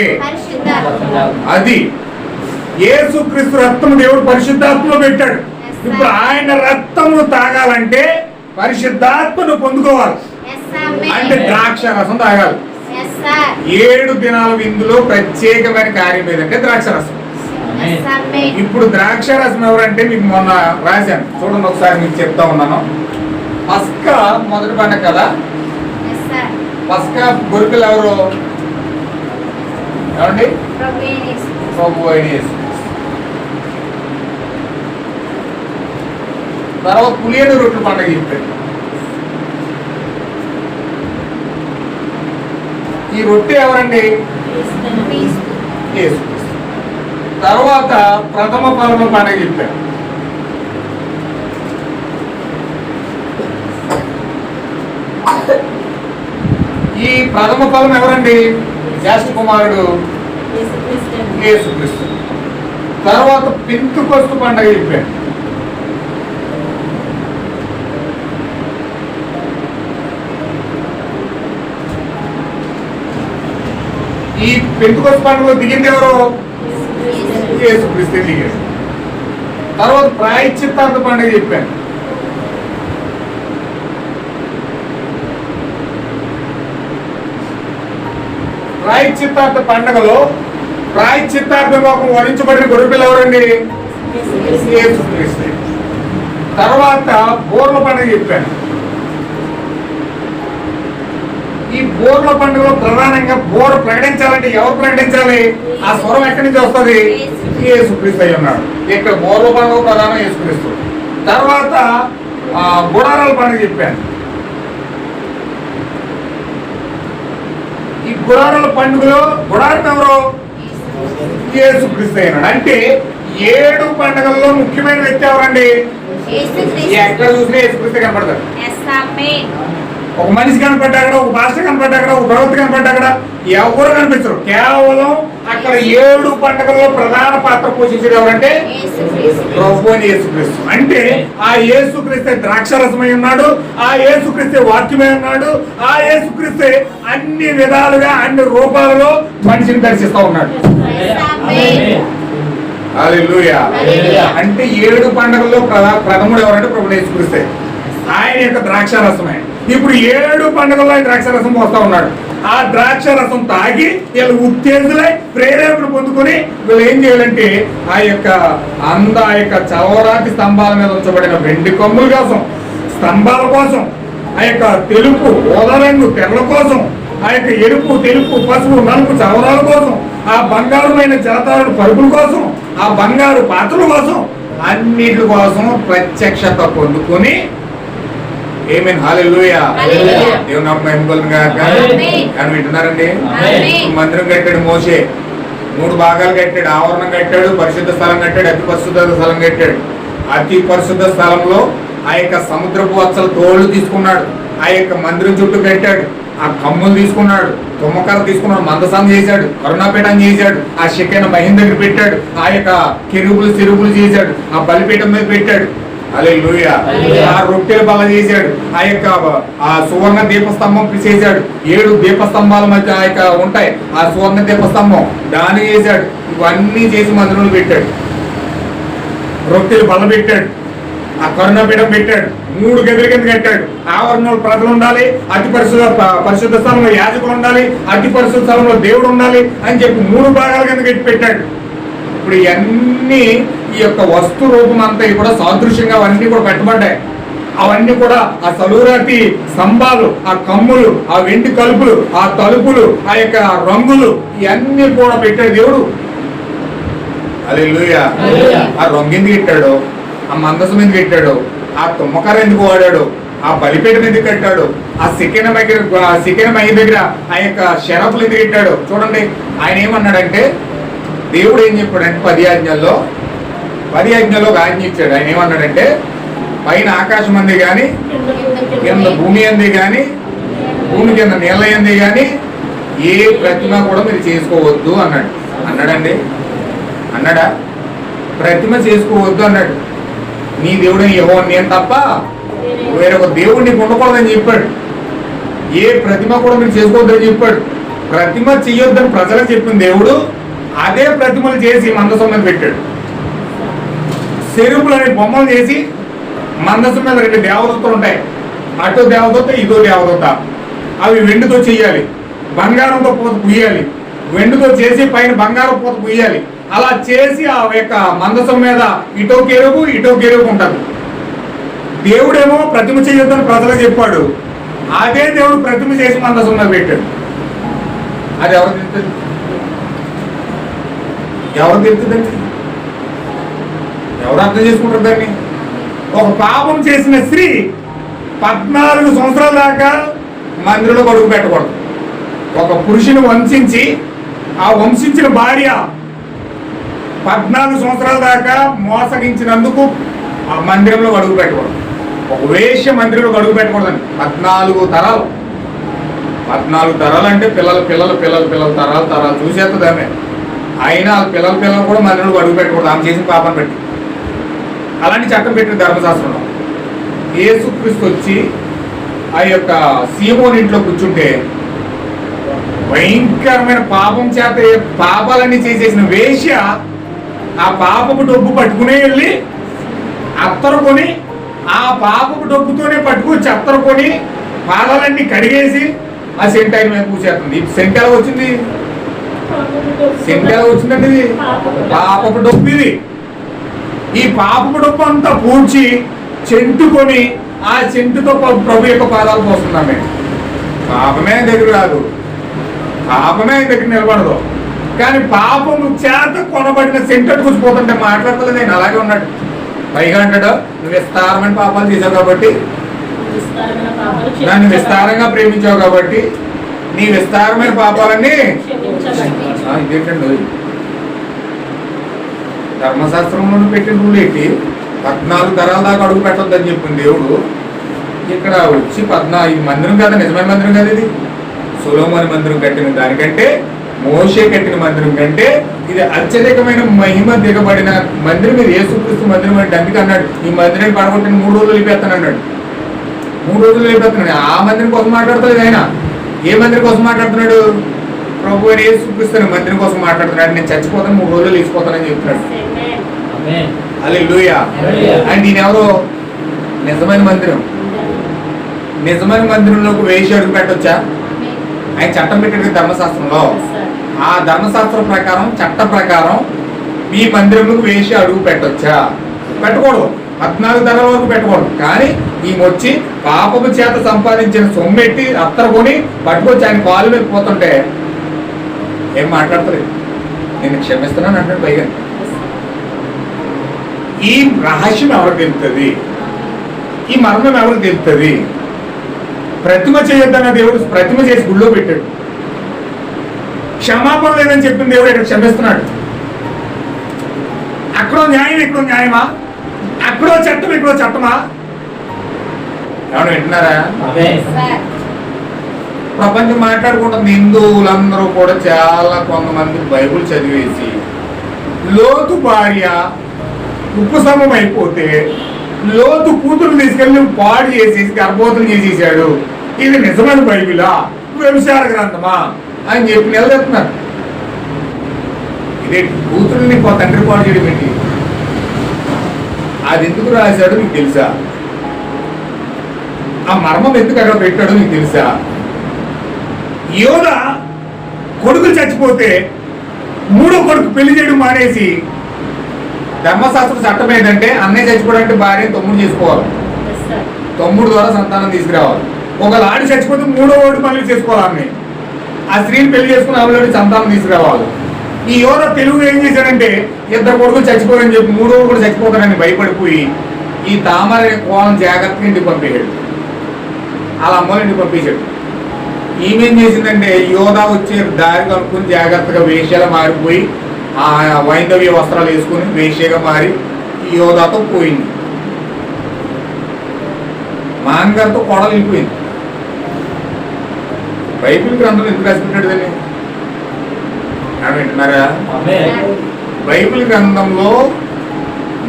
అది యేసుక్రీస్తు రక్తం దేవుడు పరిశుద్ధాత్మలో పెట్టాడు. ఇప్పుడు ఆయన రక్తము తాగాలంటే పరిశుద్ధాత్మను పొందుకోవాలి. Yes, amen. అంటే ద్రాక్ష రసం తాగాలి. Yes, sir. 7 దినాల విందులో ప్రత్యేకమైన కార్యం ఏదంటే ద్రాక్ష రసం. Yes, amen. ఇప్పుడు ద్రాక్ష రసం ఎవరంటే మీకు మొన్న రాశాను చూడండి, ఒకసారి మీకు చెప్తా ఉన్నాను. పస్కా మొదటి పండుగ కదా, Yes, sir. పస్కా గొరిపిల్ల ఎవరు ఏమండి? ప్రభు యేసు. ప్రభు అయిన యేసు. తర్వాత పులియని రొట్టెల పండుగ చెప్పాడు. ఈ రొట్టె ఎవరండి? క్రీస్తు. యేసు. తర్వాత ప్రథమ ఫలముల పండుగ చెప్పాడు. ఈ ప్రథమ ఫలం ఎవరండి? జ్యేష్ఠ కుమారుడు యేసుక్రీస్తు. తర్వాత పెంతెకొస్తు పండుగ చెప్పాడు. ఈ పెంతెకొస్తు పండుగలో దిగింది ఎవరు? యేసుక్రీస్తు దిగాడు. తర్వాత ప్రాయశ్చిత్తార్థ పండుగ చెప్పాను. ప్రాయశ్చిత్తార్థ పండుగలో ప్రాయశ్చిత్తార్థం కోసం వరించబడిన గొర్రెపిల్ల ఎవరండి? యేసుక్రీస్తు. తర్వాత బోర్ల పండుగ చెప్పాను. ఈ బోర్ల పండుగలో ప్రధానంగా బోర ప్రకటించాలంటే ఎవరు ప్రకటించాలి? ఆ స్వరం ఎక్కడి నుంచి వస్తుంది? యేసుక్రీస్తు అయి ఉన్నాడు. ఇక్కడ బోర్ల పండుగ ప్రధానం యేసుక్రీస్తు. తర్వాత గుడారాల పండుగ చెప్పాను. ఈ గుడారాల పండుగలో గుడారం ఎవరు? యేసుక్రీస్తు అయినాడు. అంటే 7 పండుగల్లో ముఖ్యమైన వ్యక్తి ఎవరండి? ఎక్కడ చూసినా యేసుక్రీస్తు కనపడతాడు. Yes, amen. ఒక మనిషి కనపడ్డాక్కడ, ఒక పాస్టర్ కనపడ్డాక్కడ, ఒక ప్రవక్త కనపడ్డాక్కడ, ఎవరు కనిపించరు. కేవలం అక్కడ 7 పండుగల్లో ప్రధాన పాత్ర పోషించేది ఎవరంటే ప్రభు అని యేసుక్రీస్తు. అంటే ఆ యేసుక్రీస్తే ద్రాక్షరసమై ఉన్నాడు, ఆ యేసుక్రీస్తే వాక్యమై ఉన్నాడు, ఆ యేసుక్రీస్తే అన్ని విధాలుగా అన్ని రూపాలలో మనిషిని దర్శిస్తూ ఉన్నాడు. Yes, amen. హల్లెలూయా. అంటే 7 పండుగల్లో ప్రథముడు ఎవరంటే ప్రభు యేసుక్రీస్తే. ఆయన యొక్క ద్రాక్షరసమే. ఇప్పుడు 7 పండుగల్లో ఆయన ద్రాక్షరసం పోస్తా ఉన్నాడు. ఆ ద్రాక్షరసం తాగి వీళ్ళు ఉత్తేజులై ప్రేరేపణ పొందుకొని వీళ్ళు ఏం చేయాలంటే ఆ యొక్క చవరాతి స్తంభాల మీద ఉంచబడిన వెండి కొమ్ముల కోసం, స్తంభాల కోసం, ఆ యొక్క తెలుపు ఓదరంగు తెరల కోసం, ఆ యొక్క ఎరుపు తెలుపు పసుపు నలుపు చవరాల కోసం, ఆ బంగారుమైన జలతారుడు పరుపుల కోసం, ఆ బంగారు పాత్రల కోసం, అన్నిటి కోసం ప్రత్యక్షత పొందుకొని ఆమేన్ హల్లెలూయా. దేవుని నామమున మహిమ కలుగును గాక. కానీ వింటున్నారండి? మందిరం కట్టాడు మోషే, 3 భాగాలు కట్టాడు. ఆవరణం కట్టాడు, పరిశుద్ధ స్థలం కట్టాడు, అతి పరిశుద్ధ స్థలం కట్టాడు. అతి పరిశుద్ధ స్థలంలో ఆ యొక్క సముద్రపు వత్సల తోళ్లు తీసుకున్నాడు. ఆ యొక్క మందిరం చుట్టూ కట్టాడు. ఆ కమ్ములు తీసుకున్నాడు, తుమ్మకర తీసుకున్నాడు, మందసం చేశాడు, కరుణాపీఠం చేశాడు, ఆ షెకెన మహిమ దగ్గర పెట్టాడు, ఆ యొక్క కెరూబులు చేశాడు, ఆ బలిపీఠం మీద పెట్టాడు. హల్లెలూయా. ఆ రొట్టెల బల్ల చేశాడు. ఆ యొక్క ఆ సువర్ణ దీపస్తంభం చేశాడు. 7 దీపస్తంభాల మధ్య ఆ యొక్క ఉంటాయి. ఆ సువర్ణ దీపస్తంభం దాన్ని చేశాడు. ఇవన్నీ చేసి మందిరంలో పెట్టాడు. రొట్టెల బల్ల పెట్టాడు, ఆ కరుణాపీఠం పెట్టాడు. 3 గదుల కింద కట్టాడు. ఆవరణలో ప్రజలు ఉండాలి, అతి పరిశుద్ధ స్థలంలో యాజకులు ఉండాలి, అతి పరిశుద్ధ స్థలంలో దేవుడు ఉండాలి అని చెప్పి 3 భాగాల కింద కట్టి పెట్టాడు. ఇప్పుడు ఇవన్నీ ఈ యొక్క వస్తు రూపం అంతా కూడా సాదృశ్యంగా అవన్నీ కూడా పెట్టబడ్డాయి. అవన్నీ కూడా ఆ సలురాతి స్తంభాలు, ఆ కమ్ములు, ఆ వెండి కలుపులు, ఆ తలుపులు, ఆ యొక్క రంగులు ఇవన్నీ కూడా పెట్టాడు దేవుడు. హల్లెలూయా. ఆ రంగు ఎందుకు పెట్టాడు? ఆ మందసం ఎందుకు పెట్టాడు? ఆ తుమ్మకర ఎందుకు వాడాడు? ఆ బలిపీఠం ఎందుకు కట్టాడు? ఆ సికెన మహి దగ్గర ఆ యొక్క షరపులు ఎందుకు పెట్టాడు? చూడండి, ఆయన ఏమన్నాడంటే దేవుడు ఏం చెప్పాడంటే 10 ఆజ్ఞల్లో ఒక ఆజ్ఞ ఇచ్చాడు. ఆయన ఏమన్నాడంటే పైన ఆకాశం అంది కానీ, కింద భూమి అంది కానీ, భూమి కింద నీళ్ళ అంది కానీ ఏ ప్రతిమ కూడా మీరు చేసుకోవద్దు అన్నాడండి. అన్నాడా? ప్రతిమ చేసుకోవద్దు అన్నాడు. నీ దేవుడు యెహోవా నేను తప్ప వేరొక దేవుడు నీకు ఉండకూడదని చెప్పాడు. ఏ ప్రతిమ కూడా మీరు చేసుకోవద్దని చెప్పాడు. ప్రతిమ చెయ్యొద్దని ప్రజలకు చెప్పిన దేవుడు అదే ప్రతిమలు చేసి మందసం మీద పెట్టాడు. చెరుపులు అనే బొమ్మలు చేసి మందసం మీద 2 దేవదూతలు ఉంటాయి. అటో దేవదూత ఇదో దేవదూత. అవి వెండితో చెయ్యాలి, బంగారంతో పూత పుయ్యాలి, వెండితో చేసి పైన బంగారం పూత పుయ్యాలి. అలా చేసి ఆ యొక్క మందసం మీద ఇటో కెరుగు ఉంటుంది. దేవుడేమో ప్రతిమ చేయొద్దని ప్రజలకు చెప్పాడు, అదే దేవుడు ప్రతిమ చేసి మందసం మీద పెట్టాడు. అది ఎవరు తెలుస్తుంది? ఎవరు తెలుస్తుందండి? ఎవరు అర్థం చేసుకుంటారు దాన్ని? ఒక పాపం చేసిన స్త్రీ 14 సంవత్సరాల దాకా మందిరంలో అడుగు పెట్టకూడదు. ఒక పురుషుని వంశించి ఆ వంశించిన భార్య 14 సంవత్సరాల దాకా మోసగించినందుకు ఆ మందిరంలో అడుగు పెట్టకూడదు. ఒక వేశ్య మందిరంలో అడుగు పెట్టకూడదండి. 14 తరాలు. 14 తరాలు అంటే పిల్లలు తరాలు చూసేస్తుంది ఆమె. అయినా పిల్లలు కూడా మందిరంలో అడుగు పెట్టకూడదు ఆమె చేసిన పాపం పెట్టి. అలాంటి చట్టం పెట్టిన ధర్మశాస్త్రంలో. యేసుక్రీస్తు వచ్చి ఆ యొక్క సీమోని ఇంట్లో కూర్చుంటే భయంకరమైన పాపం చేత పాపాలన్నీ చేసేసిన వేశ్య ఆ పాపపు డబ్బు పట్టుకునే వెళ్ళి అత్తరు కొని, ఆ పాపపు డబ్బుతోనే పట్టుకుని అత్తరు కొని పాదాలన్నీ కడిగేసి ఆ సెంట్ ఆయన మీద పూసేస్తుంది. సెంట్ ఎలా వచ్చింది? సెంట్ ఎలా వచ్చిందండి? ఇది పాపపు డబ్బు. ఇది ఈ పాపపు డబ్బు అంతా పూడ్చి చెంటుకొని ఆ చెంటుతో ప్రభు యొక్క పాదాలు పోస్తున్నామే. పాపమే దగ్గర రాదు, పాపమే దగ్గర నిలబడదు. కానీ పాపము చేత కొనబడిన సెంటర్ కూర్చిపోతుంటే మాట్లాడతలేదు. నేను అలాగే ఉన్నాడు. పైగా అంటాడు, నువ్వు విస్తారమైన పాపాలు చేసావు కాబట్టి, నన్ను విస్తారంగా ప్రేమించావు కాబట్టి నీ విస్తారమైన పాపాలన్నీ ఇదేంటండి? ధర్మశాస్త్రంలో పెట్టిన రూల్ ఏంటి? 14 తరాల దాకా అడుగు పెట్టొద్దని చెప్పింది దేవుడు. ఇక్కడ వచ్చి 14 మందిరం కదా, నిజమైన మందిరం కదా ఇది. సొలొమోను మందిరం కట్టిన దానికంటే, మోషే కట్టిన మందిరం కంటే ఇది అత్యధికమైన మహిమ దిగబడిన మందిరం. ఇది యేసుక్రీస్తు మందిరం అంటే. అందుకే అన్నాడు, ఈ మందిరాన్ని పడగొట్టిన 3 రోజులు వెళ్ళిపోతాను అన్నాడు. 3 రోజులు వెళ్ళిపోతున్నాడు. ఆ మందిరం కోసం మాట్లాడుతుంది ఆయన. ఏ మందిరం కోసం మాట్లాడుతున్నాడు? ప్రభు అని యేసుక్రీస్తు మందిరం కోసం మాట్లాడుతున్నాడు. నేను చచ్చిపోతాను, 3 రోజులు వెళ్ళిపోతానని చెప్తున్నాడు. హల్లెలూయా. అండ్ ఈయన ఎవరో? నిజమైన మందిరం. నిజమైన మందిరంలోకి వేశ్య అడుగు పెట్టొచ్చా? ఆయన చట్టం పెట్టాడు ధర్మశాస్త్రంలో. ఆ ధర్మశాస్త్రం ప్రకారం, చట్ట ప్రకారం ఈ మందిరంలోకి వేశ్య అడుగు పెట్టొచ్చా? పెట్టకూడదు. 14 తరాల వరకు పెట్టకూడదు. కానీ ఈమె వచ్చి పాపపు చేత సంపాదించిన సొమ్మెట్టి అత్తరుకొని పట్టుకొచ్చి ఆయన కాలు మీద పోతుంటే ఏం మాట్లాడతలేదు. నేను క్షమిస్తున్నాను అంటాడు. పైగా ఈ రహస్యం ఎవరికి తెలుస్తుంది? ఈ మర్మం ఎవరికి తెలుస్తుంది? ప్రతిమ చేయొద్దన్న దేవుడు ప్రతిమ చేసి గుళ్ళో పెట్టాడు. క్షమాపణ లేదని చెప్పిన దేవుడు ఇక్కడ క్షమిస్తున్నాడు. అక్కడో న్యాయం, ఇక్కడో న్యాయమా? అక్కడో చట్టం, ఇక్కడో చట్టమా? ఎవరు వింటున్నారా? ప్రపంచం మాట్లాడుకుంటుంది. హిందువులందరూ కూడా చాలా కొంతమంది బైబుల్ చదివేసి లోతు భార్య ఉపశమం అయిపోతే లోతు కూతురు తీసుకెళ్ళి పాడు చేసేసి గర్భవతులు చేసేసాడు, ఇది నిజమైన బైబిలా, వ్యభిచార గ్రంథమా అని చెప్పి నిలదెత్తున్నారు. ఇదే కూతురుని తండ్రి పాడు చేయడం ఏంటి? అది ఎందుకు రాశాడు నీకు తెలుసా? ఆ మర్మం ఎందుకు అక్కడ పెట్టాడు నీకు తెలుసా? యోధ కొడుకులు చచ్చిపోతే 3వ కొడుకు పెళ్లి చేయడం మానేసి, ధర్మశాస్త్ర చట్టం ఏంటంటే అన్నయ్య చచ్చిపోవడానికి భార్య తమ్ముడు చేసుకోవాలి, తమ్ముడు ద్వారా సంతానం తీసుకురావాలి. ఒకవేళ ఆడి చచ్చిపోతే 3వ వాడు మళ్ళీ చేసుకోవాలి. అన్నయ్య ఆ స్త్రీని పెళ్లి చేసుకుని ఆవిడ సంతానం తీసుకురావాలి. ఈ యోధ తెలుగు ఏం చేశాడంటే 2 కొడుకులు చచ్చిపోరని చెప్పి 3వ కూడా చచ్చిపోతాడని భయపడిపోయి ఈ తామర కోణం జాగ్రత్తగా ఇంటికి పంపించాడు. వాళ్ళ అమ్మని ఇంటికి పంపించాడు. ఈమెం చేసిందంటే యోధ వచ్చే దారి కనుక్కుని జాగ్రత్తగా వేశ్యగా మారిపోయి ఆ వైందవ్య వస్త్రాలు వేసుకుని వేశ్యగా మారి ఈ యోధాతో పోయింది. మాంగారితో కోడలు వెళ్ళిపోయింది. బైబిల్ గ్రంథంలో ఎందుకు రాసిపెట్టాడు దాన్ని? వింటున్నారా? బైబిల్ గ్రంథంలో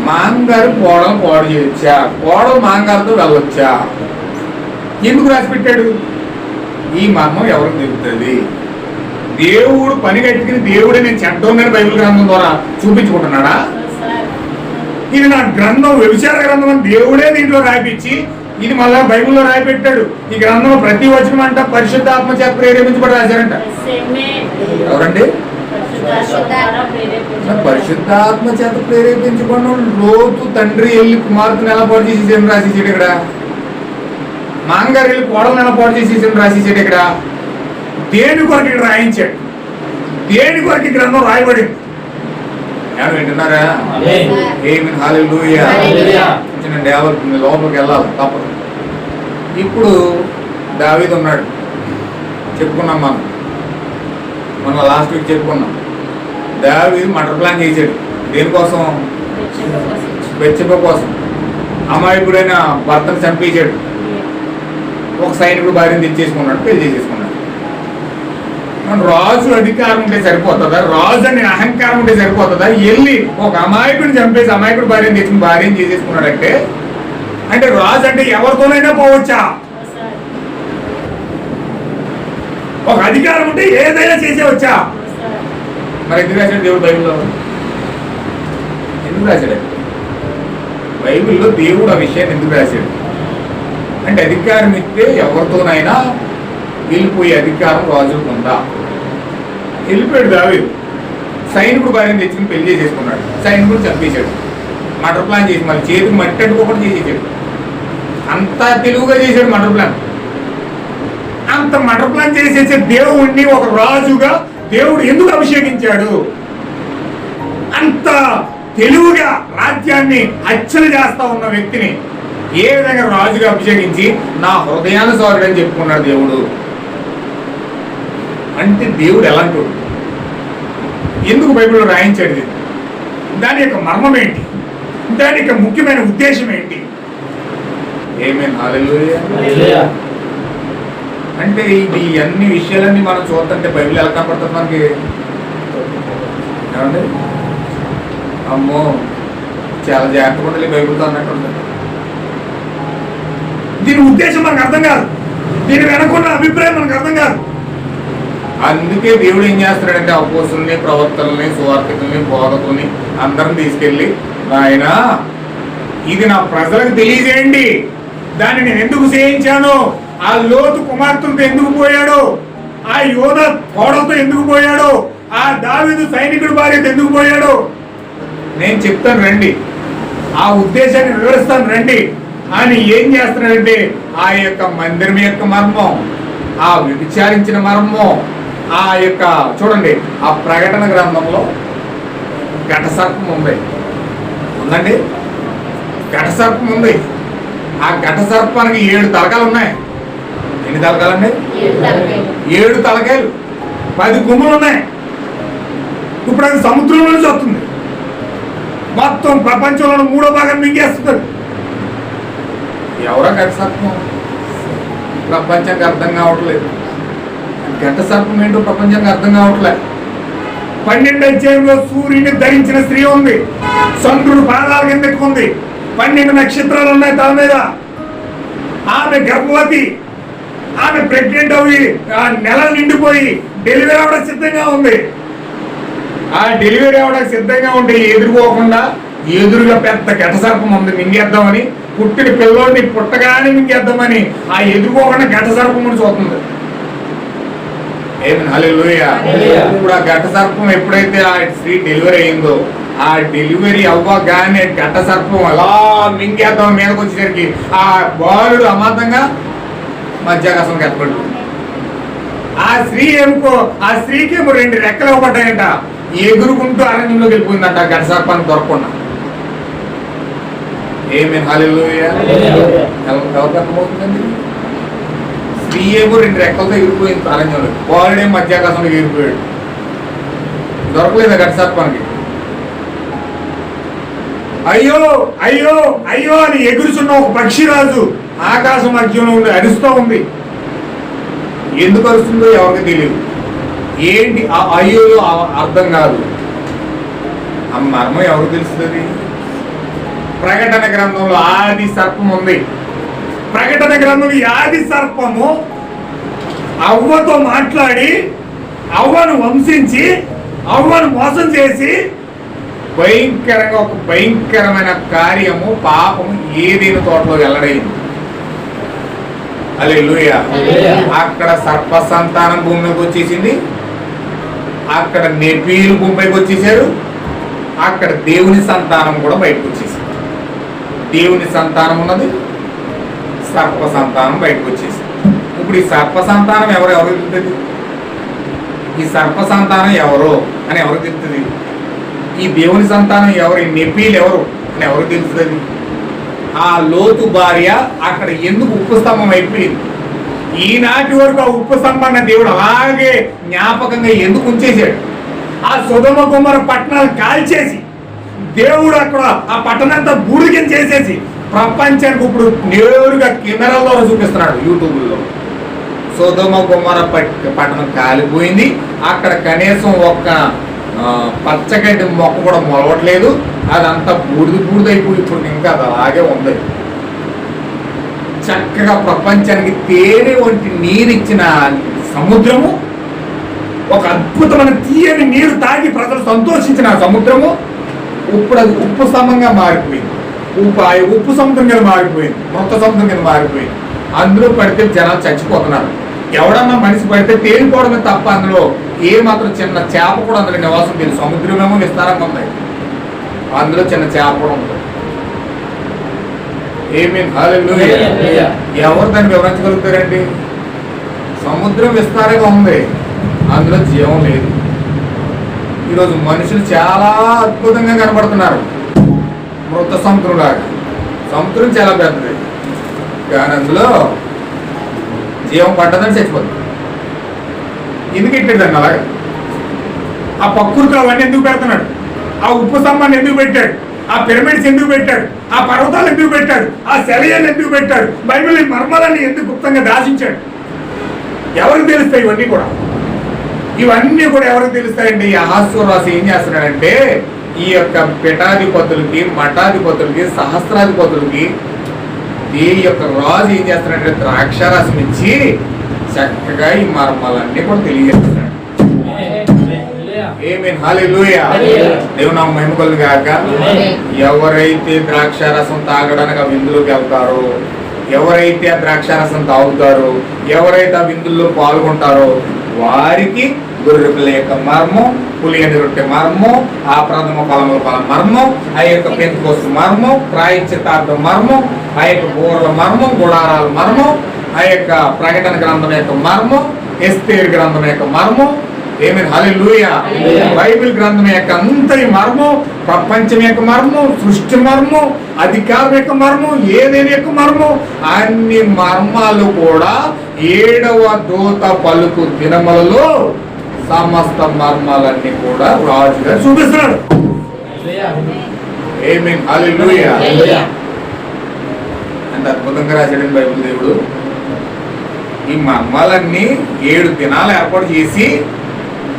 మాంగారు కోడలు పాడు చేయొచ్చా, కోడలు మాంగారితో వెళ్ళొచ్చా, ఎందుకు రాసిపెట్టాడు? ఈ మర్మం ఎవరికి తెలుస్తుంది? దేవుడు పని కట్టుకుని దేవుడే నేను చెడ్డోనని బైబిల్ గ్రంథం ద్వారా చూపించుకుంటున్నాడా? ఇది నా గ్రంథం వ్యభిచార గ్రంథం అని దేవుడే దీంట్లో రాయించి ఇది మళ్ళా బైబిల్లో రాయపెట్టాడు. ఈ గ్రంథంలో ప్రతి వచనం అంట పరిశుద్ధాత్మ చేత ప్రేరేపించబడి రాశారంట. ఎవరండి? పరిశుద్ధాత్మ చేత ప్రేరేపించబడిన లోతు తండ్రి వెళ్ళి కుమార్తెను ఎలా పాటు చేసేసాడు రాసేసాడు ఇక్కడ. మాంగారు వెళ్ళి కోడలను ఎలా పాటు చేసేసాడు రాసేసాడు ఇక్కడ. దేని కొరకు ఇక్కడ రాయించాడు, దేని కొరకు గ్రంథం రాయబడింది. ఏమో వింటున్నారా? ఏమి హల్లెలూయా. లోపలికి వెళ్ళాలి తప్పదు. ఇప్పుడు దావీదు ఉన్నాడు, చెప్పుకున్నాం మనం లాస్ట్ వీక్ చెప్పుకున్నాం. దావీదు మర్డర్ ప్లాన్ చేశాడు. దేనికోసం? బెత్షెబ కోసం. అమాయకుడైన భర్తను చంపేశాడు. ఒక సైనికుడు భార్యను తెచ్చేసుకున్నాడు, పెళ్లి చేసేసుకున్నాడు. రాజు అధికారం ఉంటే సరిపోతుందా? రాజు అని అహంకారం ఉంటే సరిపోతుందా? వెళ్ళి ఒక అమాయకుడిని చంపేసి అమాయకుడు భార్యను తెచ్చుకుని భార్యను చేసేసుకున్నాడంటే అంటే రాజు అంటే ఎవరితోనైనా పోవచ్చా? ఒక అధికారం ఉంటే ఏదైనా చేసేవచ్చా? మరి ఎందుకు రాశాడు దేవుడు బైబిల్లో? ఎందుకు రాశాడు బైబిల్లో దేవుడు ఆ విషయాన్ని ఎందుకు రాశాడు అంటే అధికారం ఇస్తే ఎవరితోనైనా వెళ్ళిపోయే అధికారం రాజుకు ఉందా? వెళ్ళిపోయాడు దావీదు. సైనికుడు భార్యను తెచ్చుకుని పెళ్లి చేసేసుకున్నాడు. సైనికుడు చంపేశాడు. మర్డర్ ప్లాన్ చేసి మళ్ళీ చేతికి మట్టి అట్టుకోకుండా చేసేసాడు. అంత తెలుగుగా చేశాడు మర్డర్ ప్లాన్. అంత మర్డర్ ప్లాన్ చేసేసే దేవుణ్ణి ఒక రాజుగా దేవుడు ఎందుకు అభిషేకించాడు? అంత తెలుగుగా రాజ్యాన్ని హత్యలు చేస్తా ఉన్న వ్యక్తిని ఏ విధంగా రాజుగా అభిషేకించి నా హృదయానుసారుడని చెప్పుకున్నాడు దేవుడు. అంటే దేవుడు ఎలాంటి ఎందుకు బైబిల్లో రాయించాడు? దాని యొక్క మర్మం ఏంటి? దాని యొక్క ముఖ్యమైన ఉద్దేశం ఏంటి? ఆమేన్ హల్లెలూయా. అంటే ఇది అన్ని విషయాలన్నీ మనం చూద్దంటే బైబిల్ ఎలా కనపడుతుంది మనకి? ఏమండి అమ్మో చాలా జాగ్రత్తగా ఉండాలి బైబిల్తో అన్నట్టు ఉంటుంది. దీని ఉద్దేశం మనకు అర్థం కాదు, దీని వెనకున్న అభిప్రాయం మనకు అర్థం కాదు. అందుకే దేవుడు ఏం చేస్తాడంటే అపోస్తుల్ని, ప్రవక్తల్ని, సువార్తికుల్ని, బోధకుల్ని అందరం తీసుకెళ్ళి ఆయన ఇది నా ప్రజలకు తెలియజేయండి, దాన్ని నేను ఎందుకు చేయించాను, ఆ లోతు కుమార్తెలతో ఎందుకు పోయాడు, ఆ యోధ కోడలతో ఎందుకు పోయాడు, ఆ దావీదు సైనికుడి భార్యతో ఎందుకు పోయాడు నేను చెప్తాను రండి, ఆ ఉద్దేశాన్ని వివరిస్తాను రండి అని ఏం చేస్తున్నాడంటే ఆ యొక్క మందిరం యొక్క మర్మం, ఆ విచారించిన మర్మం, ఆ యొక్క చూడండి ఆ ప్రకటన గ్రంథంలో ఘటసర్పం ఉందండి, ఘటసర్పం ఉంది. ఆ ఘటసర్పానికి 7 తలకాలు ఉన్నాయి. ఎన్ని తలకాలండి? 7 తలకాయలు, 10 కొమ్ములు ఉన్నాయి. ఇప్పుడు అది సముద్రంలో నుంచి వస్తుంది, మొత్తం ప్రపంచంలో 3వ భాగం మింగేస్తుంది. ఎవరో ఘటసర్పం ప్రపంచానికి అర్థం కావట్లేదు. ఘటసర్పం ఏంటో ప్రపంచానికి అర్థం కావట్లేదు. 12వ అధ్యాయంలో సూర్యుని ధరించిన స్త్రీ ఉంది, చంద్రుడు పాదాల కిందకు ఉంది, 12 నక్షత్రాలు ఉన్నాయి తల మీద. ఆమె గర్భవతి, ఆమె ప్రెగ్నెంట్ అవి నెలలు నిండిపోయి డెలివరీ అవ్వడానికి సిద్ధంగా ఉంది. ఆ డెలివరీ అవ్వడానికి సిద్ధంగా ఉంటే ఎదురుకోకుండా ఎదురుగా పెద్ద ఘటసర్పం ఉంది, మింగేద్దామని, పుట్టిన పిల్లోడిని పుట్టగానే మింగేద్దామని ఆ ఎదురుకోకుండా ఘటసర్పం చూస్తుంది. హల్లెలూయా. ఇప్పుడు ఆ ఘటసర్పం ఎప్పుడైతే ఆ స్త్రీ డెలివరీ అయిందో, ఆ డెలివరీ అవ్వగానే ఘటసర్పం అలా మింగేద్దాం మీదకి వచ్చేసరికి ఆ బాలుడు అమాంతంగా మధ్యాకాశంకి ఎత్తపడు. ఆ స్త్రీకి ఏమో 2 రెక్కలు ఇవ్వబడ్డాయంట, ఎగురుకుంటూ అరణ్యంలోకి వెళ్ళిపోయిందంట ఘటసర్పాన్ని దొరకకుండా. హల్లెలూయా. ఎవరికి అర్థమవుతుందండి? స్త్రీ ఏమో 2 రెక్కలతో ఎగిరిపోయింది అరణ్యంలో, బాలుడే మధ్యాకాశంలో ఎగిరిపోయాడు, దొరకలేదు ఘటసర్పానికి. అయ్యో అయ్యో అయ్యో అని ఎగురుచున్న ఒక పక్షిరాజు ఆకాశ మధ్యంలో ఉండి అరుస్తూ ఉంది. ఎందుకు అరుస్తుందో ఎవరికి తెలియదు. ఏంటి ఆ అయ్యోలో అర్థం కాదు. ఆ మర్మం ఎవరికి తెలుస్తుంది? ప్రకటన గ్రంథంలో ఆది సర్పం ఉంది. ప్రకటన గ్రంథంలో ఆది సర్పము అవ్వతో మాట్లాడి అవ్వను వంశించి అవ్వను మోసం చేసి భయంకరంగా ఒక భయంకరమైన కార్యము, పాపము ఏదైనా తోటలో వెల్లడైంది. హల్లెలూయా. అక్కడ సర్ప సంతానం భూమి మీదకి వచ్చేసింది, అక్కడ నెపీలు భూమిపైకి వచ్చేసారు, అక్కడ దేవుని సంతానం కూడా బయటకు వచ్చేసింది. దేవుని సంతానం ఉన్నది, సర్ప సంతానం బయటకు వచ్చేసింది. ఇప్పుడు ఈ సర్ప సంతానం ఎవరు తెలుస్తుంది? ఈ సర్ప సంతానం ఎవరు అని ఎవరు తెలుస్తుంది? ఈ దేవుని సంతానం ఎవరు? ఈ నెపీలు ఎవరు అని ఎవరు తెలుస్తుంది? ఆ లోతు భార్య అక్కడ ఎందుకు ఉప్పు స్తంభం అయిపోయింది? ఈనాటి వరకు ఆ ఉప్పు స్తంభాన్ని దేవుడు అలాగే జ్ఞాపకంగా ఎందుకు ఉంచేశాడు? ఆ సొదొమ గొమొర పట్టణాలు కాల్చేసి దేవుడు అక్కడ ఆ పట్టణంతా బూడిగం చేసేసి ప్రపంచానికి ఇప్పుడు నేరుగా కెమెరాలో చూపిస్తున్నాడు యూట్యూబ్లో. సొదొమ గొమొర పట్టణం కాలిపోయింది, అక్కడ కనీసం ఒక్క పచ్చగడ్డి మొక్క కూడా మొలవట్లేదు, అదంతా బూడిదైపోయి ఇప్పుడు ఇంకా అది అలాగే ఉంది. చక్కగా ప్రపంచానికి తేనె వంటి నీరిచ్చిన సముద్రము, ఒక అద్భుతమైన తీయని నీరు తాగి ప్రజలు సంతోషించిన సముద్రము ఇప్పుడు అది ఉప్పు స్తంభంగా మారిపోయింది. ఉప్పు సముద్రం మీద మారిపోయింది, మొత్త సముద్రం మీద మారిపోయింది. అందులో పడితే జనాలు చచ్చిపోతున్నారు. ఎవడన్నా మనిషి పడితే తేలిపోవడమే తప్ప అందులో ఏ మాత్రం చిన్న చేప కూడా అందులో నివాసం లేదు. సముద్రమేమో విస్తారంగా ఉంది, అందులో చిన్న చేప కూడా ఉంటుంది. ఎవరు దాన్ని వివరించగలుగుతారండి? సముద్రం విస్తారంగా ఉంది, అందులో జీవం లేదు. ఈరోజు మనుషులు చాలా అద్భుతంగా కనబడుతున్నారు, మృత సముద్రం లాగా. సముద్రం చాలా పెద్దది, కానీ అందులో జీవం పడ్డదని చచ్చిపోతుంది. ఎందుకు పెట్టాడు అలాగా? ఆ పక్కురుకు అవన్నీ ఎందుకు పెడుతున్నాడు? ఆ ఉప్పు స్తంభాన్ని ఎందుకు పెట్టాడు? ఆ పిరమిడ్స్ ఎందుకు పెట్టాడు? ఆ పర్వతాలు ఎందుకు పెట్టాడు? ఆ శిలయాలు ఎందుకు పెట్టాడు? బైబిల్ మర్మాలన్నీ ఎందుకు గుప్తంగా దాచించాడు? ఎవరికి తెలుస్తాయి ఇవన్నీ కూడా? ఇవన్నీ కూడా ఎవరికి తెలుస్తాయండి? ఈ అహస్వరాశి ఏం చేస్తున్నాడంటే ఈ యొక్క పీఠాధిపతులకి, మఠాధిపతులకి, సహస్రాధిపతులకి ఈ యొక్క రాజు ఏం చేస్తున్నాడంటే ద్రాక్షారసం ఇచ్చి చక్కగా ఈ మర్మాలన్నీ కూడా తెలియజేస్తున్నాడు. ఆమేన్, హల్లెలూయా. దేవుని నామం మహిమ కలుగును గాక. ఎవరైతే ద్రాక్షారసం తాగడానికి ఆ విందులోకి వెళ్తారో, ఎవరైతే ఆ ద్రాక్షారసం తాగుతారో, ఎవరైతే ఆ విందుల్లో పాల్గొంటారో వారికి గొర్రె పిల్ల యొక్క మర్మం, పులియని రొట్టె మర్మం, ఆ ప్రథమ ఫలముల ఫల మర్మం, ఆ యొక్క పెంతెకోస్తు మర్మం, ప్రాయశ్చిత్తార్థం మర్మం, ఆ యొక్క బూరల మర్మం, గుడారాల మర్మం, ఆ యొక్క ప్రకటన గ్రంథం యొక్క మర్మం, ఎస్తేరు గ్రంథం యొక్క మర్మం, ఆమేన్, హల్లెలూయా. బైబిల్ గ్రంథం యొక్క అంతటి మర్మం, ప్రపంచం యొక్క మర్మం, సృష్టి మర్మం, అధికారం యొక్క మర్మం, ఏదేని యొక్క మర్మం, అన్ని మర్మాలు కూడా 7వ దూత పలుకు దినములలో సమస్త మర్మాలన్నీ కూడా రాజుగా చూపిస్తున్నాడు. ఆమేన్, హల్లెలూయా. అంత అద్భుతంగా రాశాడు బైబిల్ దేవుడు. ఈ మర్మాలన్నీ 7 దినాలు ఏర్పాటు చేసి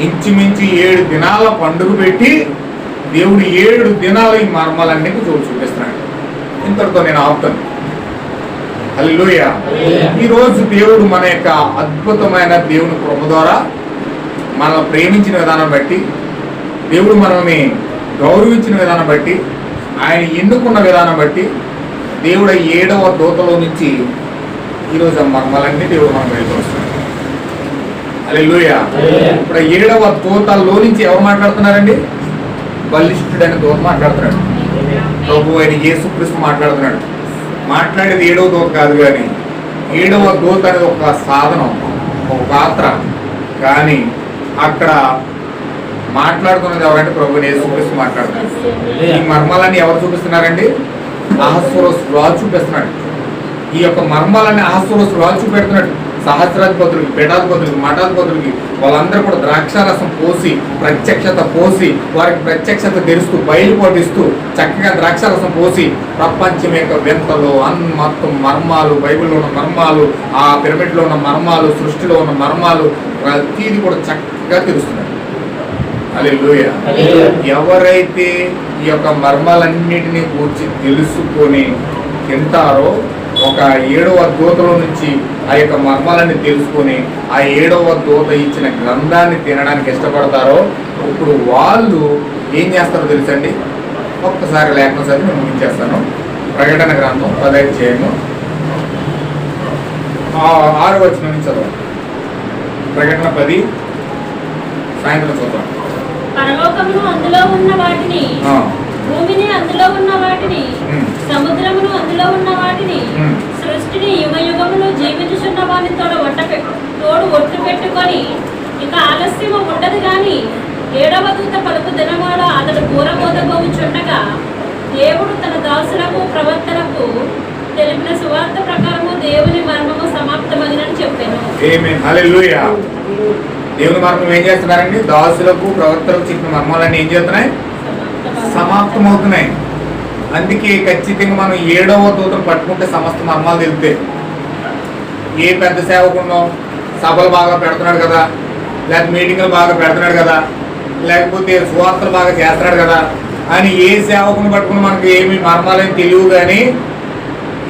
ఇంచుమించు 7 దినాల పండుగ పెట్టి దేవుడు 7 దినాలు ఈ మర్మాలన్నీ చూపిస్తున్నాడు. ఇంతటితో నేను ఆపుతాను. హల్లెలూయా. ఈరోజు దేవుడు మన యొక్క అద్భుతమైన దేవుని కృప ద్వారా మనల్ని ప్రేమించిన విధానం బట్టి, దేవుడు మనల్ని గౌరవించిన విధానం బట్టి, ఆయన ఎన్నుకున్న విధానం బట్టి దేవుడు 7వ దూతలో నుంచి ఈరోజు ఆ మర్మాలన్నీ దేవుడు మనం బయటకొస్తున్నాడు. హల్లెలూయా. ఇప్పుడు 7వ దూతలో నుంచి ఎవరు మాట్లాడుతున్నారండి? బలిష్ఠుడైన దూత మాట్లాడుతున్నాడు. ప్రభు అయిన యేసుక్రీస్తు మాట్లాడుతున్నాడు. మాట్లాడేది 7వ దూత కాదు, కానీ 7వ దూత అనేది ఒక సాధనం, ఒక పాత్ర. కానీ అక్కడ మాట్లాడుతున్నది ఎవరంటే ప్రభు అయిన యేసుక్రీస్తు మాట్లాడుతున్నాడు. ఈ మర్మాలన్నీ ఎవరు చూపిస్తున్నారండి? అహస్వరోస్ రాజు చూపిస్తున్నాడు. ఈ యొక్క మర్మాలన్నీ అహస్వరోస్ రాజు చూపెడుతున్నాడు. సహస్రాధిపతులకి, పీఠాధిపతులకి, మఠాధిపతులకి వాళ్ళందరూ కూడా ద్రాక్షారసం పోసి, ప్రత్యక్షత పోసి, వారికి ప్రత్యక్షత తెరుస్తూ, బయలుపడిస్తూ చక్కగా ద్రాక్షారసం పోసి ప్రపంచం యొక్క వింతలు, మొత్తం మర్మాలు, బైబిల్లో ఉన్న మర్మాలు, ఆ పిరమిడ్లో ఉన్న మర్మాలు, సృష్టిలో ఉన్న మర్మాలు, ప్రతిదీ కూడా చక్కగా తెలుస్తున్నాడు. హల్లెలూయా. ఎవరైతే ఈ యొక్క మర్మాలన్నిటినీ కూర్చి తెలుసుకొని తింటారో, ఒక 7వ దూతలో నుంచి ఆ యొక్క మర్మాలని తెలుసుకొని ఆ 7వ దూత ఇచ్చిన గ్రంథాన్ని తినడానికి ఇష్టపడతారో, ఇప్పుడు వాళ్ళు ఏం చేస్తారో తెలుసండి? ఒక్కసారి లేఖనం చదివి నేను ముగించేస్తాను. ప్రకటన గ్రంథం 10వ అధ్యాయము 6వ వచనం నుంచి చదవండి. ప్రకటన 10 సాయంత్రం చూద్దాం. పరలోకమును అందులో ఉన్న వాటిని, భూమిని అందులో ఉన్న వాటిని, సముద్రమును అందులో ఉన్న వాటిని, సృష్టిని యుగయుగములు జీవించుచున్న వాని తోడు ఒట్టు పెట్టుకొని ఇక ఆలస్యము ఉండదు గాని 7వ దూత పలుకు దినమాల అతడు పూరబోదబోచుండగా దేవుడు తన దాసులకు ప్రవక్తలకు తెలిపిన సువార్త ప్రకారము దేవుని మర్మము సమాప్తమగినని చెప్పాను. ఆమేన్. హల్లెలూయా. దేవుని మర్మం ఏం చేస్తున్నారండి? దాసులకు ప్రవక్తలకు చెప్పిన మర్మాలన్నీ ఏం చేస్తున్నాయి? సమాప్తమవుతున్నాయి. అందుకే ఖచ్చితంగా మనం 7వ దూతను పట్టుకుంటే సమస్త మర్మాలు తెలుస్తాయి. ఏ పెద్ద సేవకున్నో సభలు బాగా పెడుతున్నాడు కదా, లేకపోతే మీటింగ్లు బాగా పెడుతున్నాడు కదా, లేకపోతే సువార్తలు బాగా చేస్తున్నాడు కదా అని ఏ సేవకుని పట్టుకుని మనకి ఏమి మర్మాలేం తెలియవు. కానీ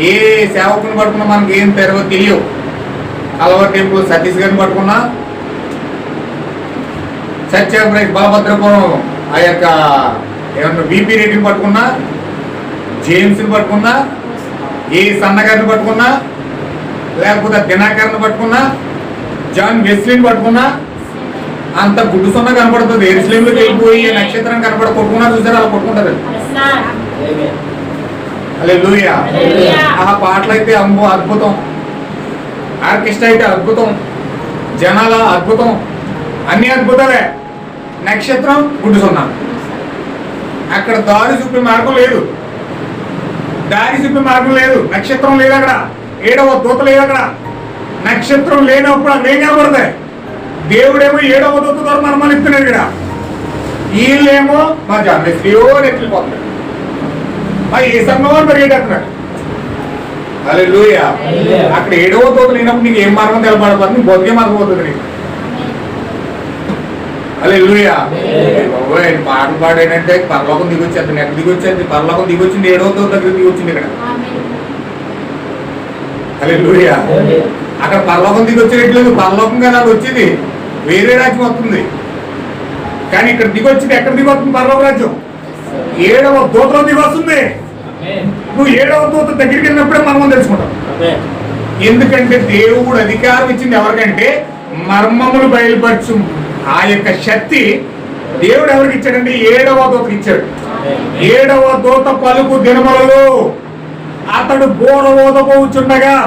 ఏ సేవకుని పట్టుకున్నా మనకి ఏం తెలియవు. అలవాటు టెంపుల్ సతీష్ గారిని పట్టుకున్నా, సత్యాగ్రహ బలభద్రపురం ఆ యొక్క ఏమన్నా బీపీ రెడ్డిని పట్టుకున్నా, జేమ్స్ని పట్టుకున్నా, ఏ సన్నగారిని పట్టుకున్నా, లేకపోతే దినాకర్ని పట్టుకున్నా, జాన్ వెస్లీని పట్టుకున్నా అంత గుడ్డు సున్నా కనపడుతుంది. ఎరుసలేములోకి వెళ్ళిపోయి నక్షత్రం కనపడ కొట్టుకున్నా చూసారు, అలా కొట్టుకుంటారు. హల్లెలూయా. ఆ పాటలు అయితే అమ్మో అద్భుతం, ఆర్కెస్ట్రా అయితే అద్భుతం, జనాల అద్భుతం, అన్ని అద్భుతాలే. నక్షత్రం గుడ్డు సున్నా. అక్కడ దారి చూపే మార్గం లేదు, దారి చూపే మార్గం లేదు. నక్షత్రం లేదు అక్కడ, 7వ దూత లేదు అక్కడ. నక్షత్రం లేనప్పుడు అక్కడ ఏం కనబడతాయి? దేవుడేమో 7వ దూత ద్వారా మర్మాలు ఇస్తున్నాడు ఇక్కడ. వీళ్ళేమో మా జామెస్ట్రీయో నెట్టిపోతున్నాడు, మా ఏ సంఘం పరిగెట్టేస్తున్నాడు. హల్లెలూయా. అక్కడ 7వ దూత లేనప్పుడు నీకు ఏం మార్గం తెలపడబోతుంది? నీ బొద్దుకే మార్గం పోతుంది నీకు. హల్లెలూయా. పాటలు పాడాడంటే పరలోకం దిగొచ్చేది. ఎక్కడ దిగొచ్చేది? పరలోకం దిగొచ్చింది 7వ దూత దగ్గర దిగొచ్చింది ఇక్కడ. హల్లెలూయా. అక్కడ పరలోకం దిగొచ్చేట్లేదు, పరలోకం కదా అది వచ్చేది, వేరే రాజ్యం వస్తుంది. కానీ ఇక్కడ దిగొచ్చింది, ఎక్కడ దిగొస్తుంది? పరలోక రాజ్యం 7వ దూతలో దిగొస్తుంది. నువ్వు 7వ దూత దగ్గరికి వెళ్ళినప్పుడే మనం తెలుసుకుంటాం. ఎందుకంటే దేవుడు అధికారం ఇచ్చింది ఎవరికంటే మర్మములు బయలుపరచు ఆ యొక్క శక్తి దేవుడు ఎవరికి ఇచ్చాడంటే 7వ దూతకి ఇచ్చాడు. 7వ దూత పలుకు దినములలో అతడు బోర ఓదబోచుండగా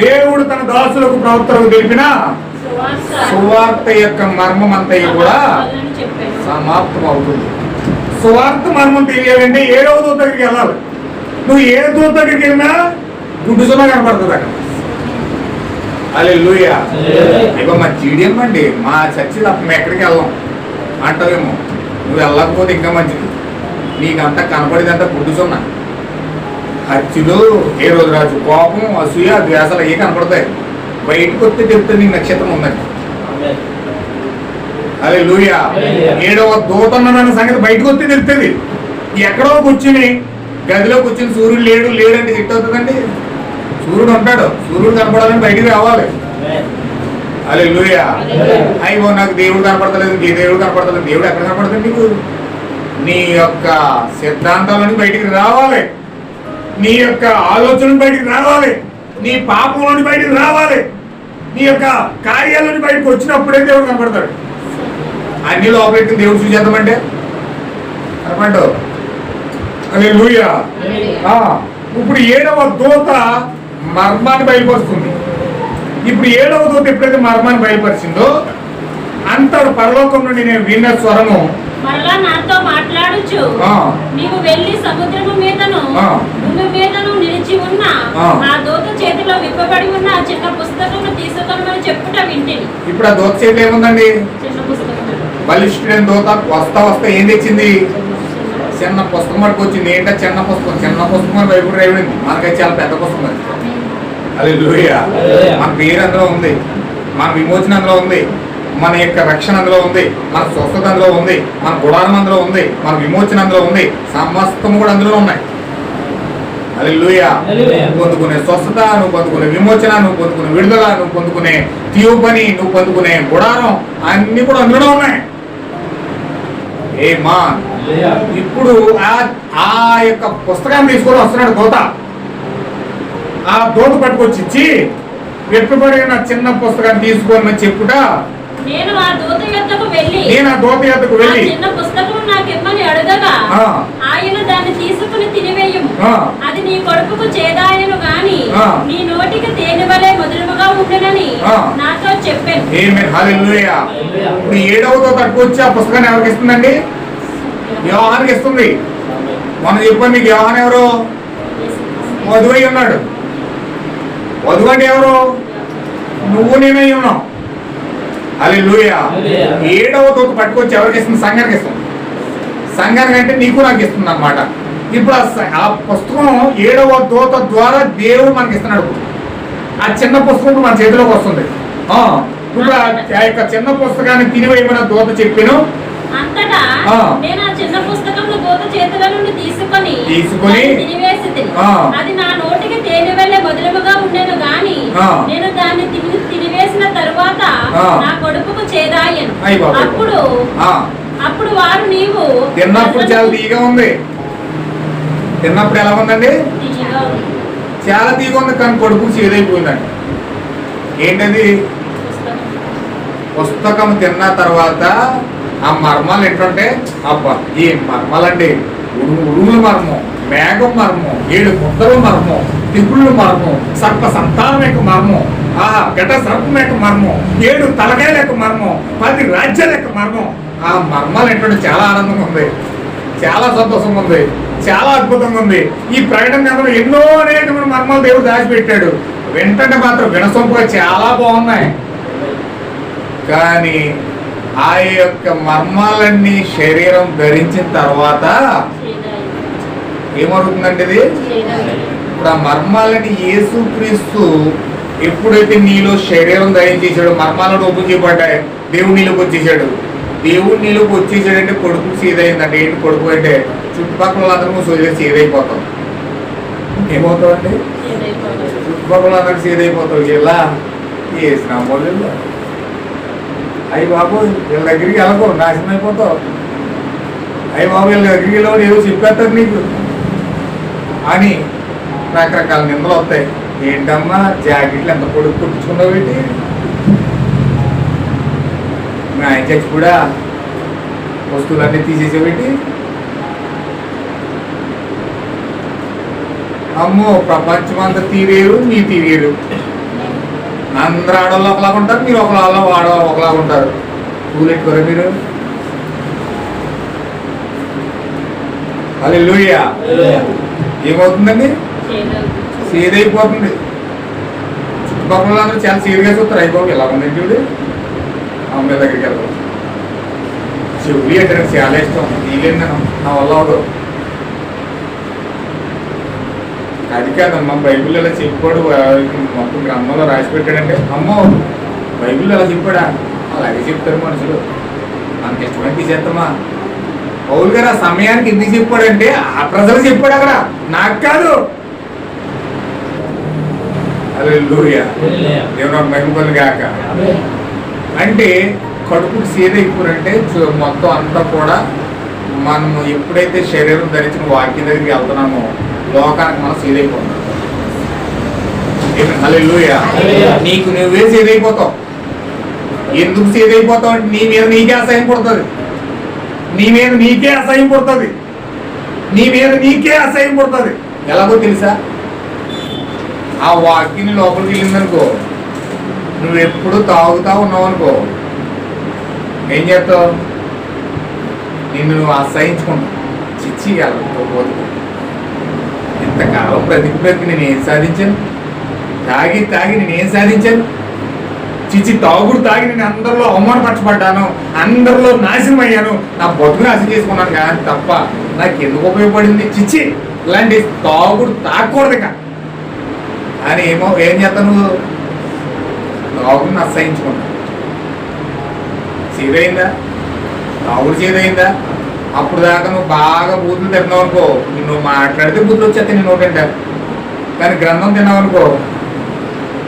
దేవుడు తన దాసులకు ప్రవక్తలకు తెలిపిన సువార్త యొక్క మర్మం అంతా కూడా సమాప్తం అవుతుంది. సువార్త మర్మం తెలియాలంటే 7వ దూత దగ్గరికి వెళ్ళాలి. నువ్వు ఏ దూత దగ్గరికి వెళ్ళినా గుడ్డు సున్నా కనపడుతుంది అక్కడ. హల్లెలూయా. ఇక మా జీడియం అండి, మా చర్చి తప్ప మేము ఎక్కడికి వెళ్ళాం అంటావేమో. నువ్వు వెళ్ళకపోతే ఇంకా మంచిది. నీకంతా కనపడేదంతా గుడ్డు సున్నా. ఖర్చులు, ఏ రోజు రాజు కోపం, అసూయ, ద్వేషాలు అయ్యే కనపడతాయి. బయటకు వస్తే చెప్తే నీకు నక్షత్రం ఉందని. హల్లెలూయా. 7వ దూత అన్న సంగతి బయటకు వస్తే తెలుస్తుంది. ఎక్కడో కూర్చుని గదిలో కూర్చుని సూర్యుడు లేడు లేడంటే చెట్టు అవుతుందండి. సూర్యుడు ఉంటాడు, సూర్యుడు కనపడాలని బయటికి రావాలి. హల్లెలూయా. అయ్యో నాకు దేవుడు కనపడతలేదు, నీ దేవుడు కనపడతలేదు. దేవుడు ఎక్కడ కనపడుతుంది నీకు? నీ యొక్క సిద్ధాంతాలని బయటికి రావాలి, నీ యొక్క ఆలోచనలు బయటికి రావాలి, నీ పాపంలోని బయటికి రావాలి, నీ యొక్క కార్యాలని బయటకు వచ్చినప్పుడే దేవుడు కనపడతాడు. అన్ని లోపలికి దేవుడు చూసేద్దామంటే కనపడ్డు. హల్లెలూయా. ఇప్పుడు 7వ దూత మర్మాన్ని బయలుపరుస్తుంది. ఇప్పుడు 7వ దూత ఎప్పుడైతే మర్మాన్ని బయలుపరిచిందో అంతడు పరలోకం నుండి నేను విన్న స్వరము మరలా నాతో మాట్లాడుచు, నీవు వెళ్ళి సముద్రము మీదను భూమి మీదను నిలిచి ఉన్న ఆ దూత చేతిలో విప్పబడి ఉన్న ఆ చిన్న పుస్తకము తీసుకొనమని చెప్పుట వింటిని. ఇప్పుడు ఆ దూత చేతిలో ఏముందండి? చిన్న పుస్తకం. బలిష్ఠుడైన దూత వస్తా ఏం తెచ్చింది? చిన్న పుస్తకం పట్టుకు వచ్చింది. ఏంటో చిన్న పుస్తకం. చిన్న పుస్తకం అని బైబిల్ రాయబడింది. మనకైతే చాలా పెద్ద పుస్తకం అది. హల్లెలూయా. మన పేరు అందులో ఉంది, మన విమోచన అందులో ఉంది, మన యొక్క రక్షణ అందులో ఉంది, మన స్వస్థత అందులో ఉంది, మన గుడారం అందులో ఉంది, మన విమోచన అందులో ఉంది, సమస్తం కూడా అందులో ఉన్నాయి. హల్లెలూయా. నువ్వు పొందుకునే స్వస్థత, నువ్వు పొందుకునే విమోచన, నువ్వు పొందుకునే విడుదల, నువ్వు పొందుకునే తీయుపని, నువ్వు పొందుకునే గుడారం అన్ని కూడా అందులో ఉన్నాయి. ఇప్పుడు ఆ యొక్క పుస్తకాన్ని తీసుకొని వస్తున్నాడు దూత. ఆ దూత పట్టుకొచ్చి వెట్టుబడిన చిన్న పుస్తకాన్ని తీసుకోమని చెప్పుట, నేను ఆ దూత యొద్దకు వెళ్ళి వెళ్ళి చిన్న పుస్తకం నాకిమ్మని అడగగా ఆయన దాన్ని తీసుకుని తినివేయుము, అది నీ కొడుకుకు చేదాయను గాని నీ నోటికి తేనె వలె మధురముగా ఉండునని నాతో చెప్పాను. హల్లెలూయా. ఇప్పుడు 7వ దూత వచ్చి ఆ పుస్తకాన్ని ఎవరికి ఇస్తుందండి? యోహానికి ఇస్తుంది. మనం చెప్పాను మీకు, యోహాన్ ఎవరు? వధువై ఉన్నాడు. వధువు అంటే ఎవరు? నువ్వు నేనై ఉన్నావు. హల్లెలూయా. 7వ దూత పట్టుకొచ్చి ఎవరికి ఇస్తుంది? సంఘానికి ఇస్తుంది. సంఘానికి అంటే నీకు నాకు ఇస్తుంది అన్నమాట. ఇప్పుడు ఆ పుస్తకం 7వ దూత ద్వారా దేవుడు మనకి ఇస్తున్నాడు. ఆ చిన్న పుస్తకం మన చేతిలోకి వస్తుంది. ఇప్పుడు ఆ యొక్క చిన్న పుస్తకాన్ని తినివేయమని దూత చెప్పాను. అంతటా నేను ఆ చిన్న పుస్తకంలో దూత చేతుల నుండి తీసుకొని తినివేసి, అది నా నోటికి తేనె వలె మధురముగా ఉండేను గాని నేను దాన్ని తినివేసిన తరువాత నా కొడుకుకు చేదాయను. అప్పుడు వారు నీవు తిన్నప్పుడు చాలా తీగా ఉంది. తిన్నప్పుడు ఎలా ఉందండి? చాలా తీగా ఉంది, కానీ కొడుకు చేదైపోయిందండి. ఏంటది? పుస్తకం తిన్న తర్వాత ఆ మర్మాలు ఏంటంటే, అబ్బా ఏ మర్మాలండి! ఉడుగుల మర్మం, మేఘం మర్మం, 7 ముద్దల మర్మం, తిగుళ్ళు మర్మం, సర్ప సంతానం యొక్క మర్మం, గడ్డ సర్పం యొక్క మర్మం, 7 తలకాయల యొక్క మర్మం, 10 రాజ్యాల యొక్క మర్మం. ఆ మర్మాలు ఏంటంటే చాలా ఆనందంగా ఉంది, చాలా సంతోషంగా ఉంది, చాలా అద్భుతంగా ఉంది. ఈ ప్రకటన గ్రంథంలో ఎన్నో అనేకమైన మర్మాలు దేవుడు దాచిపెట్టాడు. వెంటనే మాత్రం వినసొంపుగా చాలా బాగున్నాయి. కానీ ఆ యొక్క మర్మాలన్నీ శరీరం ధరించిన తర్వాత ఏమవుతుందంటే ఇది? ఇప్పుడు ఆ మర్మాలని యేసుక్రీస్తు ఎప్పుడైతే నీలో శరీరం ధరించేసాడు, మర్మాలను ఓపెన్ చేయబడ్డాయి, దేవుడు నీలోకి వచ్చేసాడు. దేవుడు నీలోకి వచ్చేసాడంటే కొడుకు సీదైందంటే ఏంటి? కొడుకు అంటే చుట్టుపక్కల వాళ్ళందరూ సీదైపోతాం. ఏమవుతావు అండి? చుట్టుపక్కల అందరికి సీదైపోతావు. ఇలా వేసిన వాళ్ళు అయ్యి బాబు వీళ్ళ దగ్గరికి వెళ్ళకో, నాశనం అయిపోతావు. అయ్యి బాబు వీళ్ళ దగ్గరికి వెళ్ళి ఏదో చెప్పేస్తారు నీకు అని రకరకాల నిందలు వస్తాయి. ఏంటమ్మా జాకెట్లు ఎంత పొడుగు కుట్టించుకున్నావు ఏంటి? ఆయన చచ్చి కూడా వస్తువులన్నీ తీసేసేవేంటి? అమ్మో ప్రపంచం అంతా తీరేరు, నీ తీరేరు. అందరూ ఆడవాళ్ళు ఒకలాగా ఉంటారు, మీరు ఒకలాగా ఆడవాళ్ళు ఒకలాగా ఉంటారు. పూలెట్టుకోరా మీరు? హల్లెలూయా. ఏమవుతుందండి? సీదైపోతుంది. చుట్టుపక్కల అందరూ చాలా సీరియస్గా చూస్తారు. అయిపోయి ఎలా ఉందండి చూడు, అమ్మాయి దగ్గరికి వెళ్తాం. చెవులు అంటే నాకు చాలా ఇష్టం, తీయలేను నేను, నా వల్ల అవదు. అది కాదమ్మా, బైబిల్ ఎలా చెప్పాడు మొత్తం గ్రంథంలో రాసి పెట్టాడంటే, అమ్మో బైబిల్ ఎలా చెప్పాడా? అలాగే చెప్తారు మనుషులు, మనకి ఇష్టమైన తీసేస్తామా? పౌలు గారు ఆ సమయానికి ఎందుకు చెప్పాడంటే ఆ ప్రజలు చెప్పాడు అక్కడ, నాకు కాదు. హల్లెలూయా. దేవుడు మహిమలు గాక. అంటే కడుపుకు సీదైపోరంటే మొత్తం అంతా కూడా మనము ఎప్పుడైతే శరీరం ధరించిన వాక్యం దగ్గరికి వెళ్తున్నామో లోకానికి మనం సీదైపోతాం. హల్లెలూయా. నీకు నువ్వే సీదైపోతావు. ఎందుకు సీదైపోతావు అంటే నీ మీద నీకే అసహ్యం పడుతుంది, నీ మీద నీకే అసహ్యం పడుతుంది, నీ మీద నీకే అసహ్యం పడుతుంది. ఎలాగో తెలుసా? ఆ వాక్యం లోపలికి వెళ్ళిందనుకో, నువ్వు ఎప్పుడు తాగుతా ఉన్నావు అనుకో, ఏం చేస్తావు? నిన్ను నువ్వు అసహించుకుంటావు. చిచ్చి వెళ్ళకపోతే ఇంతకాలం బ్రతికి నేనేం సాధించాను? తాగి నేనేం సాధించాను? చిచ్చి తాగుడు తాగి నేను అందరిలో అవమానపరచబడ్డాను, అందరిలో నాశనం అయ్యాను, నా బతుకు నాశనం చేసుకున్నాను కానీ తప్ప నాకు ఎందుకు ఉపయోగపడింది? చిచ్చి ఇలాంటి తాగుడు తాగకూడదు ఇక అని ఏం చేస్తాను? తాగుడిని అసహించుకుంటా. చేదైందా? తాగుడు చేదైందా? అప్పుడు దాకా నువ్వు బాగా బూతులు తిన్నావు అనుకో, నువ్వు మాట్లాడితే బూతులు వచ్చేస్తే నీ నోటంట. కానీ గ్రంథం తిన్నావు అనుకో,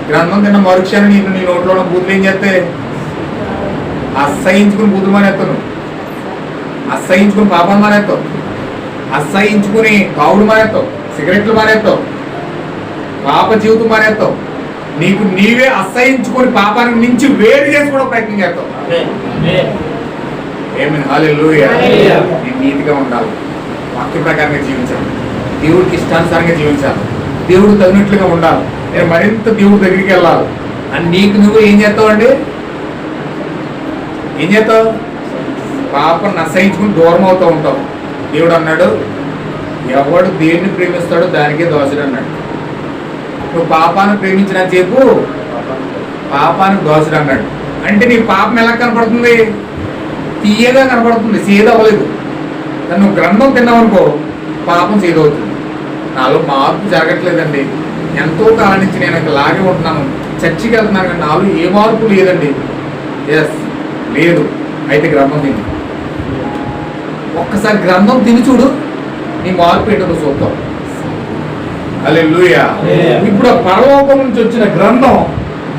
గ్రంథం తిన్న మరుక్షణం నీకు నీ నోట్లో ఉన్న బూతులు ఏం చేస్తే అసహించుకుని బూతులు మానేస్తావు, అసహించుకుని పాపం మానేస్తావు, అసహించుకుని తాగుడు మానేస్తావు, సిగరెట్లు మానేస్తావు, పాప జీవితం మానేస్తావు, నీకు నీవే అసహించుకొని పాపానికి నుంచి వేరు చేసుకోవడం ప్రయత్నం చేస్తావు. ఏమని హల్లెలూయా. నేను నీతిగా ఉండాలి, వాక్య ప్రకారంగా జీవించాలి, దేవుడికి ఇష్టానుసారంగా జీవించాలి, దేవుడు తగినట్లుగా ఉండాలి, నేను మరింత దేవుడి దగ్గరికి వెళ్ళాలి అని నీకు నువ్వు ఏం చేస్తావండి? ఏం చేస్తావు? పాపం అసహించుకుని దూరం అవుతూ ఉంటావు. దేవుడు అన్నాడు, ఎవడు దేన్ని ప్రేమిస్తాడో దానికే దోషుడు అన్నాడు. నువ్వు పాపాన్ని ప్రేమించిన చెప్పు పాపానికి దోషుడు అన్నాడు. అంటే నీ పాపం ఎలా కనపడుతుంది? తీయగా కనపడుతుంది, సీద అవ్వలేదు. నువ్వు గ్రంథం తిన్నావనుకో పాపం సీదవుతుంది. నాలో మార్పు జరగట్లేదండి, ఎంతో కాలం నుంచి నేను ఇక్కడ లాగే ఉంటున్నాను, చర్చికి వెళ్తున్నాను కానీ నాలో ఏ మార్పు లేదండి. ఎస్ లేదు. అయితే గ్రంథం తిని ఒక్కసారి గ్రంథం తిని చూడు, నీ మార్పు ఏంటో నువ్వు చూద్దాం. హల్లెలూయా. ఇప్పుడు ఆ పరలోకం నుంచి వచ్చిన గ్రంథం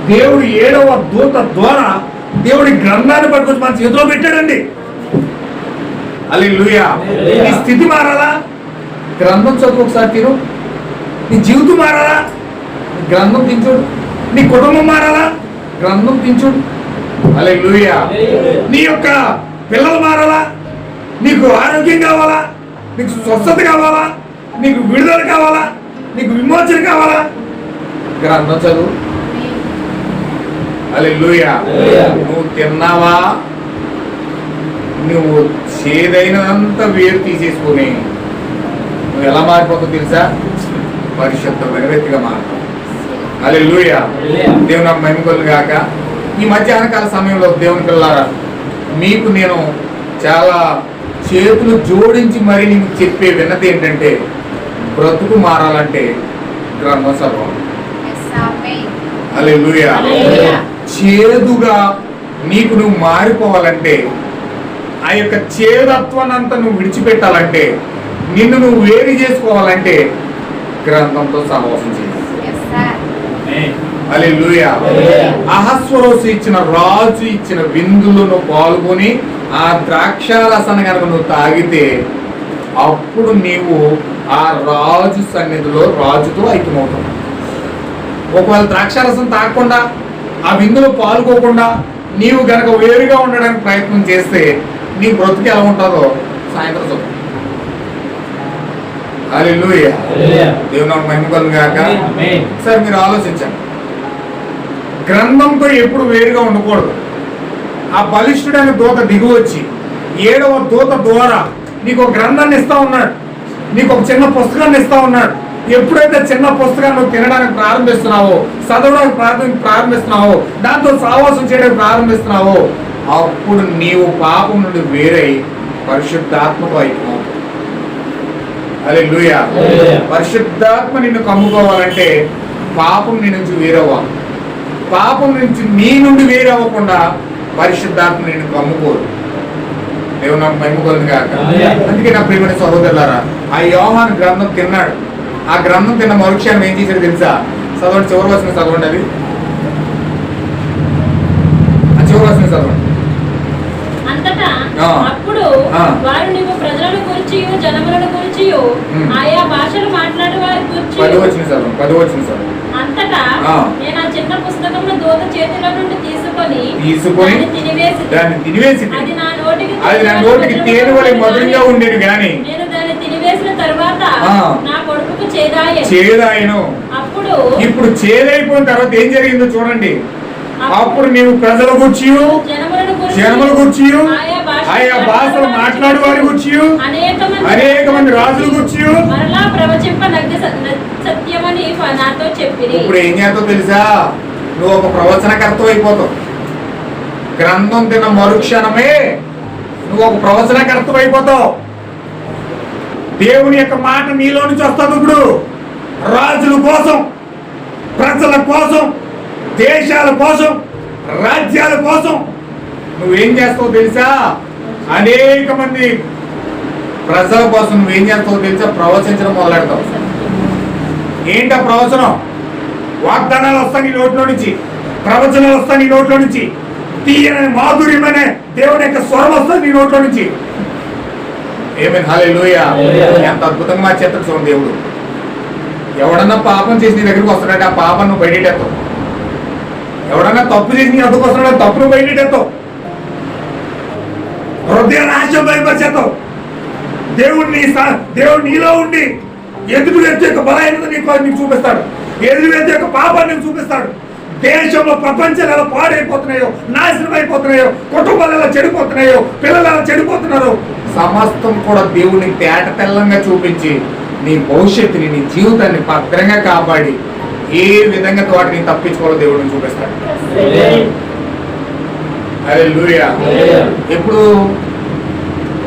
దేవుడు 7వ దూత ద్వారా దేవుడి గ్రంథాన్ని పట్టుకొచ్చి మన చేతిలో పెట్టాడండి. హల్లెలూయా. నీ స్థితి మారాలా? గ్రంథం చదువు ఒకసారి తిను. నీ జీవితం మారాలా? గ్రంథం తించుడు. నీ కుటుంబం మారాలా? గ్రంథం తించుడు. హల్లెలూయా. నీ యొక్క పిల్లలు మారాలా? నీకు ఆరోగ్యం కావాలా? నీకు స్వస్థత కావాలా? నీకు విడుదల కావాలా? నీకు విమోచన కావాలా? గ్రంథం చదువు. హల్లెలూయా. నువ్వు తిన్నావా? నువ్వు చేదైనంత వేరు తీసేసుకుని నువ్వు ఎలా మారిపోతావు తెలుసా? పరిశుద్ధమైన వ్యక్తిగా మారుతావు. హల్లెలూయా. దేవుని నాకు మహిమ కలుగును గాక. ఈ మధ్యాహ్న కాల సమయంలో దేవుని పిల్లారా, మీకు నేను చాలా చేతులు జోడించి మరి నీకు చెప్పే విన్నతి ఏంటంటే, బ్రతుకు మారాలంటే గ్రంథం చదవాలి. హల్లెలూయా. చేదుగా నీకు నువ్వు మారిపోవాలంటే, ఆ యొక్క చేదత్వానంతా నువ్వు విడిచిపెట్టాలంటే, నిన్ను నువ్వు వేరు చేసుకోవాలంటే గ్రంథంతో సహవాసం చేయాలి. హల్లెలూయా. అహస్వరోసు ఇచ్చిన రాజు ఇచ్చిన విందులను పాల్గొని ఆ ద్రాక్షారసాన్ని కనుక నువ్వు తాగితే అప్పుడు నీవు ఆ రాజు సన్నిధిలో రాజుతో ఐక్యమవుతావు. ఒకవేళ ద్రాక్షారసం తాగకుండా ఆ విందులో పాల్గొకుండా నీవు గనక వేరుగా ఉండడానికి ప్రయత్నం చేస్తే నీ బ్రతుకు ఎలా ఉంటుందో సాయంత్రం చూద్దాం. హల్లెలూయా. దేవుని మహిమ కలుగును గాక. సరే మీరు ఆలోచించండి, గ్రంథంతో ఎప్పుడు వేరుగా ఉండకూడదు. ఆ బలిష్ఠుడైన దూత దిగి వచ్చి 7వ దూత ద్వారా నీకు ఒక గ్రంథాన్ని ఇస్తా ఉన్నాడు, నీకు ఒక చిన్న పుస్తకాన్ని ఇస్తా ఉన్నాడు. ఎప్పుడైతే చిన్న పుస్తకాన్ని నువ్వు తినడానికి ప్రారంభిస్తున్నావో, చదవడానికి ప్రారంభిస్తున్నావో, దాంతో సహవాసం చేయడానికి ప్రారంభిస్తున్నావో, అప్పుడు నీవు పాపం నుండి వేరై పరిశుద్ధాత్మకు ఐక్యమవుతావు. హల్లెలూయా. పరిశుద్ధాత్మ నిన్ను కమ్ముకోవాలంటే పాపం నీ నుంచి వేరవ్వాలి. పాపం నుంచి నీ నుండి వేరవ్వకుండా పరిశుద్ధాత్మ నిన్ను కమ్ముకోరు. దేవుని నాకు మహిమ కలుగును గాక. అందుకే నా ప్రియమైన సహోదరులారా, ఆ యోహాను గ్రంథం తిన్నాడు. ఆ గ్రంథం తిన్న మరుక్షణం ఏం చేశాడు తెలుసా? చదవండి, చివరి వచనం చదవండి. అది ఆ చివరి వచనం చదవండి. అంతటా అప్పుడు వారు నీవు ప్రజలను గురించి జనములను గురించి ఆయా భాషలు మాట్లాడే వారి గురించి 10 వచనం చదవండి. అంతటా నేను ఆ చిన్న పుస్తకమును దూత చేతిలో నుండి తీసుకొని దాన్ని తినివేసి అది నా నోటికి తేనె వలె మధురంగా ఉండేది గాని నేను దాన్ని తినివేసిన తర్వాత నా కొడుకుకు చేదాయను. అప్పుడు ఇప్పుడు చేదైపోయిన తర్వాత ఏం జరిగిందో చూడండి. అప్పుడు నీవు ప్రజల గురించి జనముల గురించి ఆయా భాషలు మాట్లాడే వారి గురించి అనేక మంది రాజుల గురించి మరలా ప్రవచింప సత్యమని నాతో చెప్పింది. ఇప్పుడు ఏం చేస్తావు తెలుసా? నువ్వు ఒక ప్రవచనకర్త అయిపోతావు. గ్రంథం తిన్న మరుక్షణమే నువ్వు ఒక ప్రవచనకర్త అయిపోతావు. దేవుని యొక్క మాట నీలో నుంచి వస్తుంది. ఇప్పుడు రాజుల కోసం, ప్రజల కోసం, దేశాల కోసం, రాజ్యాల కోసం నువ్వేం చేస్తావు తెలుసా? అనేక మంది ప్రజల కోసం నువ్వేం చేస్తావు తెలుసా? ప్రవచించడం మొదలెడతావు. ఏంటా ప్రవచనం? వాగ్దానాలు వస్తాయి నీ నోట్లో నుంచి, ప్రవచనాలు వస్తాయి నీ నోట్లో నుంచి, తీయని మాధుర్యమనే దేవుని యొక్క స్వరం వస్తుంది నీ నోట్లో నుంచి. ఏమైనా హల్లెలూయా. ఎంత అద్భుతంగా మా చేస్తాడు చూడండి దేవుడు. ఎవడన్నా పాపం చేసి నీ దగ్గరికి వస్తాడంటే ఆ పాపం నువ్వు బయటెత్తావు. ఎవడన్నా తప్పు చేసి నీ అద్దకు వస్తున్నాడు, తప్పును బయటెత్తావు, హృదయ నాశం బయపరిచేస్తావు. దేవుడు నీలో ఉండి ఎదురు వ్యక్తి యొక్క బలహీనత నీకు చూపిస్తాడు, ఎదురు వ్యక్తి యొక్క పాపాన్ని నీకు చూపిస్తాడు. దేశంలో ప్రపంచాలు ఎలా పాడైపోతున్నాయో, నాశనం అయిపోతున్నాయో, కుటుంబాలు ఎలా చెడిపోతున్నాయో, పిల్లలు ఎలా చెడిపోతున్నారు, సమస్తం కూడా దేవుడిని తేట తెల్లంగా చూపించి నీ భవిష్యత్తుని, నీ జీవితాన్ని భద్రంగా కాపాడి ఏ విధంగా వాటిని తప్పించుకోవాలో దేవుడిని చూపిస్తాడు. హల్లెలూయా. ఎప్పుడు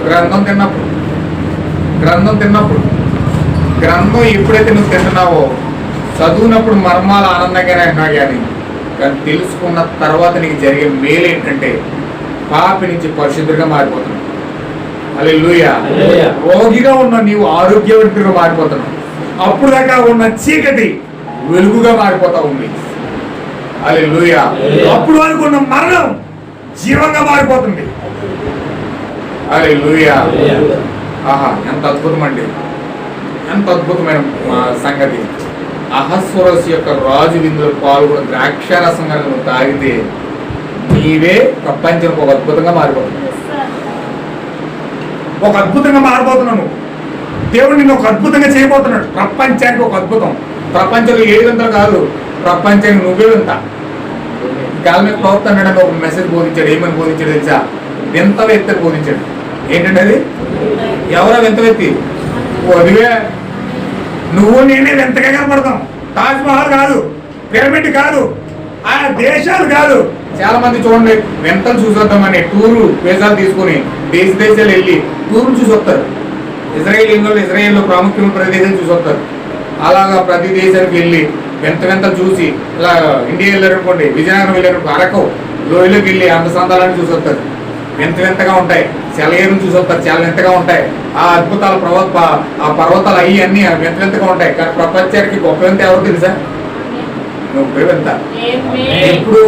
గ్రంథం తిన్నప్పుడు గ్రంథం ఎప్పుడైతే నువ్వు తింటున్నావో, చదువునప్పుడు మర్మాలు ఆనందంగానే అన్నా కానీ తెలుసుకున్న తర్వాత నీకు జరిగే మేలు ఏంటంటే పాపి నుంచి పరిశుద్ధంగా మారిపోతున్నావు. హల్లెలూయా. రోగిగా ఉన్న నీవు ఆరోగ్యవంతుడిగా మారిపోతున్నావు. అప్పుడు దాకా ఉన్న చీకటి వెలుగుగా మారిపోతా ఉంది. హల్లెలూయా. అప్పుడు వరకు ఉన్న మరణం జీవంగా మారిపోతుంది. హల్లెలూయా. ఆహా, ఎంత అద్భుతం అండి, ఎంత అద్భుతమైన సంగతి. అహస్వరస్ యొక్క రాజు విందులో పాల్గొన్న ద్రాక్షారసంగా నువ్వు తాగితే నీవే ప్రపంచానికి ఒక అద్భుతంగా మారిపోతుంది. ఒక అద్భుతంగా మారిపోతున్నావు. దేవుడు నిన్ను ఒక అద్భుతంగా చేయబోతున్నాడు. ప్రపంచానికి ఒక అద్భుతం. ప్రపంచంలో ఏ విధంగా కాదు, ప్రపంచానికి నువ్వే వింత. కాలమే ప్రవక్త అన్నాడని ఒక మెసేజ్ బోధించాడు. ఏమని బోధించాడు తెలుసా? వింత వ్యక్తి బోధించాడు. ఏంటంటే అది ఎవరో వింత వ్యక్తి? అదివే నువ్వు నేనే వింతగా కనపడతాం. తాజ్ మహల్ కాదు, పిరమిడ్ కాదు, ఆ దేశాలు కాదు. చాలా మంది చూడండి, వింతలు చూసొద్దామని టూరు వీసాలు తీసుకుని దేశాలు వెళ్ళి టూర్లు చూసి వస్తారు. ఇజ్రాయేల్లో ప్రాముఖ్యమైన ప్రదేశాలు చూసి వస్తారు. అలాగా ప్రతి దేశానికి వెళ్ళి వింతలు చూసి, ఇలా ఇండియా వెళ్ళారనుకోండి, విజయనగరం వెళ్ళారనుకో, అరకు లోయలోకి వెళ్ళి అందసందాలని చూసి వస్తారు. వింతగా ఉంటాయి. సెలయేరుని చూసి వస్తారు, చాలా వింతగా ఉంటాయి. ఆ అద్భుతాల ఆ పర్వతాలు అయ్యి అన్ని వింతగా ఉంటాయి. కానీ ప్రపంచానికి గొప్ప వింత ఎవరు తెలుసా? నువ్వే వింత. ఇప్పుడు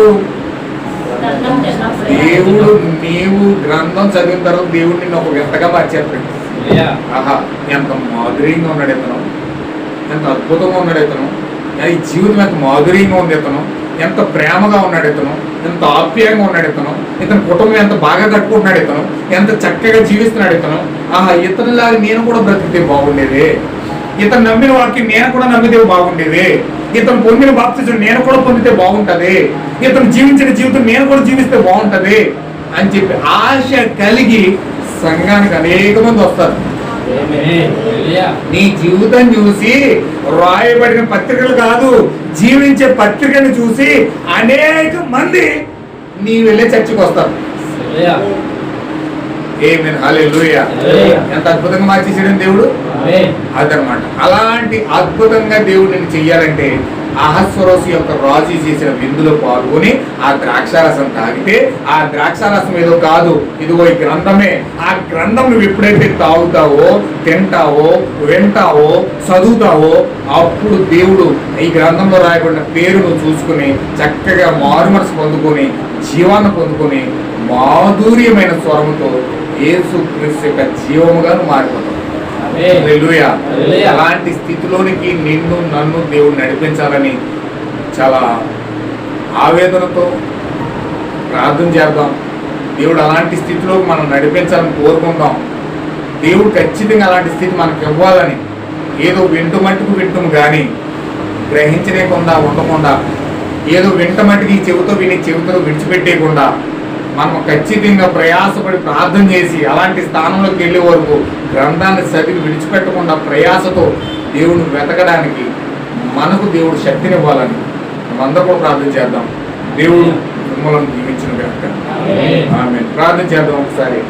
దేవుడు, నీవు గ్రంథం చదివిన తర్వాత దేవుడు నిన్ను ఒక వింతగా మార్చేస్తాడు. ఆహా, ఎంత మాధుర్యంగా ఉన్నాడు ఇతను, ఎంత అద్భుతంగా ఉన్నాడు ఇతను, ఈ జీవితం ఎంత మాధుర్యంగా ఉంది ఇతను, ఎంత ప్రేమగా ఉన్నాడు ఇతను, ఎంత ఆప్యాయంగా ఉన్నాడు ఇతను, ఇతని కుటుంబం ఎంత బాగా కట్టుకుంటున్నాడు ఇతను, ఎంత చక్కగా జీవిస్తున్నాడు ఇతను. ఆహా, ఇతనిలాగా నేను కూడా బ్రతికితే బాగుండేది, ఇతను నమ్మిన వాక్యం నేను కూడా నమ్మితే బాగుండేది, ఇతను పొందిన బాప్తిజం నేను కూడా పొందితే బాగుంటది, ఇతను జీవించిన జీవితం నేను కూడా జీవిస్తే బాగుంటది అని చెప్పి ఆశ కలిగి సంఘానికి అనేక మంది వస్తారు. నీ జీవితం చూసి రాయబడిన పత్రికలు కాదు, జీవించే పత్రికను చూసి అనేక మంది నీ వెళ్ళే చర్చకు వస్తారు. ఆమేన్. హల్లెలూయా. ఎంత అద్భుతంగా మార్చేసాడు దేవుడు. అదనమాట. అలాంటి అద్భుతంగా దేవుడు నిన్ను చెయ్యాలంటే అహస్వరోసు యొక్క రాజు చేసిన విందులో పాల్గొని ఆ ద్రాక్షారసం తాగితే, ఆ ద్రాక్షారసం ఏదో కాదు, ఇదిగో ఈ గ్రంథమే. ఆ గ్రంథం నువ్వు ఎప్పుడైతే తాగుతావో, తింటావో, వింటావో, చదువుతావో, అప్పుడు దేవుడు ఈ గ్రంథంలో రాయబడిన పేరు నువ్వు చూసుకుని చక్కగా మారు మనసు పొందుకొని జీవాన్ని పొందుకొని మాధుర్యమైన స్వరముతో యేసుక్రీస్తు యొక్క జీవముగా నువ్వు మారిపోతావు. హల్లెలూయా. అలాంటి స్థితిలోనికి నిన్ను నన్ను దేవుడు నడిపించాలని చాలా ఆవేదనతో ప్రార్థన చేద్దాం. దేవుడు అలాంటి స్థితిలోకి మనం నడిపించాలని కోరుకుందాం. దేవుడు ఖచ్చితంగా అలాంటి స్థితి మనకు ఇవ్వాలని, ఏదో వింటు మట్టుకు కానీ గ్రహించలేకుండా ఉండకుండా, ఏదో వింట మట్టుకి చెవితో విని చెవితో విడిచిపెట్టేయకుండా మనం ఖచ్చితంగా ప్రయాసపడి ప్రార్థన చేసి అలాంటి స్థానంలోకి వెళ్ళే వరకు గ్రంథాన్ని చదివి విడిచిపెట్టకుండా ప్రయాసతో దేవుడిని వెతకడానికి మనకు దేవుడు శక్తినివ్వాలని మనమందరూ కూడా ప్రార్థన చేద్దాం. దేవుడు మిమ్మల్ని దీవించును గాక. ఆమేన్. ప్రార్థన చేద్దాం ఒకసారి.